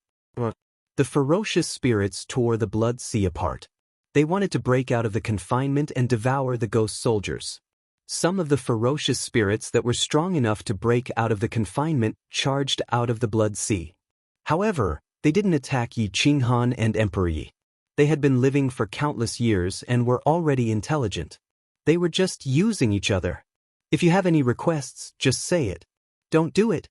The ferocious spirits tore the Blood Sea apart. They wanted to break out of the confinement and devour the ghost soldiers. Some of the ferocious spirits that were strong enough to break out of the confinement charged out of the Blood Sea. However, they didn't attack Yi Qinghan and Emperor Yi. They had been living for countless years and were already intelligent. They were just using each other. If you have any requests, just say it. Don't do it.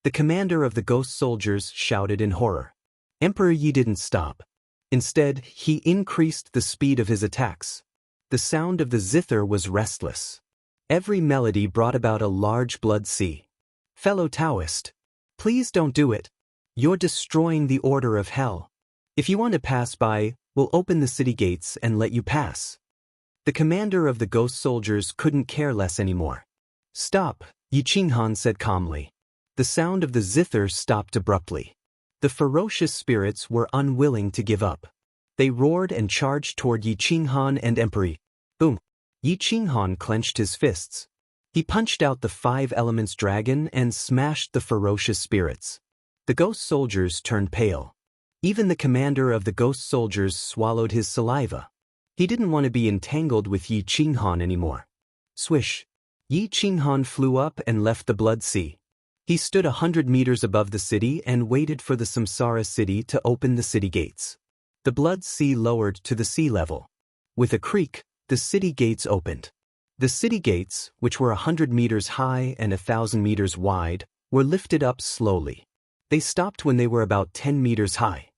The commander of the ghost soldiers shouted in horror. Emperor Yi didn't stop. Instead, he increased the speed of his attacks. The sound of the zither was restless. Every melody brought about a large Blood Sea. Fellow Taoist, please don't do it. You're destroying the order of hell. If you want to pass by, we'll open the city gates and let you pass. The commander of the ghost soldiers couldn't care less anymore. Stop, Yi Qinghan said calmly. The sound of the zither stopped abruptly. The ferocious spirits were unwilling to give up. They roared and charged toward Yi Qinghan and Emperor Yi. Boom! Yi Qinghan clenched his fists. He punched out the 5 elements dragon and smashed the ferocious spirits. The ghost soldiers turned pale. Even the commander of the ghost soldiers swallowed his saliva. He didn't want to be entangled with Yi Qinghan anymore. Swish! Yi Qinghan flew up and left the Blood Sea. He stood 100 meters above the city and waited for the Samsara city to open the city gates. The Blood Sea lowered to the sea level. With a creak, the city gates opened. The city gates, which were 100 meters high and 1,000 meters wide, were lifted up slowly. They stopped when they were about 10 meters high.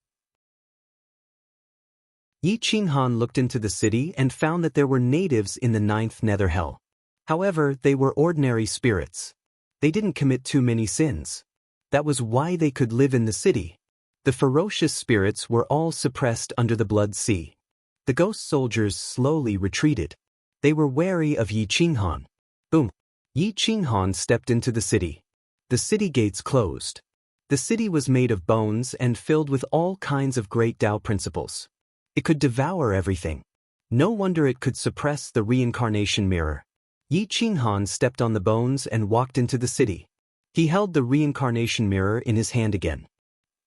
Yi Qinghan looked into the city and found that there were natives in the 9th nether hell. However, they were ordinary spirits. They didn't commit too many sins. That was why they could live in the city. The ferocious spirits were all suppressed under the Blood Sea. The ghost soldiers slowly retreated. They were wary of Yi Qinghan. Boom! Yi Qinghan stepped into the city. The city gates closed. The city was made of bones and filled with all kinds of great Tao principles. It could devour everything. No wonder it could suppress the reincarnation mirror. Yi Qinghan stepped on the bones and walked into the city. He held the reincarnation mirror in his hand again.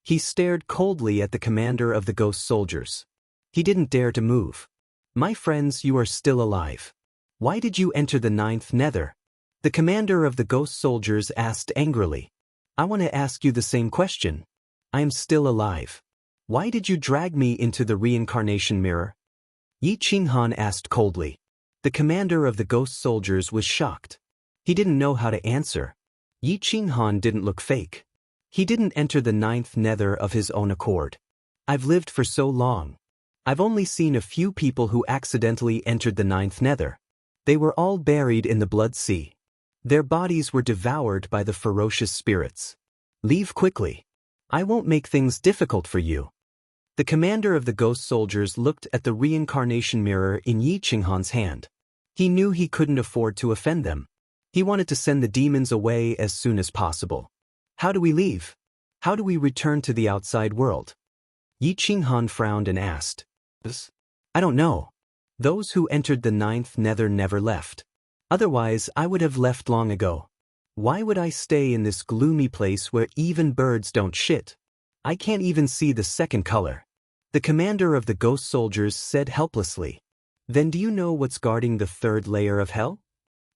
He stared coldly at the commander of the ghost soldiers. He didn't dare to move. My friends, you are still alive. Why did you enter the 9th nether? The commander of the ghost soldiers asked angrily. I want to ask you the same question. I am still alive. Why did you drag me into the reincarnation mirror? Yi Qinghan asked coldly. The commander of the ghost soldiers was shocked. He didn't know how to answer. Yi Qinghan didn't look fake. He didn't enter the 9th nether of his own accord. I've lived for so long. I've only seen a few people who accidentally entered the 9th nether. They were all buried in the Blood Sea. Their bodies were devoured by the ferocious spirits. Leave quickly. I won't make things difficult for you. The commander of the ghost soldiers looked at the reincarnation mirror in Yi Qinghan's hand. He knew he couldn't afford to offend them. He wanted to send the demons away as soon as possible. How do we leave? How do we return to the outside world? Yi Qinghan frowned and asked. I don't know. Those who entered the 9th nether never left. Otherwise, I would have left long ago. Why would I stay in this gloomy place where even birds don't shit? I can't even see the second color. The commander of the ghost soldiers said helplessly. Then do you know what's guarding the third layer of hell?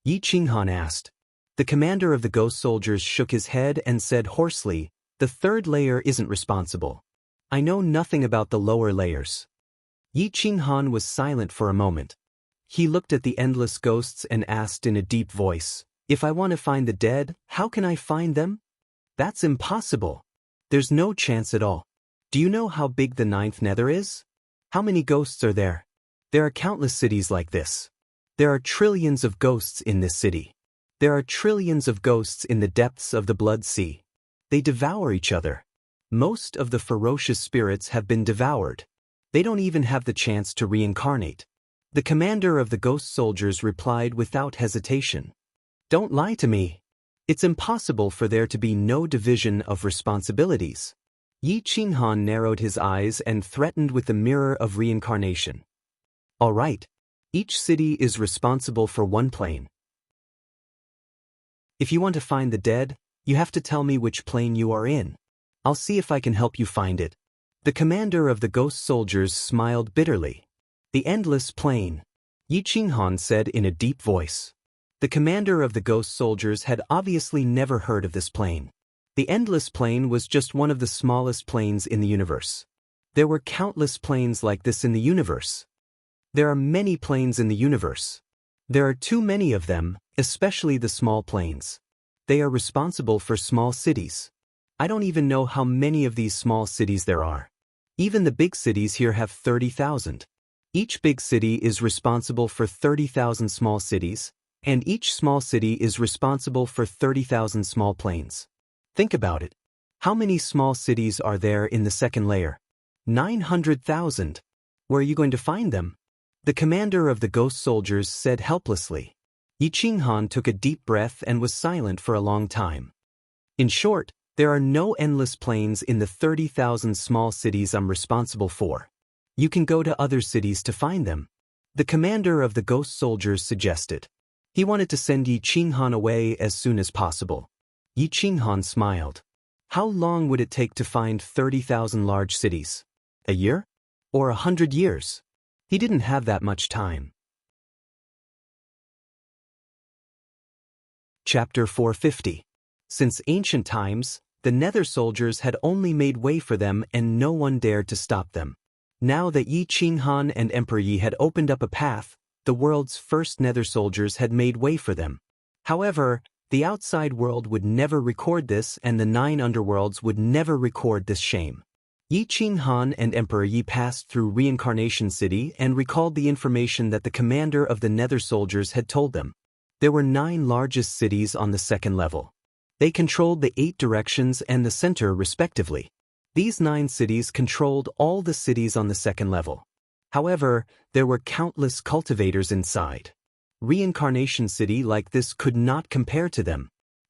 Yi Qinghan asked. The commander of the ghost soldiers shook his head and said hoarsely, the third layer isn't responsible. I know nothing about the lower layers. Yi Qinghan was silent for a moment. He looked at the endless ghosts and asked in a deep voice, if I want to find the dead, how can I find them? That's impossible. There's no chance at all. Do you know how big the ninth nether is? How many ghosts are there? There are countless cities like this. There are trillions of ghosts in this city. There are trillions of ghosts in the depths of the Blood Sea. They devour each other. Most of the ferocious spirits have been devoured. They don't even have the chance to reincarnate. The commander of the ghost soldiers replied without hesitation. Don't lie to me. It's impossible for there to be no division of responsibilities. Yi Qinghan narrowed his eyes and threatened with the mirror of reincarnation. All right. Each city is responsible for one plane. If you want to find the dead, you have to tell me which plane you are in. I'll see if I can help you find it. The commander of the ghost soldiers smiled bitterly. The endless plane, Yi Qinghan said in a deep voice. The commander of the ghost soldiers had obviously never heard of this plane. The endless plane was just one of the smallest planes in the universe. There were countless planes like this in the universe. There are many planes in the universe. There are too many of them, especially the small planes. They are responsible for small cities. I don't even know how many of these small cities there are. Even the big cities here have 30,000. Each big city is responsible for 30,000 small cities, and each small city is responsible for 30,000 small planes. Think about it. How many small cities are there in the second layer? 900,000. Where are you going to find them? The commander of the ghost soldiers said helplessly. Yi Qinghan took a deep breath and was silent for a long time. In short, there are no endless planes in the 30,000 small cities I'm responsible for. You can go to other cities to find them. The commander of the ghost soldiers suggested. He wanted to send Yi Qinghan away as soon as possible. Yi Qinghan smiled. How long would it take to find 30,000 large cities? A year? Or 100 years? He didn't have that much time. Chapter 450. Since ancient times, the Nether soldiers had only made way for them and no one dared to stop them. Now that Yi Qinghan and Emperor Yi had opened up a path, the world's first Nether soldiers had made way for them. However, the outside world would never record this and the 9 underworlds would never record this shame. Yi Qinghan and Emperor Yi passed through Reincarnation City and recalled the information that the commander of the Nether soldiers had told them. There were 9 largest cities on the second level. They controlled the 8 directions and the center respectively. These 9 cities controlled all the cities on the second level. However, there were countless cultivators inside. Reincarnation City like this could not compare to them.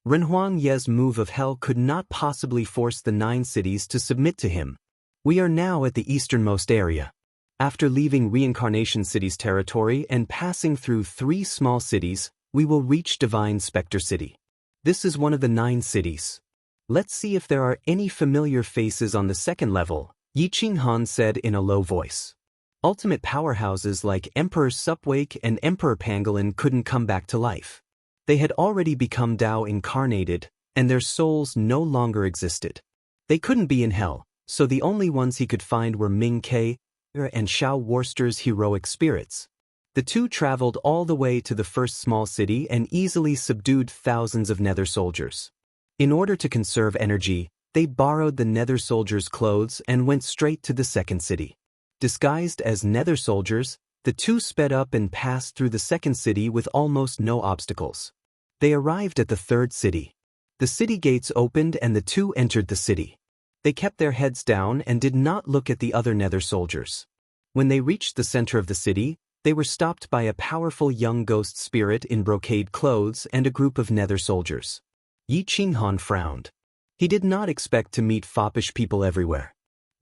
Renhuang Ye's move of hell could not possibly force the 9 cities to submit to him. We are now at the easternmost area. After leaving Reincarnation City's territory and passing through 3 small cities, we will reach Divine Spectre City. This is one of the 9 cities. Let's see if there are any familiar faces on the second level, Yi Qinghan said in a low voice. Ultimate powerhouses like Emperor Supwake and Emperor Pangolin couldn't come back to life. They had already become Tao incarnated, and their souls no longer existed. They couldn't be in hell, so the only ones he could find were Ming Ke and Xiao Worcester's heroic spirits. The two traveled all the way to the first small city and easily subdued thousands of Nether soldiers. In order to conserve energy, they borrowed the Nether soldiers' clothes and went straight to the second city. Disguised as Nether soldiers, the two sped up and passed through the second city with almost no obstacles. They arrived at the third city. The city gates opened and the two entered the city. They kept their heads down and did not look at the other Nether soldiers. When they reached the center of the city, they were stopped by a powerful young ghost spirit in brocade clothes and a group of Nether soldiers. Yi Qinghan frowned. He did not expect to meet foppish people everywhere.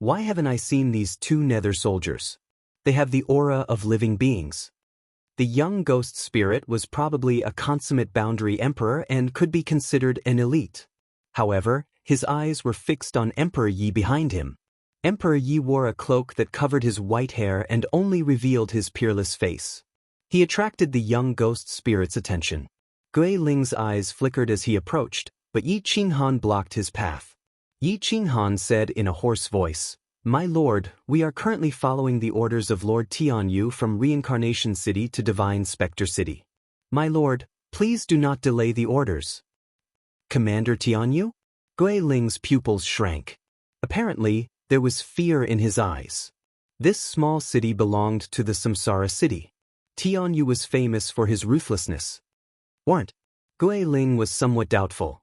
Why haven't I seen these 2 Nether soldiers? They have the aura of living beings. The young ghost spirit was probably a consummate boundary emperor and could be considered an elite. However, his eyes were fixed on Emperor Yi behind him. Emperor Yi wore a cloak that covered his white hair and only revealed his peerless face. He attracted the young ghost spirit's attention. Gui Ling's eyes flickered as he approached, but Yi Qinghan blocked his path. Yi Qinghan said in a hoarse voice, "My lord, we are currently following the orders of Lord Tianyu from Reincarnation City to Divine Spectre City. My lord, please do not delay the orders." Commander Tianyu? Gui Ling's pupils shrank. Apparently, there was fear in his eyes. This small city belonged to the Samsara city. Tianyu was famous for his ruthlessness. Weren't? Gui Ling was somewhat doubtful.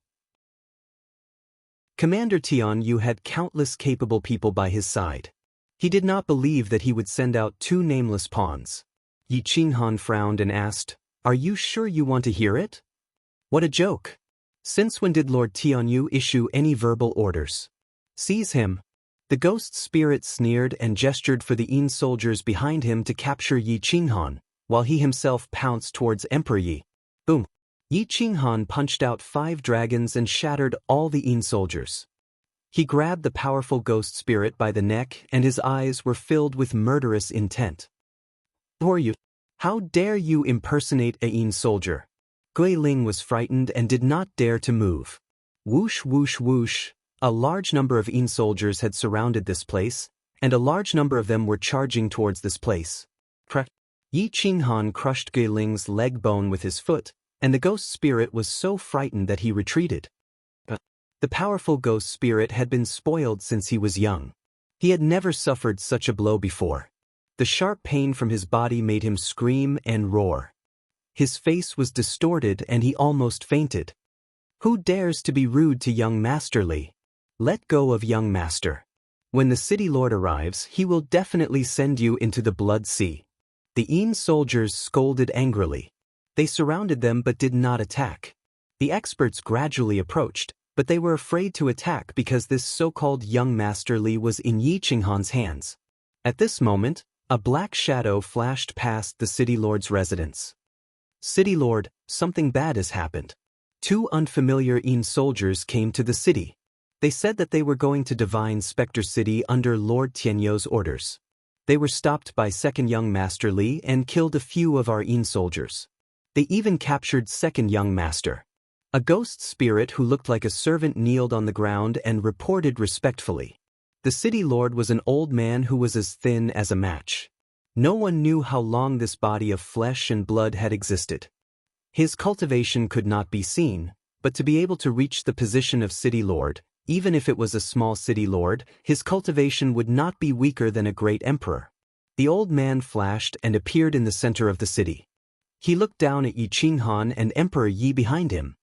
Commander Tianyu had countless capable people by his side. He did not believe that he would send out two nameless pawns. Yi Qinghan frowned and asked, "Are you sure you want to hear it?" What a joke! Since when did Lord Tianyu issue any verbal orders? Seize him. The ghost spirit sneered and gestured for the Yin soldiers behind him to capture Yi Qinghan, while he himself pounced towards Emperor Yi. Boom! Yi Qinghan punched out 5 dragons and shattered all the Yin soldiers. He grabbed the powerful ghost spirit by the neck and his eyes were filled with murderous intent. "Who are you? How dare you impersonate a Yin soldier?" Gui Ling was frightened and did not dare to move. Whoosh whoosh whoosh. A large number of Yin soldiers had surrounded this place, and a large number of them were charging towards this place. Yi Qinghan crushed Gui Ling's leg bone with his foot, and the ghost spirit was so frightened that he retreated. The powerful ghost spirit had been spoiled since he was young. He had never suffered such a blow before. The sharp pain from his body made him scream and roar. His face was distorted and he almost fainted. Who dares to be rude to young Master Li? Let go of young master. When the city lord arrives, he will definitely send you into the blood sea. The Yin soldiers scolded angrily. They surrounded them but did not attack. The experts gradually approached, but they were afraid to attack because this so-called young Master Li was in Yi Qinghan's hands. At this moment, a black shadow flashed past the city lord's residence. "City lord, something bad has happened." 2 unfamiliar Yin soldiers came to the city. They said that they were going to Divine Spectre City under Lord Tianyu's orders. They were stopped by second young Master Li and killed a few of our Yin soldiers. They even captured second young master. A ghost spirit who looked like a servant kneeled on the ground and reported respectfully. The city lord was an old man who was as thin as a match. No one knew how long this body of flesh and blood had existed. His cultivation could not be seen, but to be able to reach the position of city lord, even if it was a small city lord, his cultivation would not be weaker than a great emperor. The old man flashed and appeared in the center of the city. He looked down at Yi Qinghan and Emperor Yi behind him.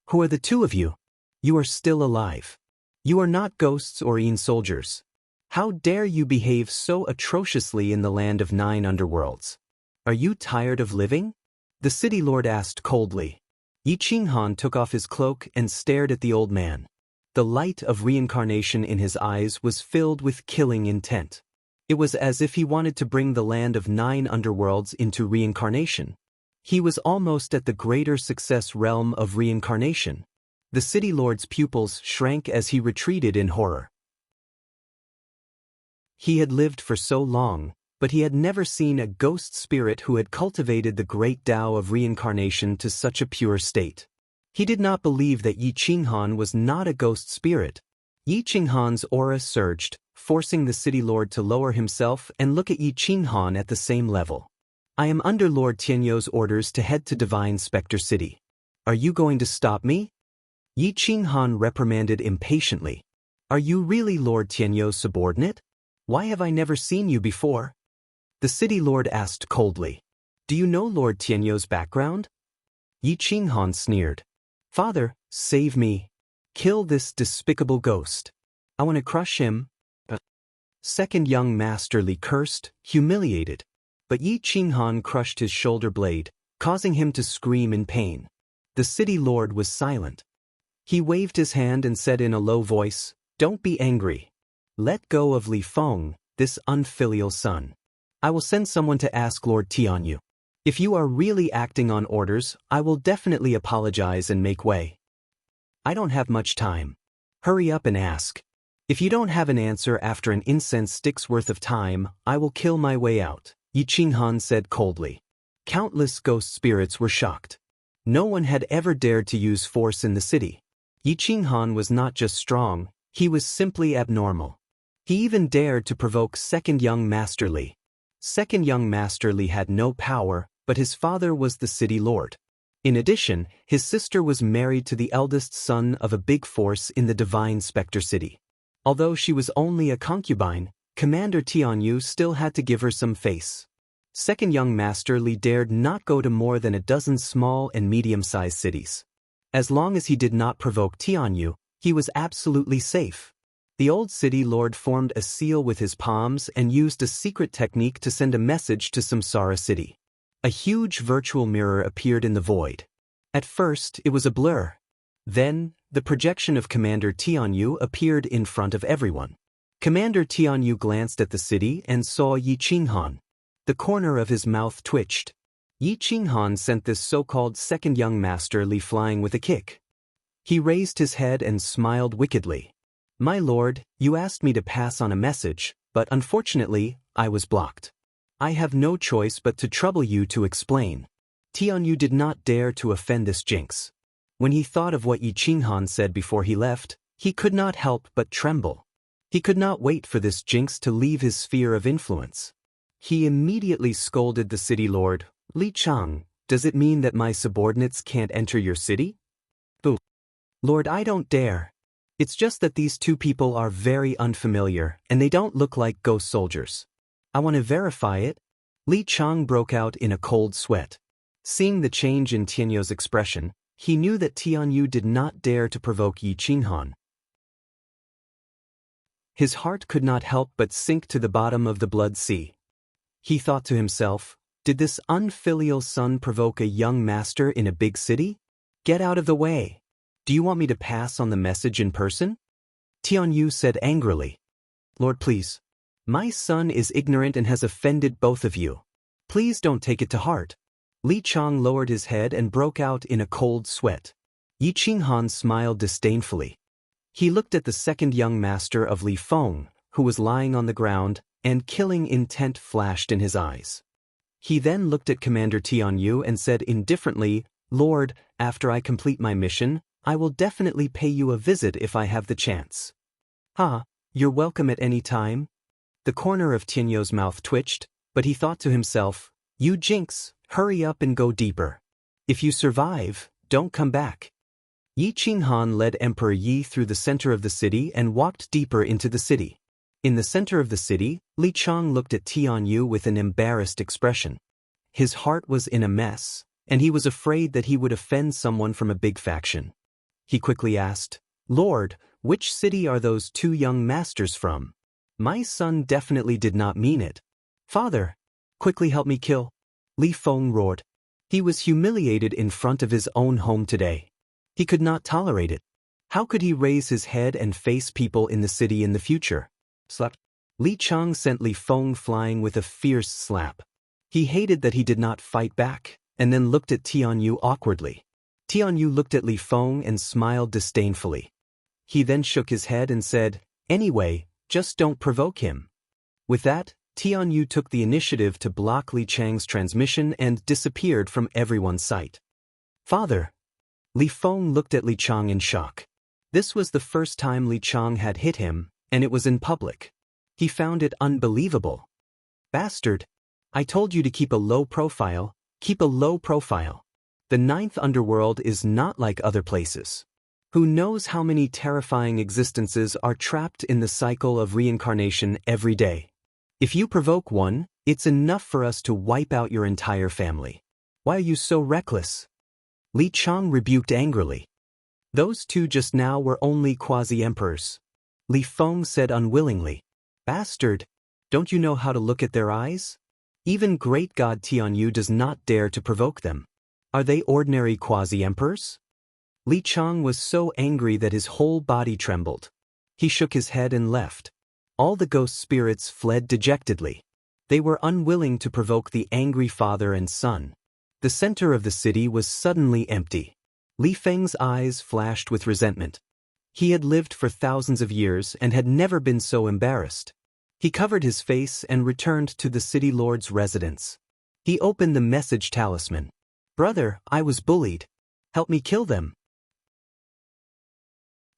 "Who are the 2 of you? You are still alive. You are not ghosts or Yin soldiers. How dare you behave so atrociously in the land of 9 underworlds? Are you tired of living?" The city lord asked coldly. Yi Qinghan took off his cloak and stared at the old man. The light of reincarnation in his eyes was filled with killing intent. It was as if he wanted to bring the land of 9 underworlds into reincarnation. He was almost at the greater success realm of reincarnation. The city lord's pupils shrank as he retreated in horror. He had lived for so long, but he had never seen a ghost spirit who had cultivated the great Tao of reincarnation to such a pure state. He did not believe that Yi Qinghan was not a ghost spirit. Yi Qinghan's aura surged, forcing the city lord to lower himself and look at Yi Qinghan at the same level. "I am under Lord Tianyu's orders to head to Divine Spectre City. Are you going to stop me?" Yi Qinghan reprimanded impatiently. "Are you really Lord Tianyu's subordinate? Why have I never seen you before?" The city lord asked coldly. "Do you know Lord Tianyu's background?" Yi Qinghan sneered. "Father, save me. Kill this despicable ghost. I want to crush him." Second young Master Li cursed, humiliated. But Yi Qinghan crushed his shoulder blade, causing him to scream in pain. The city lord was silent. He waved his hand and said in a low voice, "Don't be angry. Let go of Li Feng, this unfilial son. I will send someone to ask Lord Tianyu." If you are really acting on orders, I will definitely apologize and make way. I don't have much time. Hurry up and ask. If you don't have an answer after an incense stick's worth of time, I will kill my way out, Yi Qinghan said coldly. Countless ghost spirits were shocked. No one had ever dared to use force in the city. Yi Qinghan was not just strong, he was simply abnormal. He even dared to provoke Second Young Master Li. Second Young Master Li had no power, but his father was the city lord. In addition, his sister was married to the eldest son of a big force in the Divine Spectre City. Although she was only a concubine, Commander Tianyu still had to give her some face. Second Young Master Li dared not go to more than a dozen small and medium-sized cities. As long as he did not provoke Tianyu, he was absolutely safe. The old city lord formed a seal with his palms and used a secret technique to send a message to Samsara City. A huge virtual mirror appeared in the void. At first, it was a blur. Then, the projection of Commander Tianyu appeared in front of everyone. Commander Tianyu glanced at the city and saw Yi Qinghan. The corner of his mouth twitched. Yi Qinghan sent this so-called Second Young Master Li flying with a kick. He raised his head and smiled wickedly. My lord, you asked me to pass on a message, but unfortunately, I was blocked. I have no choice but to trouble you to explain. Tianyu did not dare to offend this jinx. When he thought of what Yi Qinghan said before he left, he could not help but tremble. He could not wait for this jinx to leave his sphere of influence. He immediately scolded the city lord. Li Chang, does it mean that my subordinates can't enter your city? Boo. Lord, I don't dare. It's just that these two people are very unfamiliar, and they don't look like ghost soldiers. I want to verify it. Li Chang broke out in a cold sweat. Seeing the change in Tianyu's expression, he knew that Tianyu did not dare to provoke Yi Qinghan. His heart could not help but sink to the bottom of the blood sea. He thought to himself, did this unfilial son provoke a young master in a big city? Get out of the way. Do you want me to pass on the message in person? Tianyu said angrily. Lord, please. My son is ignorant and has offended both of you. Please don't take it to heart. Li Chang lowered his head and broke out in a cold sweat. Yi Qinghan smiled disdainfully. He looked at the second young master of Li Feng, who was lying on the ground, and killing intent flashed in his eyes. He then looked at Commander Tianyu and said indifferently, Lord, after I complete my mission, I will definitely pay you a visit if I have the chance. You're welcome at any time. The corner of Tianyu's mouth twitched, but he thought to himself, you jinx, hurry up and go deeper. If you survive, don't come back. Yi Qinghan led Emperor Yi through the center of the city and walked deeper into the city. In the center of the city, Li Chang looked at Tianyu with an embarrassed expression. His heart was in a mess, and he was afraid that he would offend someone from a big faction. He quickly asked, Lord, which city are those two young masters from? My son definitely did not mean it. Father, quickly help me kill. Li Feng roared. He was humiliated in front of his own home today. He could not tolerate it. How could he raise his head and face people in the city in the future? Slap. Li Chang sent Li Feng flying with a fierce slap. He hated that he did not fight back, and then looked at Tianyu awkwardly. Tianyu looked at Li Feng and smiled disdainfully. He then shook his head and said, Anyway, just don't provoke him. With that, Tianyu took the initiative to block Li Chang's transmission and disappeared from everyone's sight. Father! Li Feng looked at Li Chang in shock. This was the first time Li Chang had hit him, and it was in public. He found it unbelievable. Bastard! I told you to keep a low profile, keep a low profile. The ninth underworld is not like other places. Who knows how many terrifying existences are trapped in the cycle of reincarnation every day? If you provoke one, it's enough for us to wipe out your entire family. Why are you so reckless? Li Chang rebuked angrily. Those two just now were only quasi-emperors. Li Feng said unwillingly. Bastard! Don't you know how to look at their eyes? Even great god Tianyu does not dare to provoke them. Are they ordinary quasi-emperors? Li Chang was so angry that his whole body trembled. He shook his head and left. All the ghost spirits fled dejectedly. They were unwilling to provoke the angry father and son. The center of the city was suddenly empty. Li Feng's eyes flashed with resentment. He had lived for thousands of years and had never been so embarrassed. He covered his face and returned to the city lord's residence. He opened the message talisman. "Brother, I was bullied. Help me kill them."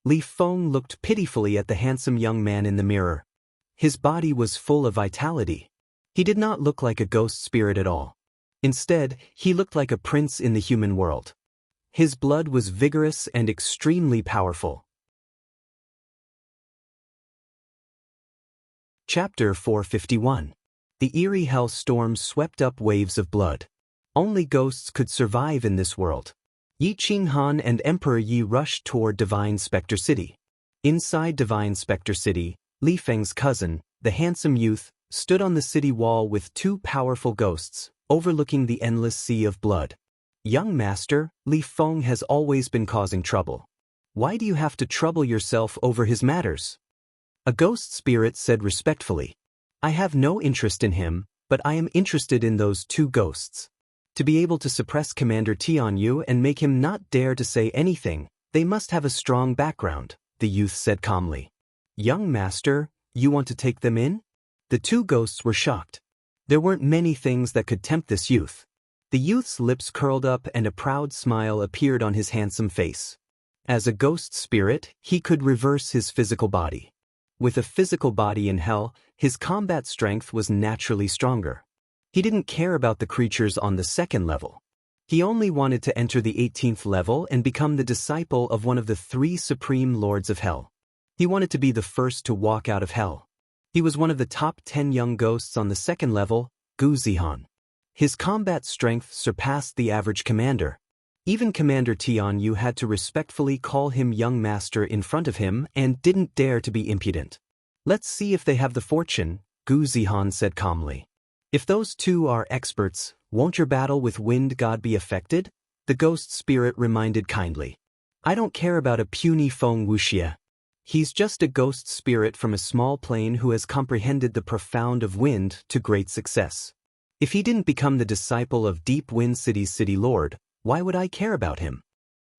Li Feng looked pitifully at the handsome young man in the mirror. His body was full of vitality. He did not look like a ghost spirit at all. Instead, he looked like a prince in the human world. His blood was vigorous and extremely powerful. Chapter 451. The eerie hell storm swept up waves of blood. Only ghosts could survive in this world. Yi Qinghan and Emperor Yi rushed toward Divine Spectre City. Inside Divine Spectre City, Li Feng's cousin, the handsome youth, stood on the city wall with two powerful ghosts, overlooking the endless sea of blood. "Young master, Li Feng has always been causing trouble. Why do you have to trouble yourself over his matters?" A ghost spirit said respectfully. "I have no interest in him, but I am interested in those two ghosts. To be able to suppress Commander Tianyu and make him not dare to say anything, they must have a strong background," the youth said calmly. "Young master, you want to take them in?" The two ghosts were shocked. There weren't many things that could tempt this youth. The youth's lips curled up and a proud smile appeared on his handsome face. As a ghost spirit, he could reverse his physical body. With a physical body in hell, his combat strength was naturally stronger. He didn't care about the creatures on the second level. He only wanted to enter the 18th level and become the disciple of one of the three supreme lords of hell. He wanted to be the first to walk out of hell. He was one of the top 10 young ghosts on the second level, Gu Zihan. His combat strength surpassed the average commander. Even Commander Tianyu had to respectfully call him young master in front of him and didn't dare to be impudent. "Let's see if they have the fortune," Gu Zihan said calmly. "If those two are experts, won't your battle with Wind God be affected?" The ghost spirit reminded kindly. "I don't care about a puny Feng Wuxia. He's just a ghost spirit from a small plane who has comprehended the profound of wind to great success. If he didn't become the disciple of Deep Wind City's city lord, why would I care about him?"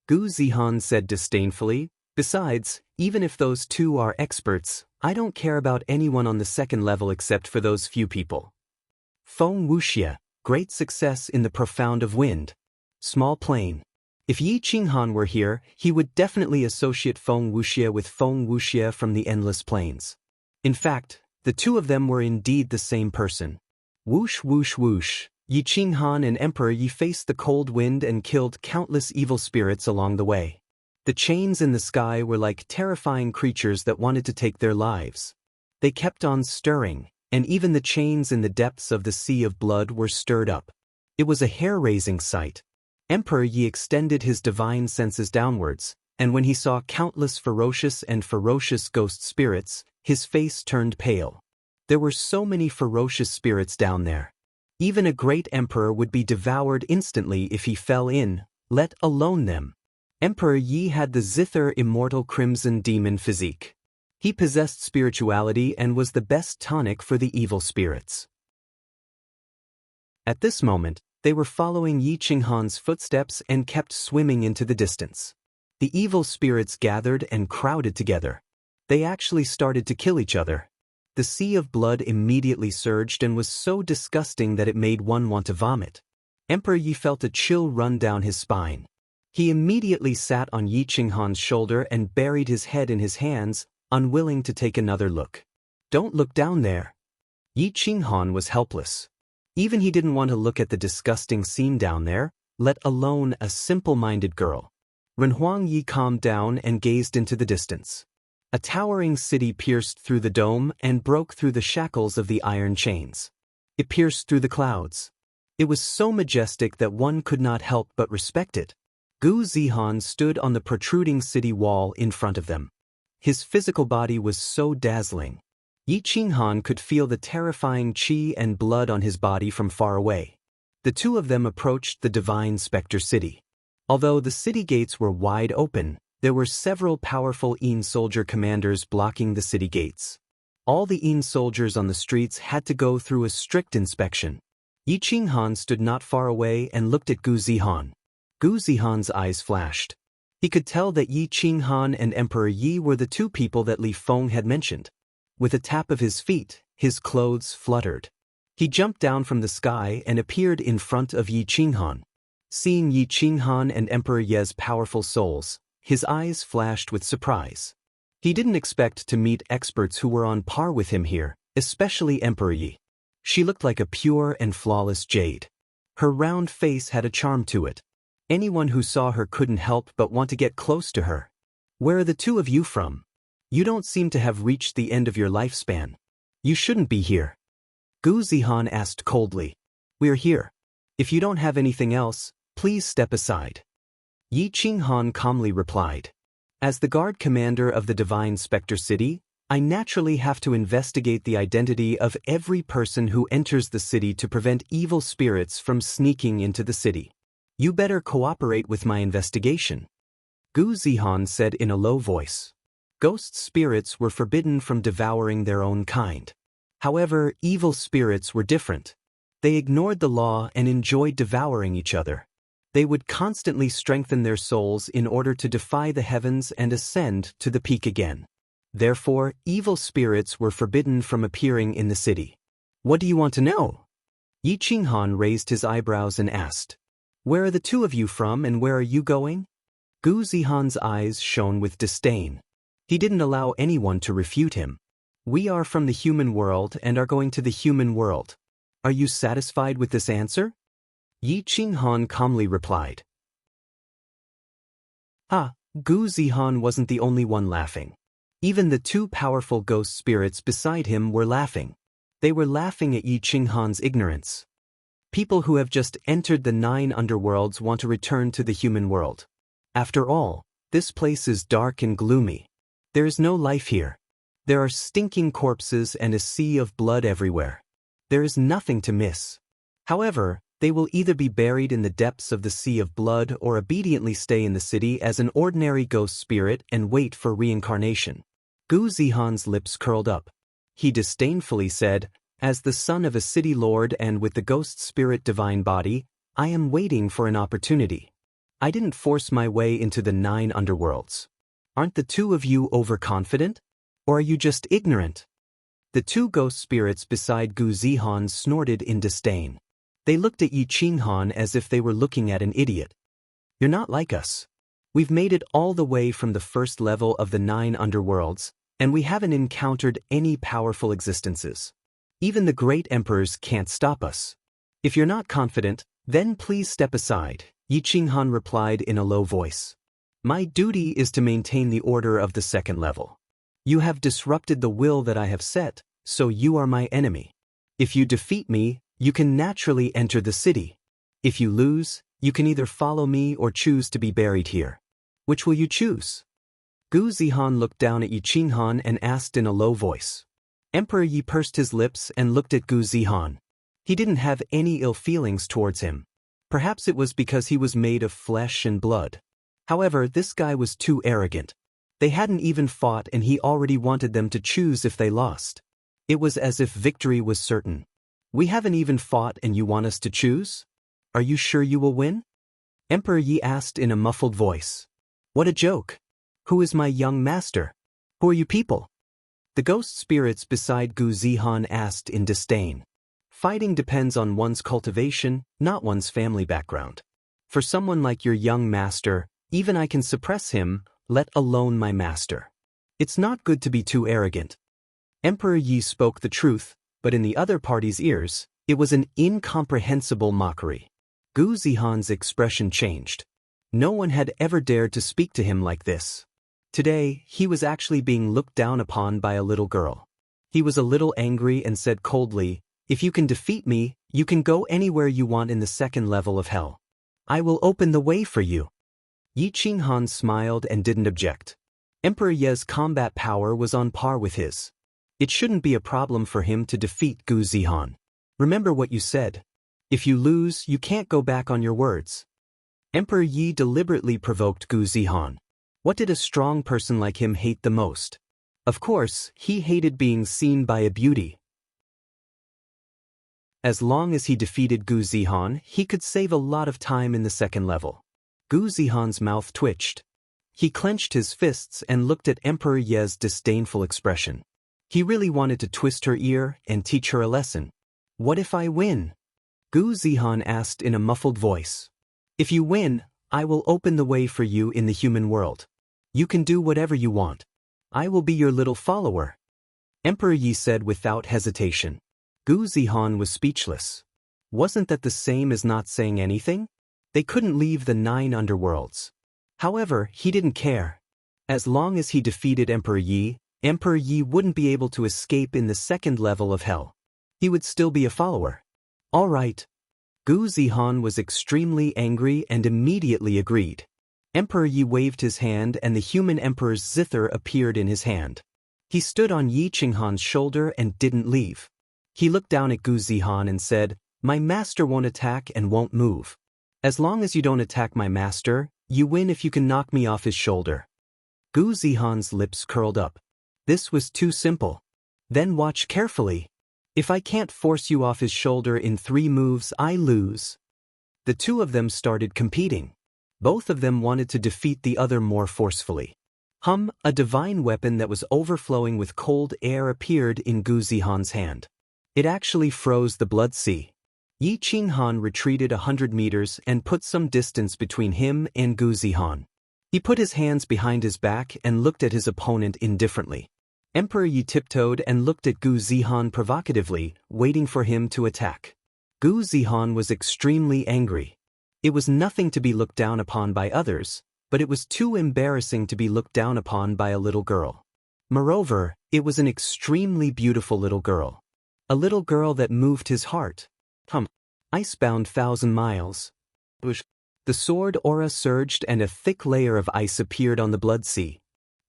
Gu Zihan said disdainfully. "Besides, even if those two are experts, I don't care about anyone on the second level except for those few people. Feng Wuxia, great success in the profound of wind. Small plane. If Yi Qinghan were here, he would definitely associate Feng Wuxia with Feng Wuxia from the Endless Plains. In fact, the two of them were indeed the same person. Whoosh whoosh whoosh, Yi Qinghan and Emperor Yi faced the cold wind and killed countless evil spirits along the way. The chains in the sky were like terrifying creatures that wanted to take their lives. They kept on stirring, and even the chains in the depths of the sea of blood were stirred up. It was a hair-raising sight. Emperor Yi extended his divine senses downwards, and when he saw countless ferocious ghost spirits, his face turned pale. There were so many ferocious spirits down there. Even a great emperor would be devoured instantly if he fell in, let alone them. Emperor Yi had the zither immortal crimson demon physique. He possessed spirituality and was the best tonic for the evil spirits. At this moment, they were following Yi Qinghan's footsteps and kept swimming into the distance. The evil spirits gathered and crowded together. They actually started to kill each other. The sea of blood immediately surged and was so disgusting that it made one want to vomit. Emperor Yi felt a chill run down his spine. He immediately sat on Yi Qinghan's shoulder and buried his head in his hands, unwilling to take another look. "Don't look down there." Yi Qinghan was helpless. Even he didn't want to look at the disgusting scene down there, let alone a simple-minded girl. Ren Huangyi calmed down and gazed into the distance. A towering city pierced through the dome and broke through the shackles of the iron chains. It pierced through the clouds. It was so majestic that one could not help but respect it. Gu Zihan stood on the protruding city wall in front of them. His physical body was so dazzling. Yi Qinghan could feel the terrifying qi and blood on his body from far away. The two of them approached the Divine Spectre City. Although the city gates were wide open, there were several powerful soldier commanders blocking the city gates. All the Yin soldiers on the streets had to go through a strict inspection. Yi Qinghan stood not far away and looked at Gu Zihan. Gu Zihan's eyes flashed. He could tell that Yi Qinghan and Emperor Yi were the two people that Li Feng had mentioned. With a tap of his feet, his clothes fluttered. He jumped down from the sky and appeared in front of Yi Qinghan. Seeing Yi Qinghan and Emperor Ye's powerful souls, his eyes flashed with surprise. He didn't expect to meet experts who were on par with him here, especially Emperor Yi. She looked like a pure and flawless jade. Her round face had a charm to it. Anyone who saw her couldn't help but want to get close to her. Where are the two of you from? You don't seem to have reached the end of your lifespan. You shouldn't be here. Gu Zihan asked coldly. We're here. If you don't have anything else, please step aside. Yi Qinghan calmly replied. As the guard commander of the Divine Spectre City, I naturally have to investigate the identity of every person who enters the city to prevent evil spirits from sneaking into the city. You better cooperate with my investigation. Gu Zihan said in a low voice. Ghost spirits were forbidden from devouring their own kind. However, evil spirits were different. They ignored the law and enjoyed devouring each other. They would constantly strengthen their souls in order to defy the heavens and ascend to the peak again. Therefore, evil spirits were forbidden from appearing in the city. What do you want to know? Yi Qinghan raised his eyebrows and asked. Where are the two of you from and where are you going? Gu Zihan's eyes shone with disdain. He didn't allow anyone to refute him. We are from the human world and are going to the human world. Are you satisfied with this answer? Yi Qinghan calmly replied. Gu Zihan wasn't the only one laughing. Even the two powerful ghost spirits beside him were laughing. They were laughing at Yi Qinghan's ignorance. People who have just entered the 9 underworlds want to return to the human world. After all, this place is dark and gloomy. There is no life here. There are stinking corpses and a sea of blood everywhere. There is nothing to miss. However, they will either be buried in the depths of the sea of blood or obediently stay in the city as an ordinary ghost spirit and wait for reincarnation. Gu Zihan's lips curled up. He disdainfully said, as the son of a city lord and with the ghost spirit divine body, I am waiting for an opportunity. I didn't force my way into the 9 underworlds. Aren't the two of you overconfident? Or are you just ignorant? The two ghost spirits beside Gu Zihan snorted in disdain. They looked at Yi Qinghan as if they were looking at an idiot. You're not like us. We've made it all the way from the first level of the 9 underworlds, and we haven't encountered any powerful existences. Even the great emperors can't stop us. If you're not confident, then please step aside, Yi Qinghan replied in a low voice. My duty is to maintain the order of the 2nd level. You have disrupted the will that I have set, so you are my enemy. If you defeat me, you can naturally enter the city. If you lose, you can either follow me or choose to be buried here. Which will you choose? Gu Zihan looked down at Yi Qinghan and asked in a low voice. Emperor Yi pursed his lips and looked at Gu Zihan. He didn't have any ill feelings towards him. Perhaps it was because he was made of flesh and blood. However, this guy was too arrogant. They hadn't even fought and he already wanted them to choose if they lost. It was as if victory was certain. We haven't even fought and you want us to choose? Are you sure you will win? Emperor Yi asked in a muffled voice. What a joke. Who is my young master? Who are you people? The ghost spirits beside Gu Zihan asked in disdain. Fighting depends on one's cultivation, not one's family background. For someone like your young master, even I can suppress him, let alone my master. It's not good to be too arrogant. Emperor Yi spoke the truth, but in the other party's ears, it was an incomprehensible mockery. Gu Zihan's expression changed. No one had ever dared to speak to him like this. Today, he was actually being looked down upon by a little girl. He was a little angry and said coldly, if you can defeat me, you can go anywhere you want in the 2nd level of hell. I will open the way for you. Yi Qinghan smiled and didn't object. Emperor Ye's combat power was on par with his. It shouldn't be a problem for him to defeat Gu Zihan. Remember what you said. If you lose, you can't go back on your words. Emperor Yi deliberately provoked Gu Zihan. What did a strong person like him hate the most? Of course, he hated being seen by a beauty. As long as he defeated Gu Zihan, he could save a lot of time in the second level. Gu Zihan's mouth twitched. He clenched his fists and looked at Emperor Ye's disdainful expression. He really wanted to twist her ear and teach her a lesson. What if I win? Gu Zihan asked in a muffled voice. If you win, I will open the way for you in the human world. You can do whatever you want. I will be your little follower. Emperor Yi said without hesitation. Gu Zihan was speechless. Wasn't that the same as not saying anything? They couldn't leave the 9 underworlds. However, he didn't care. As long as he defeated Emperor Yi wouldn't be able to escape in the second level of hell. He would still be a follower. All right. Gu Zihan was extremely angry and immediately agreed. Emperor Yi waved his hand and the human emperor's zither appeared in his hand. He stood on Yi Qinghan's shoulder and didn't leave. He looked down at Gu Zihan and said, My master won't attack and won't move. As long as you don't attack my master, you win if you can knock me off his shoulder. Gu Zihan's lips curled up. This was too simple. Then watch carefully. If I can't force you off his shoulder in 3 moves, I lose. The two of them started competing. Both of them wanted to defeat the other more forcefully. A divine weapon that was overflowing with cold air appeared in Gu Zihan's hand. It actually froze the blood sea. Yi Qinghan retreated 100 meters and put some distance between him and Gu Zihan. He put his hands behind his back and looked at his opponent indifferently. Emperor Yi tiptoed and looked at Gu Zihan provocatively, waiting for him to attack. Gu Zihan was extremely angry. It was nothing to be looked down upon by others, but it was too embarrassing to be looked down upon by a little girl. Moreover, it was an extremely beautiful little girl. A little girl that moved his heart. Icebound 1,000 miles. The sword aura surged and a thick layer of ice appeared on the blood sea.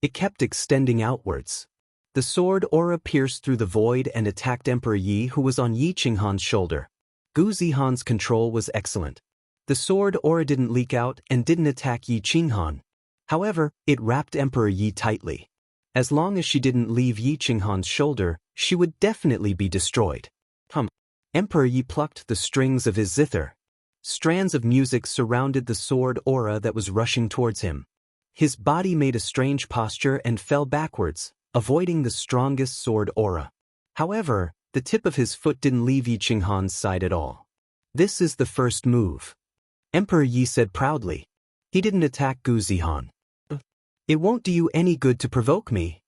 It kept extending outwards. The sword aura pierced through the void and attacked Emperor Yi, who was on Yi Qinghan's shoulder. Gu Zihan's control was excellent. The sword aura didn't leak out and didn't attack Yi Qinghan. However, it wrapped Emperor Yi tightly. As long as she didn't leave Yi Qinghan's shoulder, she would definitely be destroyed. Emperor Yi plucked the strings of his zither. Strands of music surrounded the sword aura that was rushing towards him. His body made a strange posture and fell backwards, avoiding the strongest sword aura. However, the tip of his foot didn't leave Yi Qinghan's side at all. This is the first move. Emperor Yi said proudly. He didn't attack Gu Zihan. It won't do you any good to provoke me.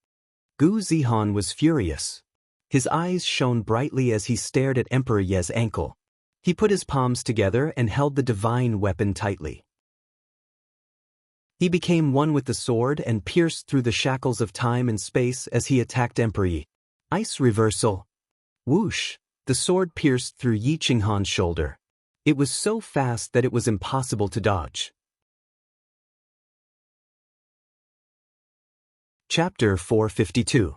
Gu Zihan was furious. His eyes shone brightly as he stared at Emperor Ye's ankle. He put his palms together and held the divine weapon tightly. He became one with the sword and pierced through the shackles of time and space as he attacked Emperor Yi. Ice reversal. Whoosh! The sword pierced through Yi Qinghan's shoulder. It was so fast that it was impossible to dodge. Chapter 452.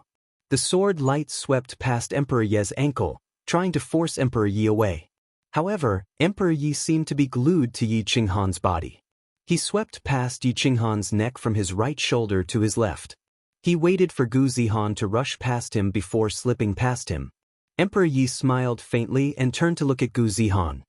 The sword light swept past Emperor Ye's ankle, trying to force Emperor Yi away. However, Emperor Yi seemed to be glued to Yi Qinghan's body. He swept past Yi Qinghan's neck from his right shoulder to his left. He waited for Gu Zihan to rush past him before slipping past him. Emperor Yi smiled faintly and turned to look at Gu Zihan.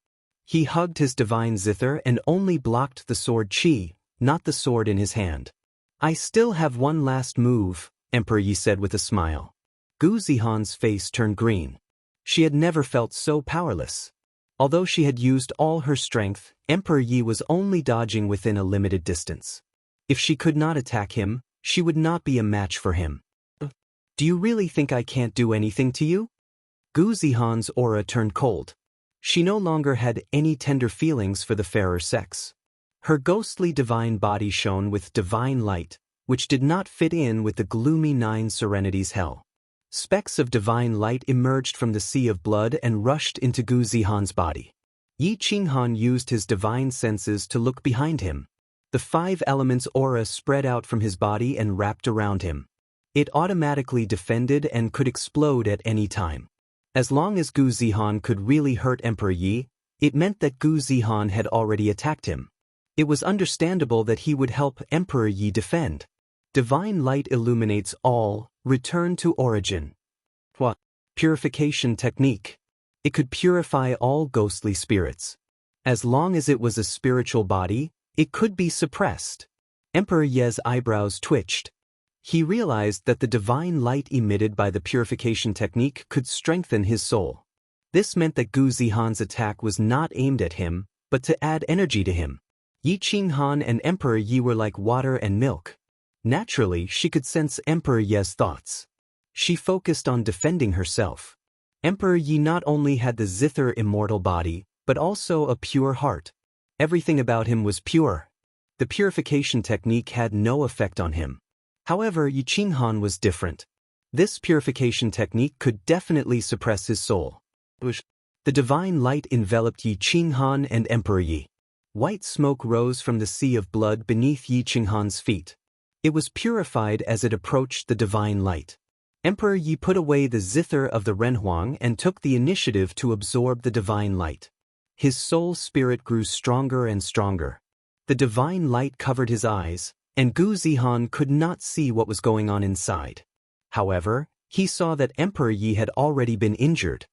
He hugged his divine zither and only blocked the sword chi, not the sword in his hand. I still have one last move, Emperor Yi said with a smile. Gu Zihan's face turned green. She had never felt so powerless. Although she had used all her strength, Emperor Yi was only dodging within a limited distance. If she could not attack him, she would not be a match for him. Do you really think I can't do anything to you? Gu Zihan's aura turned cold. She no longer had any tender feelings for the fairer sex. Her ghostly divine body shone with divine light, which did not fit in with the gloomy 9 serenities hell. Specks of divine light emerged from the sea of blood and rushed into Gu Zihan's body. Yi Qinghan used his divine senses to look behind him. The 5 elements aura spread out from his body and wrapped around him. It automatically defended and could explode at any time. As long as Gu Zihan could really hurt Emperor Yi, it meant that Gu Zihan had already attacked him. It was understandable that he would help Emperor Yi defend. Divine light illuminates all, return to origin. What? Purification technique. It could purify all ghostly spirits. As long as it was a spiritual body, it could be suppressed. Emperor Ye's eyebrows twitched. He realized that the divine light emitted by the purification technique could strengthen his soul. This meant that Gu Zihan's attack was not aimed at him, but to add energy to him. Yi Qinghan and Emperor Yi were like water and milk. Naturally, she could sense Emperor Ye's thoughts. She focused on defending herself. Emperor Yi not only had the zither immortal body, but also a pure heart. Everything about him was pure. The purification technique had no effect on him. However, Yi Qinghan was different. This purification technique could definitely suppress his soul. The divine light enveloped Yi Qinghan and Emperor Yi. White smoke rose from the sea of blood beneath Yi Qinghan's feet. It was purified as it approached the divine light. Emperor Yi put away the zither of the Renhuang and took the initiative to absorb the divine light. His soul spirit grew stronger and stronger. The divine light covered his eyes, and Gu Zihan could not see what was going on inside. However, he saw that Emperor Yi had already been injured.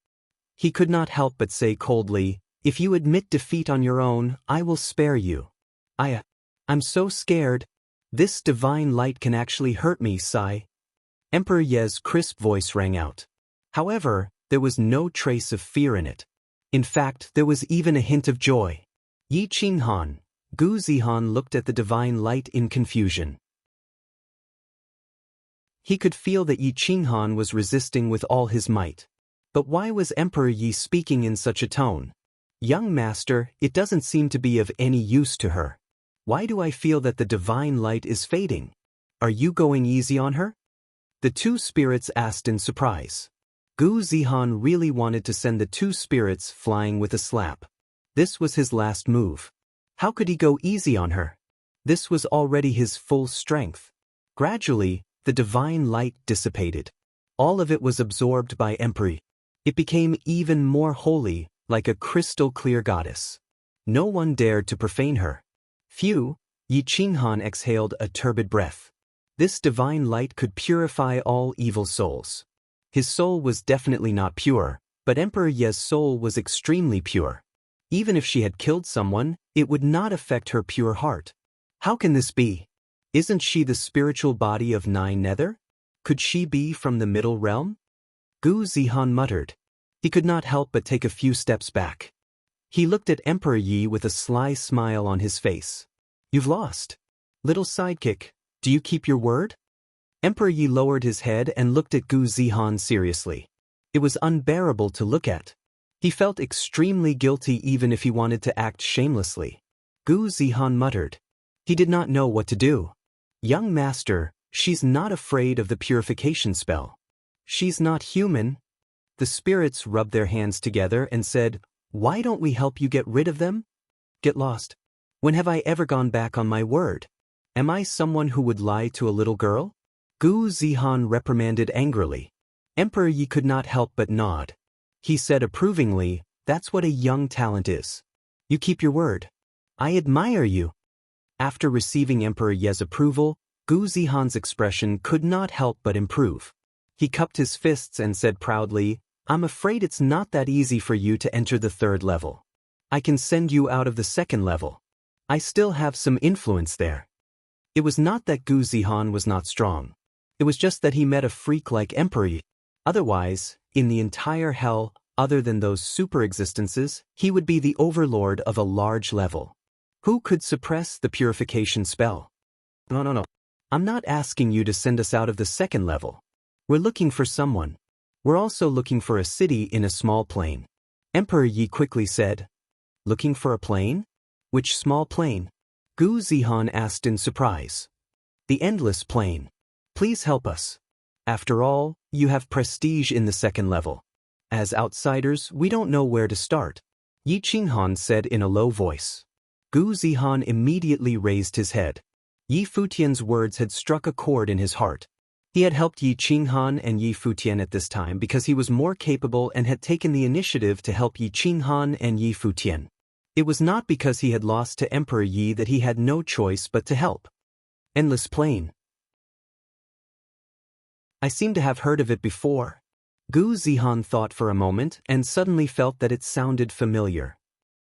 He could not help but say coldly, "If you admit defeat on your own, I will spare you." I'm so scared. This divine light can actually hurt me, Sai. Emperor Ye's crisp voice rang out. However, there was no trace of fear in it. In fact, there was even a hint of joy. Yi Qinghan, Gu Zihan looked at the divine light in confusion. He could feel that Yi Qinghan was resisting with all his might. But why was Emperor Yi speaking in such a tone? Young master, it doesn't seem to be of any use to her. Why do I feel that the divine light is fading? Are you going easy on her? The two spirits asked in surprise. Gu Zihan really wanted to send the two spirits flying with a slap. This was his last move. How could he go easy on her? This was already his full strength. Gradually, the divine light dissipated. All of it was absorbed by Emperor Yi. It became even more holy, like a crystal-clear goddess. No one dared to profane her. Phew, Yi Qinghan exhaled a turbid breath. This divine light could purify all evil souls. His soul was definitely not pure, but Emperor Ye's soul was extremely pure. Even if she had killed someone, it would not affect her pure heart. How can this be? Isn't she the spiritual body of Nine Nether? Could she be from the Middle Realm? Gu Zihan muttered. He could not help but take a few steps back. He looked at Emperor Yi with a sly smile on his face. You've lost. Little sidekick, do you keep your word? Emperor Yi lowered his head and looked at Gu Zihan seriously. It was unbearable to look at. He felt extremely guilty even if he wanted to act shamelessly. Gu Zihan muttered. He did not know what to do. Young master, she's not afraid of the purification spell. She's not human. The spirits rubbed their hands together and said, "Why don't we help you get rid of them?" Get lost. When have I ever gone back on my word? Am I someone who would lie to a little girl? Gu Zihan reprimanded angrily. Emperor Yi could not help but nod. He said approvingly, "That's what a young talent is. You keep your word. I admire you." After receiving Emperor Ye's approval, Gu Zihan's expression could not help but improve. He cupped his fists and said proudly, "I'm afraid it's not that easy for you to enter the third level. I can send you out of the second level. I still have some influence there." It was not that Gu Zihan was not strong. It was just that he met a freak like Emperor Yi. Otherwise, in the entire hell, other than those super existences, he would be the overlord of a large level. Who could suppress the purification spell? No. I'm not asking you to send us out of the second level. We're looking for someone. We're also looking for a city in a small plain. Emperor Yi quickly said. Looking for a plain? Which small plain? Gu Zihan asked in surprise. The endless plain. Please help us. After all, you have prestige in the second level. As outsiders, we don't know where to start. Yi Qinghan said in a low voice. Gu Zihan immediately raised his head. Yi Futian's words had struck a chord in his heart. He had helped Yi Qinghan and Yi Futian at this time because he was more capable and had taken the initiative to help Yi Qinghan and Yi Futian. It was not because he had lost to Emperor Yi that he had no choice but to help. Endless plain. I seem to have heard of it before. Gu Zihan thought for a moment and suddenly felt that it sounded familiar.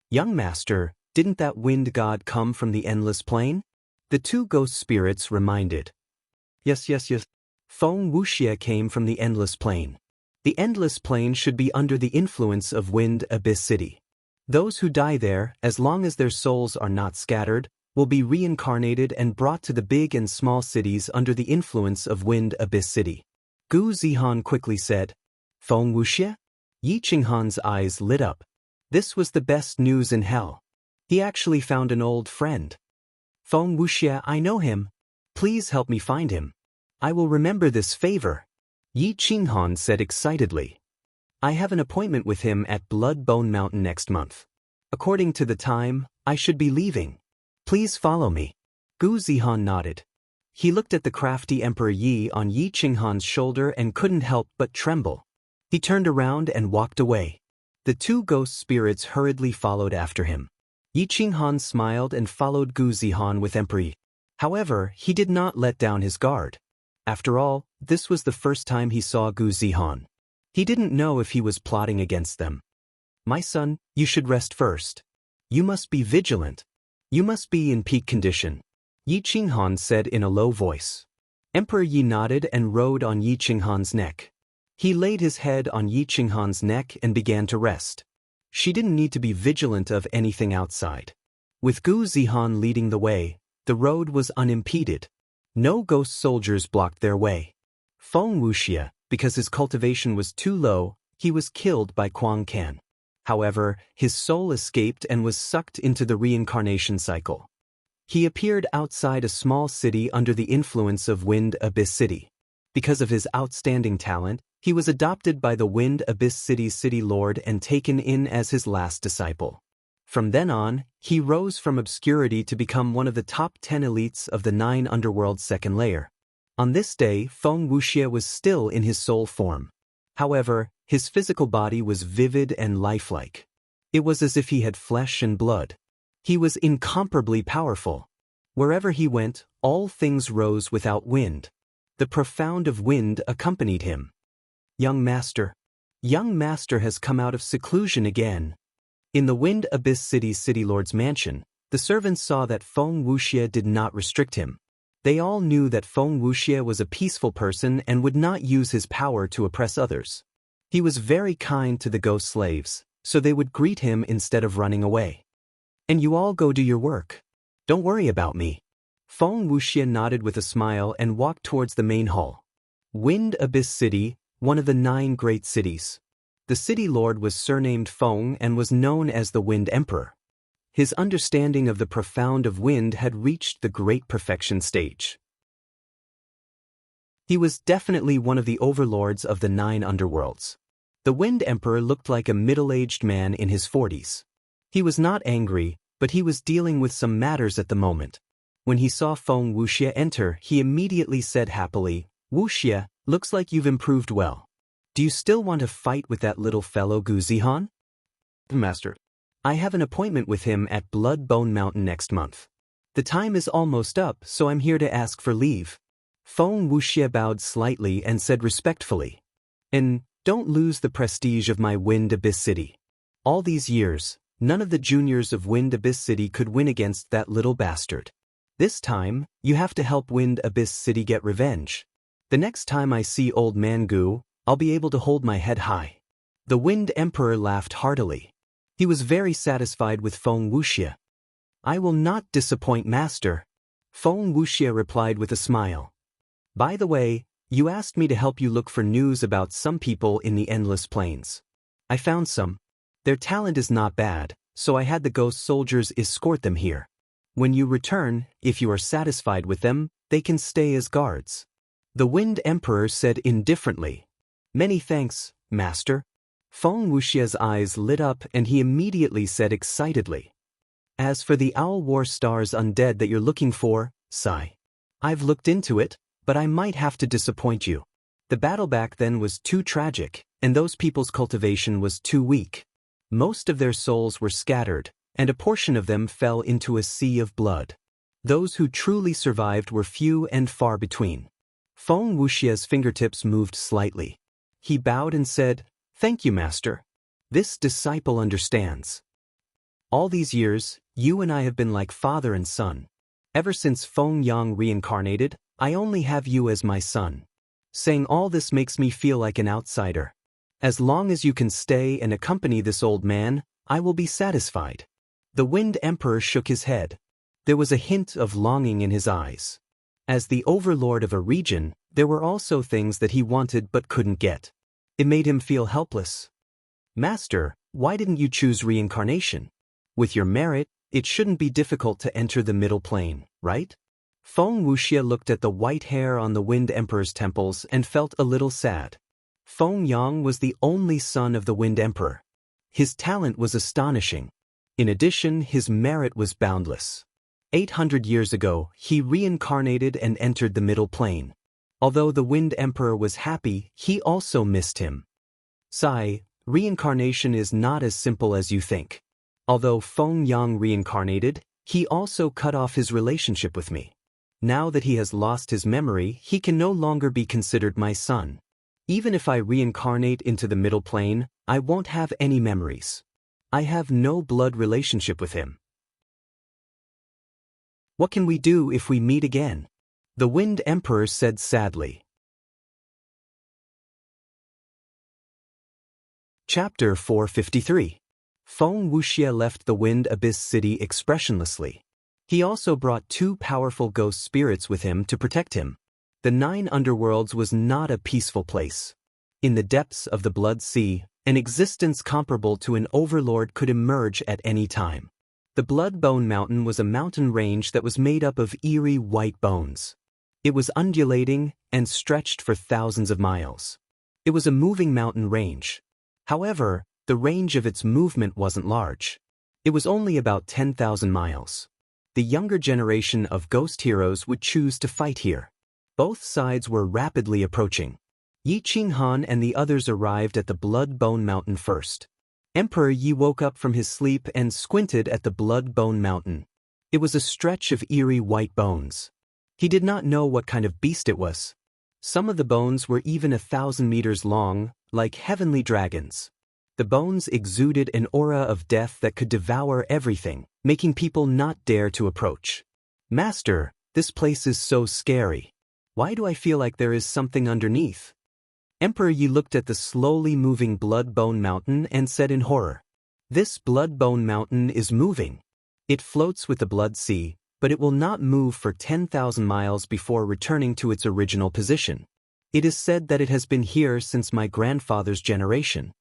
Young master, didn't that wind god come from the endless plain? The two ghost spirits reminded. Yes. Feng Wuxia came from the endless plain. The endless plain should be under the influence of Wind Abyss City. Those who die there, as long as their souls are not scattered, will be reincarnated and brought to the big and small cities under the influence of Wind Abyss City. Gu Zihan quickly said. Feng Wuxia? Yi Qinghan's eyes lit up. This was the best news in hell. He actually found an old friend. Feng Wuxia, I know him. Please help me find him. I will remember this favor. Yi Qinghan said excitedly. I have an appointment with him at Blood Bone Mountain next month. According to the time, I should be leaving. Please follow me. Gu Zihan nodded. He looked at the crafty Emperor Yi on Yi Qinghan's shoulder and couldn't help but tremble. He turned around and walked away. The two ghost spirits hurriedly followed after him. Yi Qinghan smiled and followed Gu Zihan with Emperor Yi. However, he did not let down his guard. After all, this was the first time he saw Gu Zihan. He didn't know if he was plotting against them. My son, you should rest first. You must be vigilant. You must be in peak condition. Yi Qinghan said in a low voice. Emperor Yi nodded and rode on Yi Qinghan's neck. He laid his head on Yi Qinghan's neck and began to rest. She didn't need to be vigilant of anything outside. With Gu Zihan leading the way, the road was unimpeded. No ghost soldiers blocked their way. Feng Wuxia, because his cultivation was too low, he was killed by Quang Can. However, his soul escaped and was sucked into the reincarnation cycle. He appeared outside a small city under the influence of Wind Abyss City. Because of his outstanding talent, he was adopted by the Wind Abyss City's city lord and taken in as his last disciple. From then on, he rose from obscurity to become one of the top 10 elites of the 9 underworld's second layer. On this day, Feng Wuxia was still in his soul form. However, his physical body was vivid and lifelike. It was as if he had flesh and blood. He was incomparably powerful. Wherever he went, all things rose without wind. The profound of wind accompanied him. Young master has come out of seclusion again. In the Wind Abyss City's city lord's mansion, the servants saw that Feng Wuxia did not restrict him. They all knew that Feng Wuxia was a peaceful person and would not use his power to oppress others. He was very kind to the ghost slaves, so they would greet him instead of running away. And you all go do your work. Don't worry about me. Feng Wuxia nodded with a smile and walked towards the main hall. Wind Abyss City, one of the 9 great cities. The city lord was surnamed Feng and was known as the Wind Emperor. His understanding of the profound of wind had reached the great perfection stage. He was definitely one of the overlords of the 9 underworlds. The Wind Emperor looked like a middle-aged man in his 40s. He was not angry, but he was dealing with some matters at the moment. When he saw Feng Wuxia enter, he immediately said happily, Wuxia, looks like you've improved well. Do you still want to fight with that little fellow Gu Zihan? Master, I have an appointment with him at Blood Bone Mountain next month. The time is almost up, so I'm here to ask for leave. Feng Wuxia bowed slightly and said respectfully. And don't lose the prestige of my Wind Abyss City. All these years, none of the juniors of Wind Abyss City could win against that little bastard. This time, you have to help Wind Abyss City get revenge. The next time I see Old Man Gu, I'll be able to hold my head high. The Wind Emperor laughed heartily. He was very satisfied with Feng Wuxia. I will not disappoint master. Feng Wuxia replied with a smile. By the way, you asked me to help you look for news about some people in the endless plains. I found some. Their talent is not bad, so I had the ghost soldiers escort them here. When you return, if you are satisfied with them, they can stay as guards. The Wind Emperor said indifferently. Many thanks, master. Feng Wuxia's eyes lit up and he immediately said excitedly. As for the Owl War Star's undead that you're looking for, sigh. I've looked into it, but I might have to disappoint you. The battle back then was too tragic, and those people's cultivation was too weak. Most of their souls were scattered, and a portion of them fell into a sea of blood. Those who truly survived were few and far between. Feng Wuxia's fingertips moved slightly. He bowed and said, "Thank you, Master. This disciple understands. All these years, you and I have been like father and son. Ever since Feng Yang reincarnated, I only have you as my son. Saying all this makes me feel like an outsider. As long as you can stay and accompany this old man, I will be satisfied." The Wind Emperor shook his head. There was a hint of longing in his eyes. As the overlord of a region, there were also things that he wanted but couldn't get. It made him feel helpless. "Master, why didn't you choose reincarnation? With your merit, it shouldn't be difficult to enter the middle plane, right?" Feng Wuxia looked at the white hair on the Wind Emperor's temples and felt a little sad. Feng Yang was the only son of the Wind Emperor. His talent was astonishing. In addition, his merit was boundless. 800 years ago, he reincarnated and entered the middle plane. Although the Wind Emperor was happy, he also missed him. "Sai, reincarnation is not as simple as you think. Although Feng Yang reincarnated, he also cut off his relationship with me. Now that he has lost his memory, he can no longer be considered my son. Even if I reincarnate into the middle plane, I won't have any memories. I have no blood relationship with him. What can we do if we meet again?" the Wind Emperor said sadly. Chapter 453. Feng Wuxia left the Wind Abyss City expressionlessly. He also brought 2 powerful ghost spirits with him to protect him. The 9 underworlds was not a peaceful place. In the depths of the Blood Sea, an existence comparable to an overlord could emerge at any time. The Bloodbone Mountain was a mountain range that was made up of eerie white bones. It was undulating and stretched for thousands of miles. It was a moving mountain range. However, the range of its movement wasn't large. It was only about 10,000 miles. The younger generation of ghost heroes would choose to fight here. Both sides were rapidly approaching. Yi Qinghan and the others arrived at the Bloodbone Mountain first. Emperor Yi woke up from his sleep and squinted at the Bloodbone Mountain. It was a stretch of eerie white bones. He did not know what kind of beast it was. Some of the bones were even 1,000 meters long, like heavenly dragons. The bones exuded an aura of death that could devour everything, making people not dare to approach. "Master, this place is so scary. Why do I feel like there is something underneath?" Emperor Yi looked at the slowly moving Bloodbone Mountain and said in horror, "This Bloodbone Mountain is moving. It floats with the Blood Sea, but it will not move for 10,000 miles before returning to its original position. It is said that it has been here since my grandfather's generation."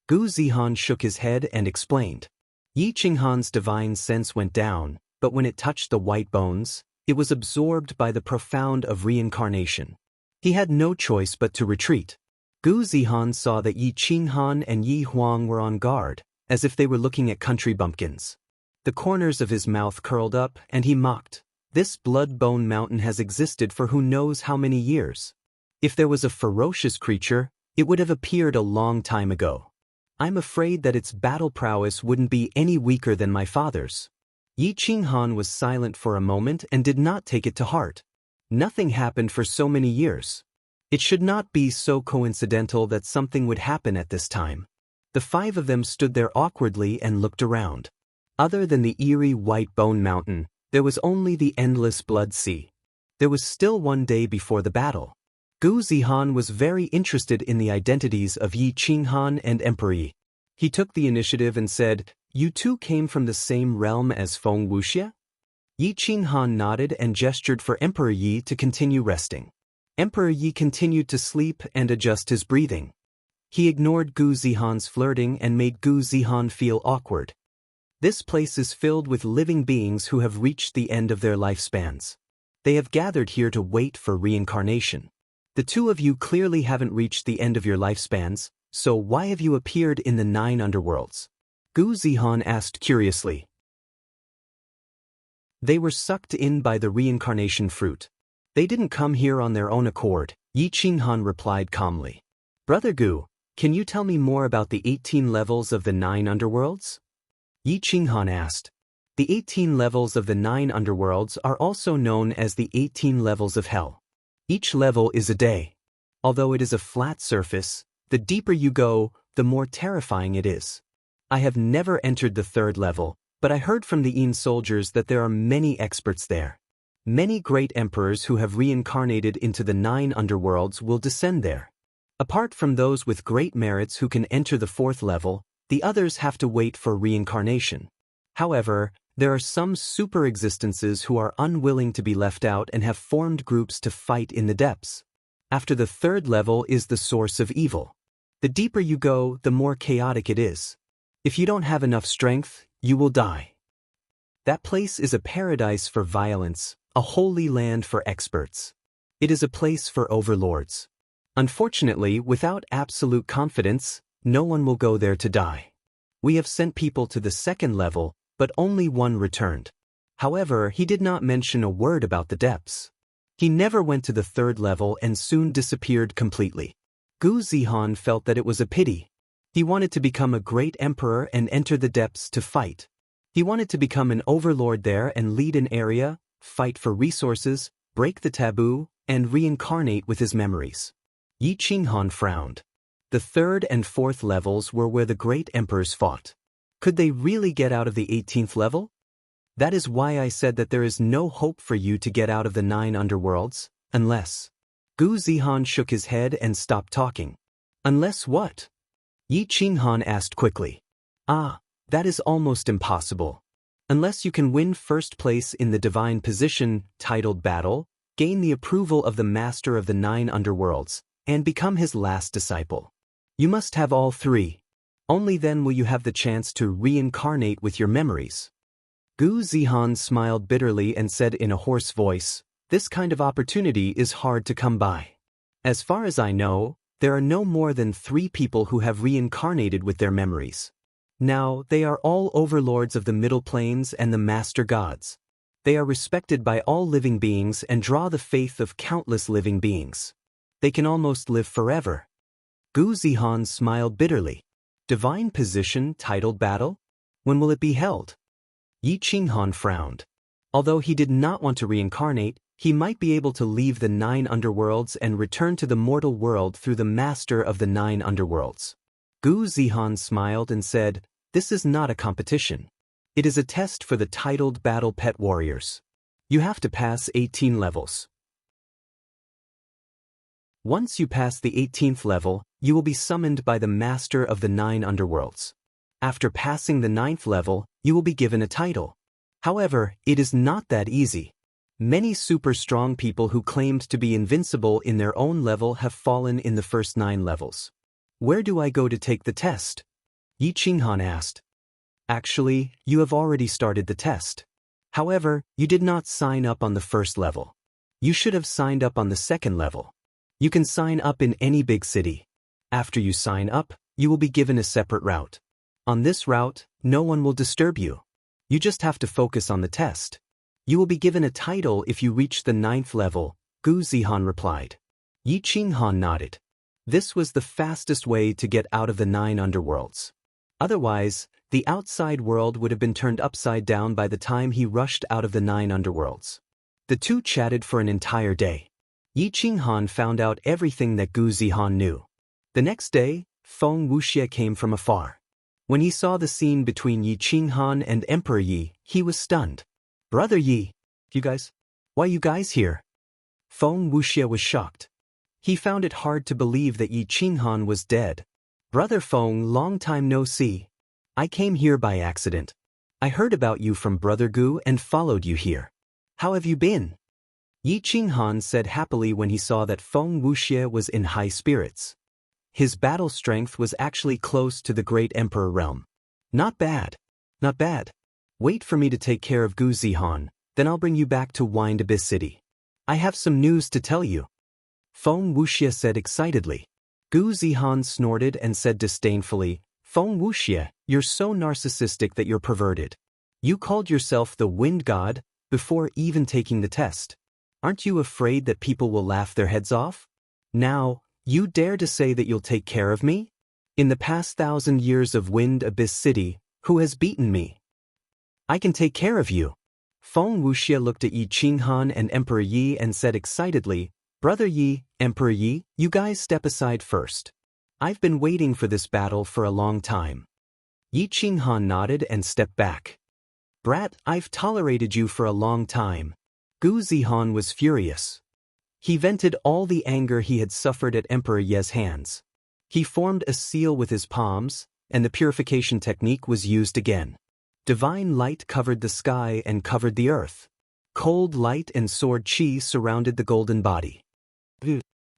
Gu Zihan shook his head and explained. Yi Qinghan's divine sense went down, but when it touched the white bones, it was absorbed by the profound of reincarnation. He had no choice but to retreat. Gu Zihan saw that Yi Qinghan and Yi Huang were on guard, as if they were looking at country bumpkins. The corners of his mouth curled up, and he mocked. "This Bloodbone Mountain has existed for who knows how many years. If there was a ferocious creature, it would have appeared a long time ago. I'm afraid that its battle prowess wouldn't be any weaker than my father's." Yi Qinghan was silent for a moment and did not take it to heart. Nothing happened for so many years. It should not be so coincidental that something would happen at this time. The 5 of them stood there awkwardly and looked around. Other than the eerie white bone mountain, there was only the endless Blood Sea. There was still one day before the battle. Gu Zihan was very interested in the identities of Yi Qinghan and Emperor Yi. He took the initiative and said, "You two came from the same realm as Feng Wuxia?" Yi Qinghan nodded and gestured for Emperor Yi to continue resting. Emperor Yi continued to sleep and adjust his breathing. He ignored Gu Zihan's flirting and made Gu Zihan feel awkward. This place is filled with living beings who have reached the end of their lifespans. They have gathered here to wait for reincarnation. The 2 of you clearly haven't reached the end of your lifespans, so why have you appeared in the 9 underworlds? Gu Zihan asked curiously. They were sucked in by the reincarnation fruit. They didn't come here on their own accord, Yi Qinghan replied calmly. Brother Gu, can you tell me more about the 18 levels of the 9 underworlds? Yi Qinghan asked. The 18 levels of the 9 underworlds are also known as the 18 levels of hell. Each level is a day. Although it is a flat surface, the deeper you go, the more terrifying it is. I have never entered the third level, but I heard from the Een soldiers that there are many experts there. Many great emperors who have reincarnated into the 9 underworlds will descend there. Apart from those with great merits who can enter the fourth level, the others have to wait for reincarnation. However, there are some super existences who are unwilling to be left out and have formed groups to fight in the depths. After the third level is the source of evil. The deeper you go, the more chaotic it is. If you don't have enough strength, you will die. That place is a paradise for violence, a holy land for experts. It is a place for overlords. Unfortunately, without absolute confidence, no one will go there to die. We have sent people to the second level, but only one returned. However, he did not mention a word about the depths. He never went to the third level and soon disappeared completely. Gu Zihan felt that it was a pity. He wanted to become a great emperor and enter the depths to fight. He wanted to become an overlord there and lead an area, fight for resources, break the taboo, and reincarnate with his memories. Yi Qinghan frowned. The third and fourth levels were where the great emperors fought. Could they really get out of the 18th level? That is why I said that there is no hope for you to get out of the 9 underworlds, unless... Gu Zihan shook his head and stopped talking. Unless what? Yi Qinghan asked quickly. That is almost impossible. Unless you can win first place in the divine position, titled battle, gain the approval of the master of the 9 underworlds, and become his last disciple. You must have all 3. Only then will you have the chance to reincarnate with your memories. Gu Zihan smiled bitterly and said in a hoarse voice, "This kind of opportunity is hard to come by. As far as I know, there are no more than 3 people who have reincarnated with their memories. Now, they are all overlords of the Middle Planes and the Master Gods. They are respected by all living beings and draw the faith of countless living beings. They can almost live forever." Gu Zihan smiled bitterly. Divine position titled battle? When will it be held? Yi Qinghan frowned. Although he did not want to reincarnate, he might be able to leave the 9 underworlds and return to the mortal world through the master of the 9 underworlds. Gu Zihan smiled and said, "This is not a competition. It is a test for the titled battle pet warriors. You have to pass 18 levels. Once you pass the 18th level, you will be summoned by the master of the 9 underworlds. After passing the 9th level, you will be given a title. However, it is not that easy. Many super strong people who claimed to be invincible in their own level have fallen in the first 9 levels. Where do I go to take the test?" Yi Qinghan asked. "Actually, you have already started the test. However, you did not sign up on the first level. You should have signed up on the second level. You can sign up in any big city. After you sign up, you will be given a separate route. On this route, no one will disturb you. You just have to focus on the test. You will be given a title if you reach the 9th level," Gu Zihan replied. Yi Qinghan nodded. This was the fastest way to get out of the 9 underworlds. Otherwise, the outside world would have been turned upside down by the time he rushed out of the 9 underworlds. The two chatted for an entire day. Yi Qinghan found out everything that Gu Zihan knew. The next day, Feng Wuxie came from afar. When he saw the scene between Yi Qinghan and Emperor Yi, he was stunned. "Brother Yi, why you guys here?" Feng Wuxie was shocked. He found it hard to believe that Yi Qinghan was dead. "Brother Feng, long time no see. I came here by accident. I heard about you from Brother Gu and followed you here. How have you been?" Yi Qinghan said happily when he saw that Feng Wuxie was in high spirits. His battle strength was actually close to the great emperor realm. Not bad. Wait for me to take care of Gu Zihan, then I'll bring you back to Wind Abyss City. I have some news to tell you," Feng Wuxie said excitedly. Gu Zihan snorted and said disdainfully, "Feng Wuxie, you're so narcissistic that you're perverted. You called yourself the Wind God before even taking the test. Aren't you afraid that people will laugh their heads off? Now, you dare to say that you'll take care of me? In the past 1,000 years of Wind Abyss City, who has beaten me? I can take care of you." Feng Wuxie looked at Yi Qinghan and Emperor Yi and said excitedly, Brother Yi, Emperor Yi, you guys step aside first. I've been waiting for this battle for a long time. Yi Qinghan nodded and stepped back. Brat, I've tolerated you for a long time. Gu Zihan was furious. He vented all the anger he had suffered at Emperor Ye's hands. He formed a seal with his palms, and the purification technique was used again. Divine light covered the sky and covered the earth. Cold light and sword qi surrounded the golden body.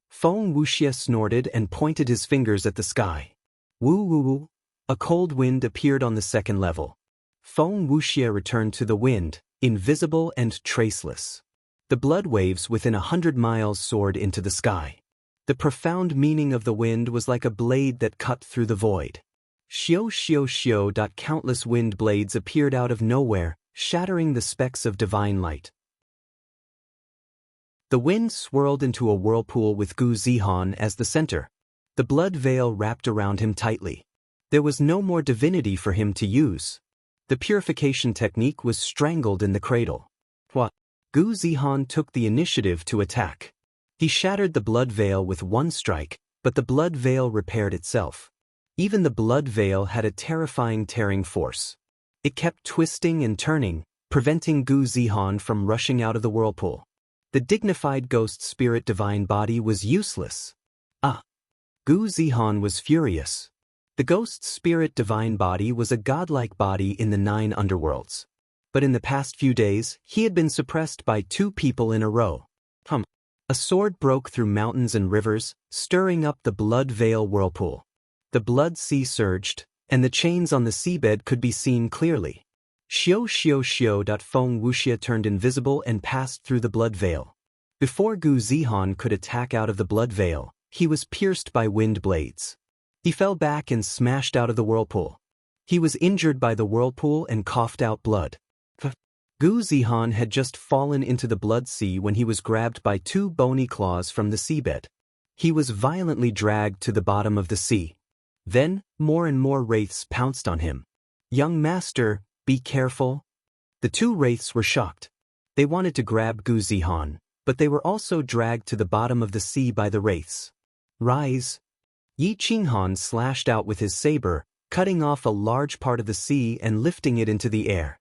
Feng Wuxie snorted and pointed his fingers at the sky. Woo woo woo. A cold wind appeared on the second level. Feng Wuxie returned to the wind, invisible and traceless. The blood waves within 100 miles soared into the sky. The profound meaning of the wind was like a blade that cut through the void. Xiao xiao xiao. Countless wind blades appeared out of nowhere, shattering the specks of divine light. The wind swirled into a whirlpool with Gu Zihan as the center. The blood veil wrapped around him tightly. There was no more divinity for him to use. The purification technique was strangled in the cradle. What? Gu Zihan took the initiative to attack. He shattered the blood veil with one strike, but the blood veil repaired itself. Even the blood veil had a terrifying tearing force. It kept twisting and turning, preventing Gu Zihan from rushing out of the whirlpool. The dignified ghost spirit divine body was useless. Gu Zihan was furious. The ghost spirit divine body was a godlike body in the 9 underworlds. But in the past few days, he had been suppressed by 2 people in a row. A sword broke through mountains and rivers, stirring up the blood veil whirlpool. The blood sea surged, and the chains on the seabed could be seen clearly. Xiao xiao xiao. Feng Wuxie turned invisible and passed through the blood veil. Before Gu Zihan could attack out of the blood veil, he was pierced by wind blades. He fell back and smashed out of the whirlpool. He was injured by the whirlpool and coughed out blood. Gu Zihan had just fallen into the blood sea when he was grabbed by 2 bony claws from the seabed. He was violently dragged to the bottom of the sea. Then, more and more wraiths pounced on him. Young master, be careful. The 2 wraiths were shocked. They wanted to grab Gu Zihan, but they were also dragged to the bottom of the sea by the wraiths. Rise! Yi Qinghan slashed out with his saber, cutting off a large part of the sea and lifting it into the air.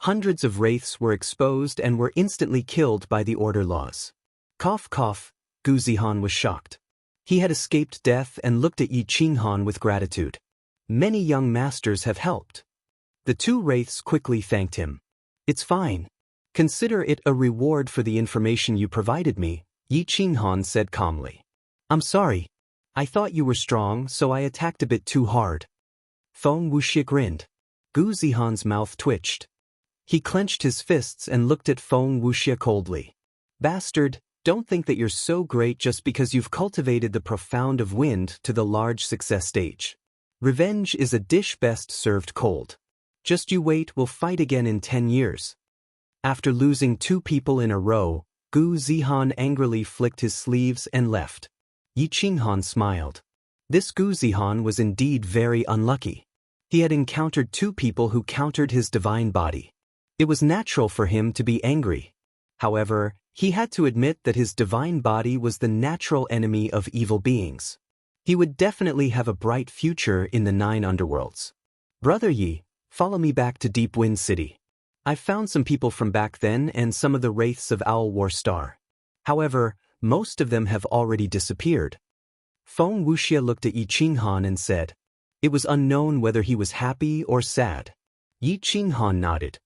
Hundreds of wraiths were exposed and were instantly killed by the order laws. Cough cough, Gu Zihan was shocked. He had escaped death and looked at Yi Qinghan with gratitude. Many young masters have helped. The 2 wraiths quickly thanked him. It's fine. Consider it a reward for the information you provided me, Yi Qinghan said calmly. I'm sorry. I thought you were strong, so I attacked a bit too hard. Feng Wuxie grinned. Gu Zihan's mouth twitched. He clenched his fists and looked at Feng Wuxie coldly. Bastard, don't think that you're so great just because you've cultivated the profound of wind to the large success stage. Revenge is a dish best served cold. Just you wait, we'll fight again in 10 years. After losing 2 people in a row, Gu Zihan angrily flicked his sleeves and left. Yi Qinghan smiled. This Gu Zihan was indeed very unlucky. He had encountered 2 people who countered his divine body. It was natural for him to be angry. However, he had to admit that his divine body was the natural enemy of evil beings. He would definitely have a bright future in the 9 underworlds. Brother Yi, follow me back to Deep Wind City. I've found some people from back then and some of the wraiths of Owl War Star. However, most of them have already disappeared. Feng Wuxie looked at Yi Qinghan and said, it was unknown whether he was happy or sad. Yi Qinghan nodded.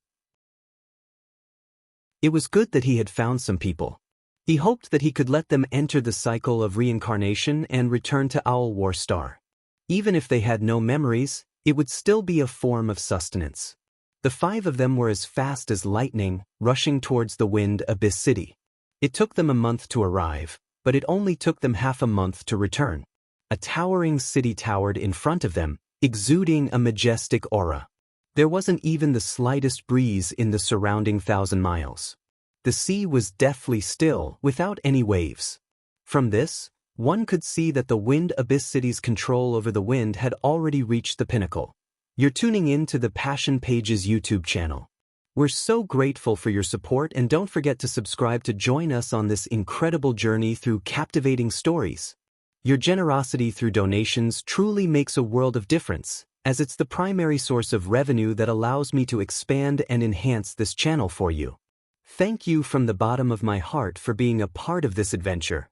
It was good that he had found some people. He hoped that he could let them enter the cycle of reincarnation and return to Owl War Star. Even if they had no memories, it would still be a form of sustenance. The 5 of them were as fast as lightning, rushing towards the Wind Abyss City. It took them a month to arrive, but it only took them half a month to return. A towering city towered in front of them, exuding a majestic aura. There wasn't even the slightest breeze in the surrounding 1,000 miles. The sea was deathly still, without any waves. From this, one could see that the Wind Abyss City's control over the wind had already reached the pinnacle. You're tuning in to the Passion Pages YouTube channel. We're so grateful for your support, and don't forget to subscribe to join us on this incredible journey through captivating stories. Your generosity through donations truly makes a world of difference, as it's the primary source of revenue that allows me to expand and enhance this channel for you. Thank you from the bottom of my heart for being a part of this adventure.